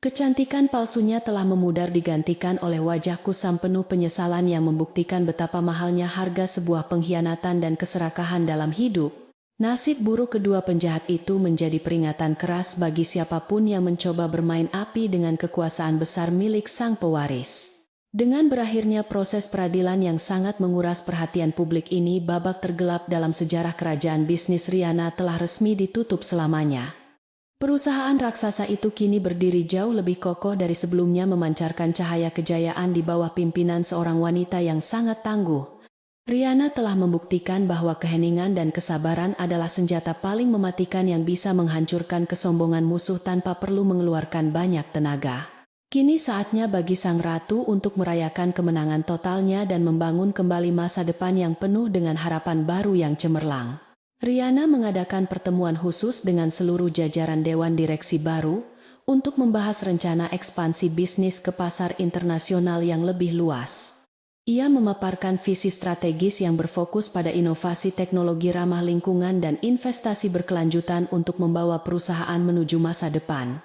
Kecantikan palsunya telah memudar digantikan oleh wajah kusam penuh penyesalan yang membuktikan betapa mahalnya harga sebuah pengkhianatan dan keserakahan dalam hidup. Nasib buruk kedua penjahat itu menjadi peringatan keras bagi siapapun yang mencoba bermain api dengan kekuasaan besar milik sang pewaris. Dengan berakhirnya proses peradilan yang sangat menguras perhatian publik ini, babak tergelap dalam sejarah kerajaan bisnis Riana telah resmi ditutup selamanya. Perusahaan raksasa itu kini berdiri jauh lebih kokoh dari sebelumnya, memancarkan cahaya kejayaan di bawah pimpinan seorang wanita yang sangat tangguh. Riana telah membuktikan bahwa keheningan dan kesabaran adalah senjata paling mematikan yang bisa menghancurkan kesombongan musuh tanpa perlu mengeluarkan banyak tenaga. Kini saatnya bagi sang ratu untuk merayakan kemenangan totalnya dan membangun kembali masa depan yang penuh dengan harapan baru yang cemerlang. Riana mengadakan pertemuan khusus dengan seluruh jajaran dewan direksi baru untuk membahas rencana ekspansi bisnis ke pasar internasional yang lebih luas. Ia memaparkan visi strategis yang berfokus pada inovasi teknologi ramah lingkungan dan investasi berkelanjutan untuk membawa perusahaan menuju masa depan.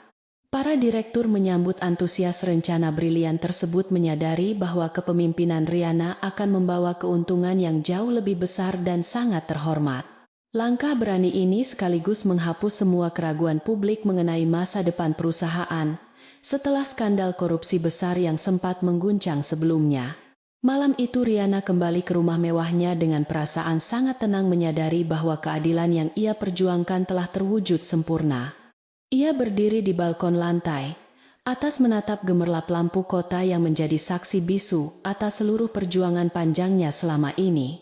Para direktur menyambut antusias rencana brilian tersebut, menyadari bahwa kepemimpinan Riana akan membawa keuntungan yang jauh lebih besar dan sangat terhormat. Langkah berani ini sekaligus menghapus semua keraguan publik mengenai masa depan perusahaan setelah skandal korupsi besar yang sempat mengguncang sebelumnya. Malam itu Riana kembali ke rumah mewahnya dengan perasaan sangat tenang menyadari bahwa keadilan yang ia perjuangkan telah terwujud sempurna. Ia berdiri di balkon lantai atas menatap gemerlap lampu kota yang menjadi saksi bisu atas seluruh perjuangan panjangnya selama ini.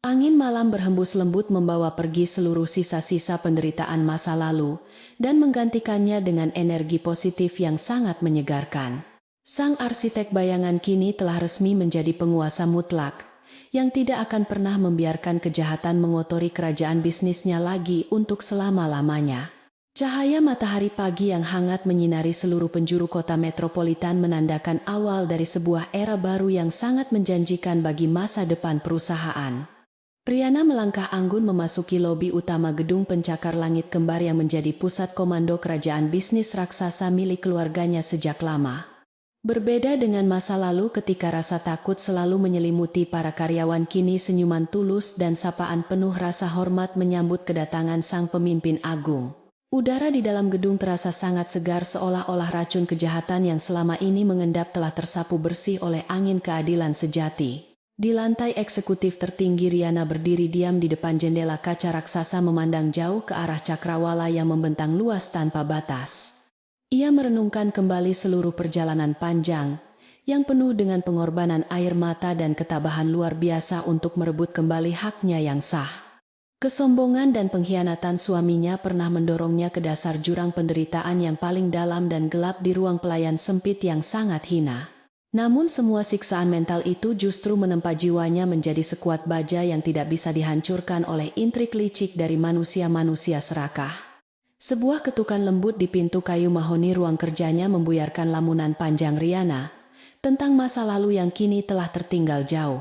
Angin malam berhembus lembut membawa pergi seluruh sisa-sisa penderitaan masa lalu dan menggantikannya dengan energi positif yang sangat menyegarkan. Sang arsitek bayangan kini telah resmi menjadi penguasa mutlak yang tidak akan pernah membiarkan kejahatan mengotori kerajaan bisnisnya lagi untuk selama-lamanya. Cahaya matahari pagi yang hangat menyinari seluruh penjuru kota metropolitan menandakan awal dari sebuah era baru yang sangat menjanjikan bagi masa depan perusahaan. Riana melangkah anggun memasuki lobi utama gedung pencakar langit kembar yang menjadi pusat komando kerajaan bisnis raksasa milik keluarganya sejak lama. Berbeda dengan masa lalu ketika rasa takut selalu menyelimuti para karyawan, kini senyuman tulus dan sapaan penuh rasa hormat menyambut kedatangan sang pemimpin agung. Udara di dalam gedung terasa sangat segar seolah-olah racun kejahatan yang selama ini mengendap telah tersapu bersih oleh angin keadilan sejati. Di lantai eksekutif tertinggi Riana berdiri diam di depan jendela kaca raksasa memandang jauh ke arah cakrawala yang membentang luas tanpa batas. Ia merenungkan kembali seluruh perjalanan panjang yang penuh dengan pengorbanan air mata dan ketabahan luar biasa untuk merebut kembali haknya yang sah. Kesombongan dan pengkhianatan suaminya pernah mendorongnya ke dasar jurang penderitaan yang paling dalam dan gelap di ruang pelayan sempit yang sangat hina. Namun semua siksaan mental itu justru menempa jiwanya menjadi sekuat baja yang tidak bisa dihancurkan oleh intrik licik dari manusia-manusia serakah. Sebuah ketukan lembut di pintu kayu mahoni ruang kerjanya membuyarkan lamunan panjang Riana tentang masa lalu yang kini telah tertinggal jauh.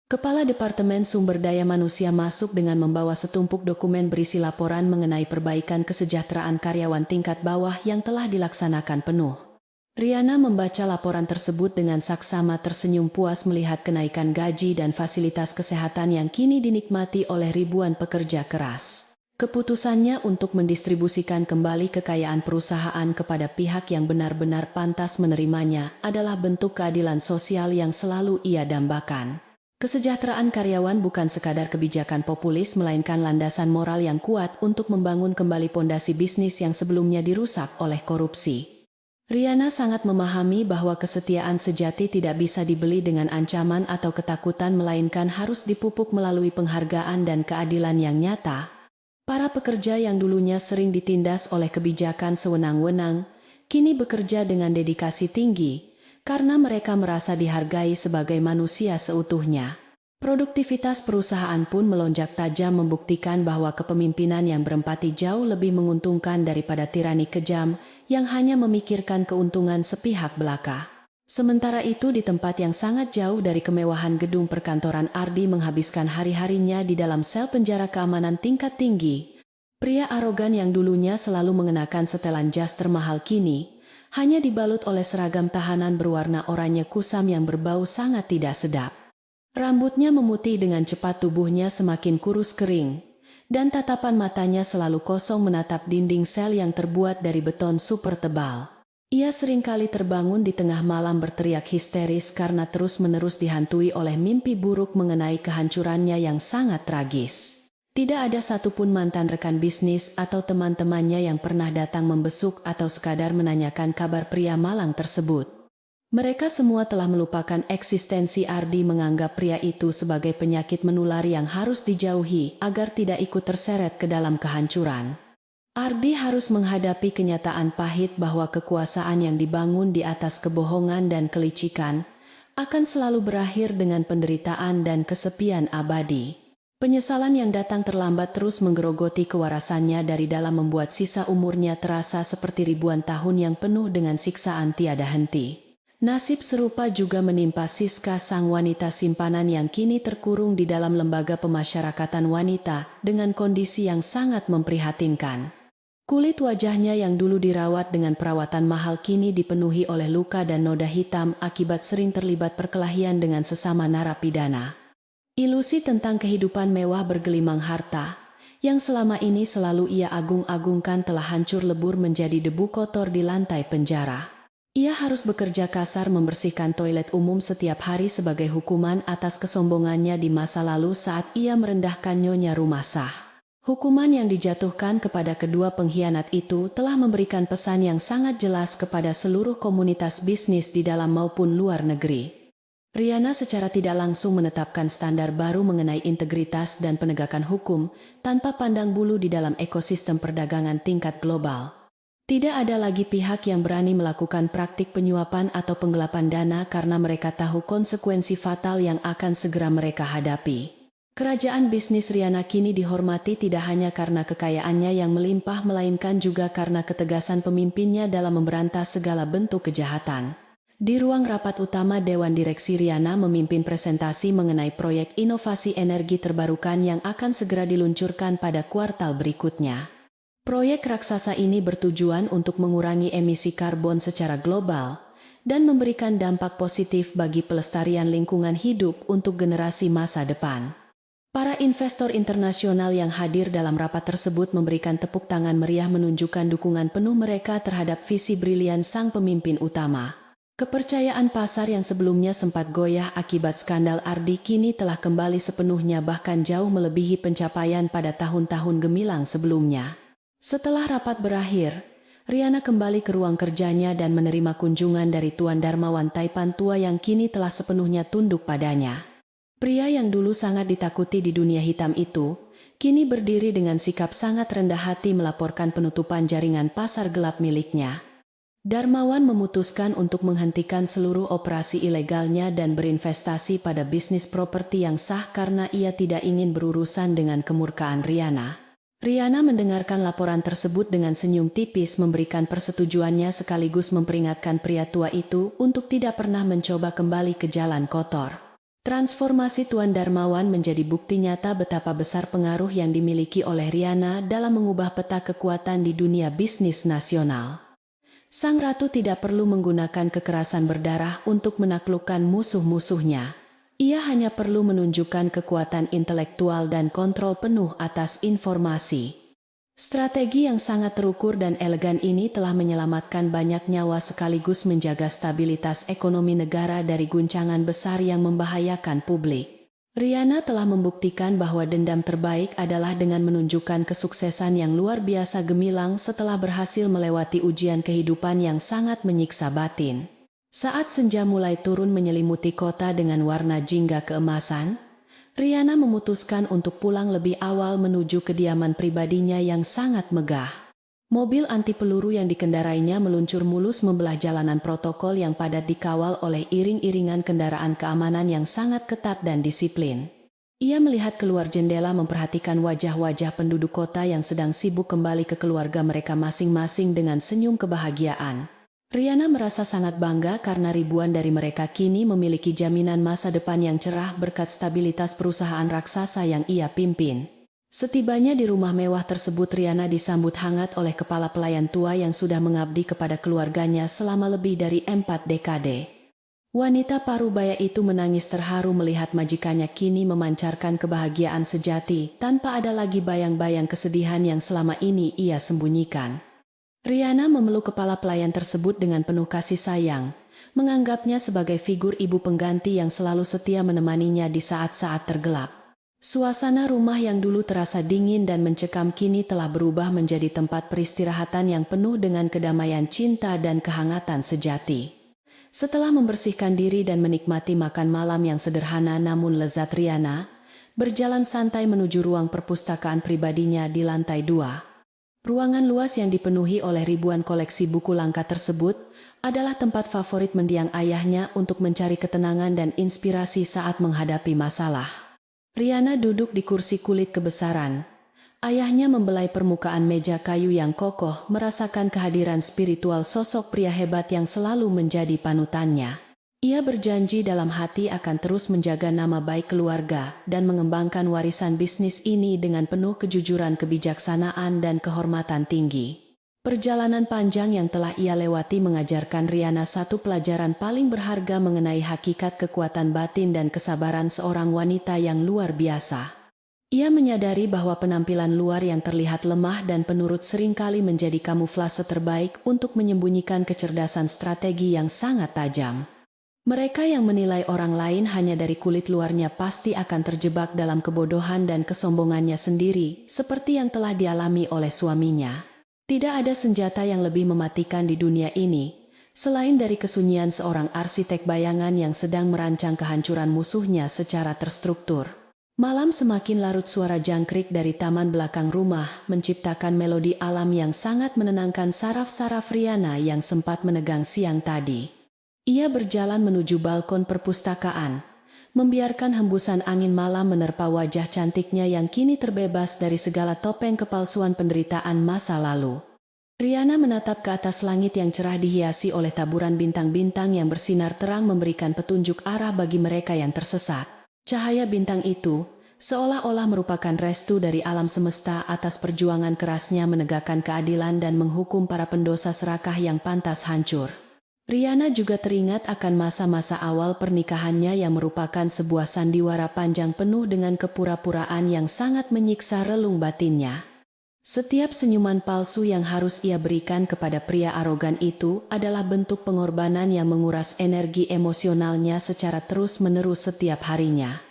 Kepala Departemen Sumber Daya Manusia masuk dengan membawa setumpuk dokumen berisi laporan mengenai perbaikan kesejahteraan karyawan tingkat bawah yang telah dilaksanakan penuh. Riana membaca laporan tersebut dengan saksama tersenyum puas melihat kenaikan gaji dan fasilitas kesehatan yang kini dinikmati oleh ribuan pekerja keras. Keputusannya untuk mendistribusikan kembali kekayaan perusahaan kepada pihak yang benar-benar pantas menerimanya adalah bentuk keadilan sosial yang selalu ia dambakan. Kesejahteraan karyawan bukan sekadar kebijakan populis melainkan landasan moral yang kuat untuk membangun kembali pondasi bisnis yang sebelumnya dirusak oleh korupsi. Riana sangat memahami bahwa kesetiaan sejati tidak bisa dibeli dengan ancaman atau ketakutan melainkan harus dipupuk melalui penghargaan dan keadilan yang nyata. Para pekerja yang dulunya sering ditindas oleh kebijakan sewenang-wenang, kini bekerja dengan dedikasi tinggi, karena mereka merasa dihargai sebagai manusia seutuhnya. Produktivitas perusahaan pun melonjak tajam membuktikan bahwa kepemimpinan yang berempati jauh lebih menguntungkan daripada tirani kejam yang hanya memikirkan keuntungan sepihak belaka. Sementara itu di tempat yang sangat jauh dari kemewahan gedung perkantoran, Ardi menghabiskan hari-harinya di dalam sel penjara keamanan tingkat tinggi. Pria arogan yang dulunya selalu mengenakan setelan jas termahal kini hanya dibalut oleh seragam tahanan berwarna oranye kusam yang berbau sangat tidak sedap. Rambutnya memutih dengan cepat, tubuhnya semakin kurus kering, dan tatapan matanya selalu kosong menatap dinding sel yang terbuat dari beton super tebal. Ia seringkali terbangun di tengah malam berteriak histeris karena terus-menerus dihantui oleh mimpi buruk mengenai kehancurannya yang sangat tragis. Tidak ada satupun mantan rekan bisnis atau teman-temannya yang pernah datang membesuk atau sekadar menanyakan kabar pria malang tersebut. Mereka semua telah melupakan eksistensi Ardi, menganggap pria itu sebagai penyakit menular yang harus dijauhi agar tidak ikut terseret ke dalam kehancuran. Ardi harus menghadapi kenyataan pahit bahwa kekuasaan yang dibangun di atas kebohongan dan kelicikan akan selalu berakhir dengan penderitaan dan kesepian abadi. Penyesalan yang datang terlambat terus menggerogoti kewarasannya dari dalam, membuat sisa umurnya terasa seperti ribuan tahun yang penuh dengan siksaan tiada henti. Nasib serupa juga menimpa Siska, sang wanita simpanan yang kini terkurung di dalam lembaga pemasyarakatan wanita dengan kondisi yang sangat memprihatinkan. Kulit wajahnya yang dulu dirawat dengan perawatan mahal kini dipenuhi oleh luka dan noda hitam akibat sering terlibat perkelahian dengan sesama narapidana. Ilusi tentang kehidupan mewah bergelimang harta, yang selama ini selalu ia agung-agungkan, telah hancur lebur menjadi debu kotor di lantai penjara. Ia harus bekerja kasar membersihkan toilet umum setiap hari sebagai hukuman atas kesombongannya di masa lalu saat ia merendahkan nyonya rumah sah. Hukuman yang dijatuhkan kepada kedua pengkhianat itu telah memberikan pesan yang sangat jelas kepada seluruh komunitas bisnis di dalam maupun luar negeri. Rihanna secara tidak langsung menetapkan standar baru mengenai integritas dan penegakan hukum tanpa pandang bulu di dalam ekosistem perdagangan tingkat global. Tidak ada lagi pihak yang berani melakukan praktik penyuapan atau penggelapan dana karena mereka tahu konsekuensi fatal yang akan segera mereka hadapi. Kerajaan bisnis Rihanna kini dihormati tidak hanya karena kekayaannya yang melimpah melainkan juga karena ketegasan pemimpinnya dalam memberantas segala bentuk kejahatan. Di ruang rapat utama Dewan Direksi, Rihanna memimpin presentasi mengenai proyek inovasi energi terbarukan yang akan segera diluncurkan pada kuartal berikutnya. Proyek raksasa ini bertujuan untuk mengurangi emisi karbon secara global dan memberikan dampak positif bagi pelestarian lingkungan hidup untuk generasi masa depan. Para investor internasional yang hadir dalam rapat tersebut memberikan tepuk tangan meriah menunjukkan dukungan penuh mereka terhadap visi brilian sang pemimpin utama. Kepercayaan pasar yang sebelumnya sempat goyah akibat skandal Ardi kini telah kembali sepenuhnya bahkan jauh melebihi pencapaian pada tahun-tahun gemilang sebelumnya. Setelah rapat berakhir, Rihanna kembali ke ruang kerjanya dan menerima kunjungan dari Tuan Darmawan Taipan tua yang kini telah sepenuhnya tunduk padanya. Pria yang dulu sangat ditakuti di dunia hitam itu, kini berdiri dengan sikap sangat rendah hati melaporkan penutupan jaringan pasar gelap miliknya. Darmawan memutuskan untuk menghentikan seluruh operasi ilegalnya dan berinvestasi pada bisnis properti yang sah karena ia tidak ingin berurusan dengan kemurkaan Rihanna. Rihanna mendengarkan laporan tersebut dengan senyum tipis memberikan persetujuannya sekaligus memperingatkan pria tua itu untuk tidak pernah mencoba kembali ke jalan kotor. Transformasi Tuan Darmawan menjadi bukti nyata betapa besar pengaruh yang dimiliki oleh Rihanna dalam mengubah peta kekuatan di dunia bisnis nasional. Sang ratu tidak perlu menggunakan kekerasan berdarah untuk menaklukkan musuh-musuhnya. Ia hanya perlu menunjukkan kekuatan intelektual dan kontrol penuh atas informasi. Strategi yang sangat terukur dan elegan ini telah menyelamatkan banyak nyawa sekaligus menjaga stabilitas ekonomi negara dari guncangan besar yang membahayakan publik. Rihanna telah membuktikan bahwa dendam terbaik adalah dengan menunjukkan kesuksesan yang luar biasa gemilang setelah berhasil melewati ujian kehidupan yang sangat menyiksa batin. Saat senja mulai turun menyelimuti kota dengan warna jingga keemasan, Rihanna memutuskan untuk pulang lebih awal menuju kediaman pribadinya yang sangat megah. Mobil anti peluru yang dikendarainya meluncur mulus membelah jalanan protokol yang padat dikawal oleh iring-iringan kendaraan keamanan yang sangat ketat dan disiplin. Ia melihat keluar jendela memperhatikan wajah-wajah penduduk kota yang sedang sibuk kembali ke keluarga mereka masing-masing dengan senyum kebahagiaan. Rihanna merasa sangat bangga karena ribuan dari mereka kini memiliki jaminan masa depan yang cerah berkat stabilitas perusahaan raksasa yang ia pimpin. Setibanya di rumah mewah tersebut, Rihanna disambut hangat oleh kepala pelayan tua yang sudah mengabdi kepada keluarganya selama lebih dari 4 dekade. Wanita parubaya itu menangis terharu melihat majikannya kini memancarkan kebahagiaan sejati tanpa ada lagi bayang-bayang kesedihan yang selama ini ia sembunyikan. Rihanna memeluk kepala pelayan tersebut dengan penuh kasih sayang, menganggapnya sebagai figur ibu pengganti yang selalu setia menemaninya di saat-saat tergelap. Suasana rumah yang dulu terasa dingin dan mencekam kini telah berubah menjadi tempat peristirahatan yang penuh dengan kedamaian cinta dan kehangatan sejati. Setelah membersihkan diri dan menikmati makan malam yang sederhana namun lezat, Rihanna berjalan santai menuju ruang perpustakaan pribadinya di lantai 2. Ruangan luas yang dipenuhi oleh ribuan koleksi buku langka tersebut adalah tempat favorit mendiang ayahnya untuk mencari ketenangan dan inspirasi saat menghadapi masalah. Rihanna duduk di kursi kulit kebesaran. Ayahnya membelai permukaan meja kayu yang kokoh, merasakan kehadiran spiritual sosok pria hebat yang selalu menjadi panutannya. Ia berjanji dalam hati akan terus menjaga nama baik keluarga dan mengembangkan warisan bisnis ini dengan penuh kejujuran, kebijaksanaan, dan kehormatan tinggi. Perjalanan panjang yang telah ia lewati mengajarkan Rihanna satu pelajaran paling berharga mengenai hakikat kekuatan batin dan kesabaran seorang wanita yang luar biasa. Ia menyadari bahwa penampilan luar yang terlihat lemah dan penurut seringkali menjadi kamuflase terbaik untuk menyembunyikan kecerdasan strategi yang sangat tajam. Mereka yang menilai orang lain hanya dari kulit luarnya pasti akan terjebak dalam kebodohan dan kesombongannya sendiri, seperti yang telah dialami oleh suaminya. Tidak ada senjata yang lebih mematikan di dunia ini, selain dari kesunyian seorang arsitek bayangan yang sedang merancang kehancuran musuhnya secara terstruktur. Malam semakin larut, suara jangkrik dari taman belakang rumah menciptakan melodi alam yang sangat menenangkan saraf-saraf Riana yang sempat menegang siang tadi. Ia berjalan menuju balkon perpustakaan, membiarkan hembusan angin malam menerpa wajah cantiknya yang kini terbebas dari segala topeng kepalsuan penderitaan masa lalu. Riana menatap ke atas langit yang cerah dihiasi oleh taburan bintang-bintang yang bersinar terang memberikan petunjuk arah bagi mereka yang tersesat. Cahaya bintang itu seolah-olah merupakan restu dari alam semesta atas perjuangan kerasnya menegakkan keadilan dan menghukum para pendosa serakah yang pantas hancur. Riana juga teringat akan masa-masa awal pernikahannya yang merupakan sebuah sandiwara panjang penuh dengan kepura-puraan yang sangat menyiksa relung batinnya. Setiap senyuman palsu yang harus ia berikan kepada pria arogan itu adalah bentuk pengorbanan yang menguras energi emosionalnya secara terus-menerus setiap harinya.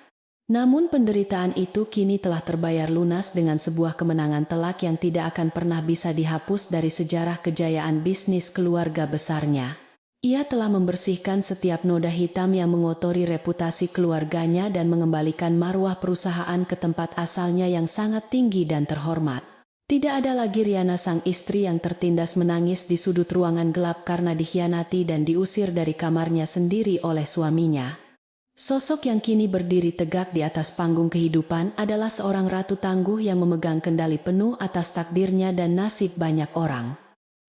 Namun penderitaan itu kini telah terbayar lunas dengan sebuah kemenangan telak yang tidak akan pernah bisa dihapus dari sejarah kejayaan bisnis keluarga besarnya. Ia telah membersihkan setiap noda hitam yang mengotori reputasi keluarganya dan mengembalikan marwah perusahaan ke tempat asalnya yang sangat tinggi dan terhormat. Tidak ada lagi Riana sang istri yang tertindas menangis di sudut ruangan gelap karena dikhianati dan diusir dari kamarnya sendiri oleh suaminya. Sosok yang kini berdiri tegak di atas panggung kehidupan adalah seorang ratu tangguh yang memegang kendali penuh atas takdirnya dan nasib banyak orang.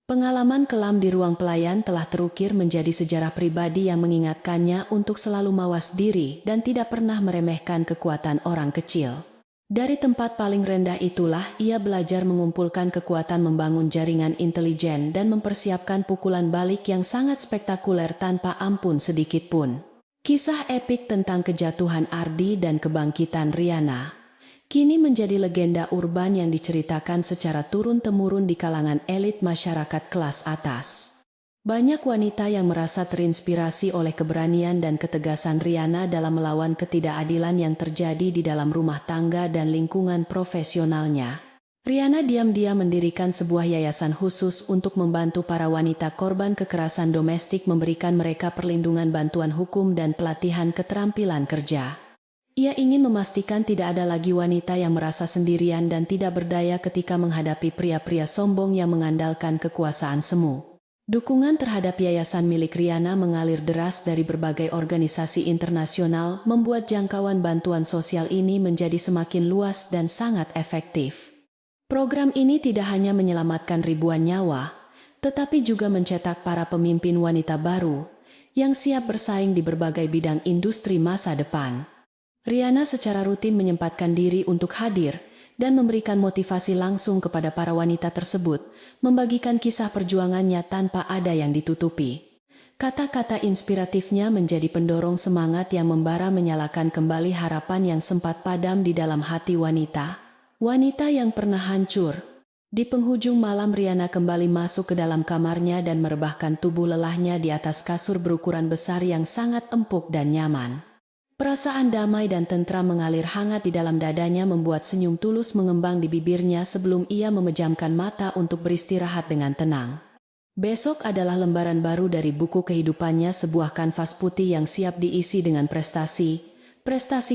Pengalaman kelam di ruang pelayan telah terukir menjadi sejarah pribadi yang mengingatkannya untuk selalu mawas diri dan tidak pernah meremehkan kekuatan orang kecil. Dari tempat paling rendah itulah ia belajar mengumpulkan kekuatan, membangun jaringan intelijen dan mempersiapkan pukulan balik yang sangat spektakuler tanpa ampun sedikitpun. Kisah epik tentang kejatuhan Ardi dan kebangkitan Riana kini menjadi legenda urban yang diceritakan secara turun-temurun di kalangan elit masyarakat kelas atas. Banyak wanita yang merasa terinspirasi oleh keberanian dan ketegasan Riana dalam melawan ketidakadilan yang terjadi di dalam rumah tangga dan lingkungan profesionalnya. Riana diam-diam mendirikan sebuah yayasan khusus untuk membantu para wanita korban kekerasan domestik, memberikan mereka perlindungan, bantuan hukum, dan pelatihan keterampilan kerja. Ia ingin memastikan tidak ada lagi wanita yang merasa sendirian dan tidak berdaya ketika menghadapi pria-pria sombong yang mengandalkan kekuasaan semu. Dukungan terhadap yayasan milik Riana mengalir deras dari berbagai organisasi internasional, membuat jangkauan bantuan sosial ini menjadi semakin luas dan sangat efektif. Program ini tidak hanya menyelamatkan ribuan nyawa, tetapi juga mencetak para pemimpin wanita baru yang siap bersaing di berbagai bidang industri masa depan. Riana secara rutin menyempatkan diri untuk hadir dan memberikan motivasi langsung kepada para wanita tersebut, membagikan kisah perjuangannya tanpa ada yang ditutupi. Kata-kata inspiratifnya menjadi pendorong semangat yang membara, menyalakan kembali harapan yang sempat padam di dalam hati wanita yang pernah hancur. Di penghujung malam Riana kembali masuk ke dalam kamarnya dan merebahkan tubuh lelahnya di atas kasur berukuran besar yang sangat empuk dan nyaman. Perasaan damai dan tentram mengalir hangat di dalam dadanya, membuat senyum tulus mengembang di bibirnya sebelum ia memejamkan mata untuk beristirahat dengan tenang. Besok adalah lembaran baru dari buku kehidupannya, sebuah kanvas putih yang siap diisi dengan prestasi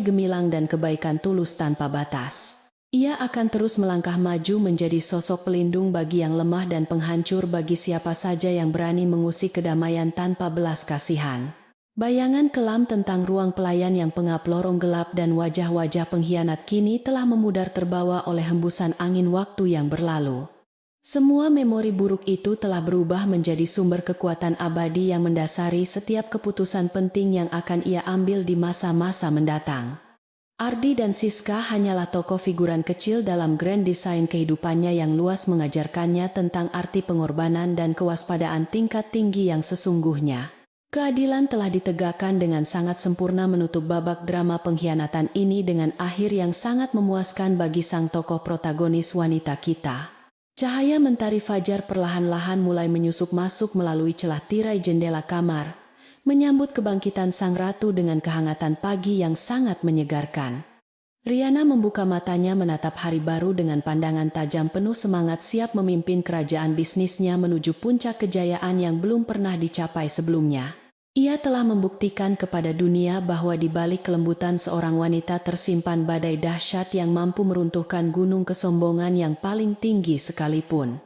gemilang dan kebaikan tulus tanpa batas. Ia akan terus melangkah maju menjadi sosok pelindung bagi yang lemah dan penghancur bagi siapa saja yang berani mengusik kedamaian tanpa belas kasihan. Bayangan kelam tentang ruang pelayan yang pengap, lorong gelap, dan wajah-wajah pengkhianat kini telah memudar terbawa oleh hembusan angin waktu yang berlalu. Semua memori buruk itu telah berubah menjadi sumber kekuatan abadi yang mendasari setiap keputusan penting yang akan ia ambil di masa-masa mendatang. Ardi dan Siska hanyalah tokoh figuran kecil dalam grand design kehidupannya yang luas, mengajarkannya tentang arti pengorbanan dan kewaspadaan tingkat tinggi yang sesungguhnya. Keadilan telah ditegakkan dengan sangat sempurna menutup babak drama pengkhianatan ini dengan akhir yang sangat memuaskan bagi sang tokoh protagonis wanita kita. Cahaya mentari fajar perlahan-lahan mulai menyusup masuk melalui celah tirai jendela kamar, menyambut kebangkitan sang ratu dengan kehangatan pagi yang sangat menyegarkan. Riana membuka matanya menatap hari baru dengan pandangan tajam penuh semangat siap memimpin kerajaan bisnisnya menuju puncak kejayaan yang belum pernah dicapai sebelumnya. Ia telah membuktikan kepada dunia bahwa di balik kelembutan seorang wanita tersimpan badai dahsyat yang mampu meruntuhkan gunung kesombongan yang paling tinggi sekalipun.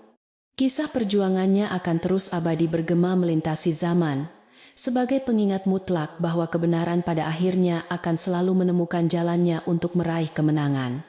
Kisah perjuangannya akan terus abadi bergema melintasi zaman, sebagai pengingat mutlak bahwa kebenaran pada akhirnya akan selalu menemukan jalannya untuk meraih kemenangan.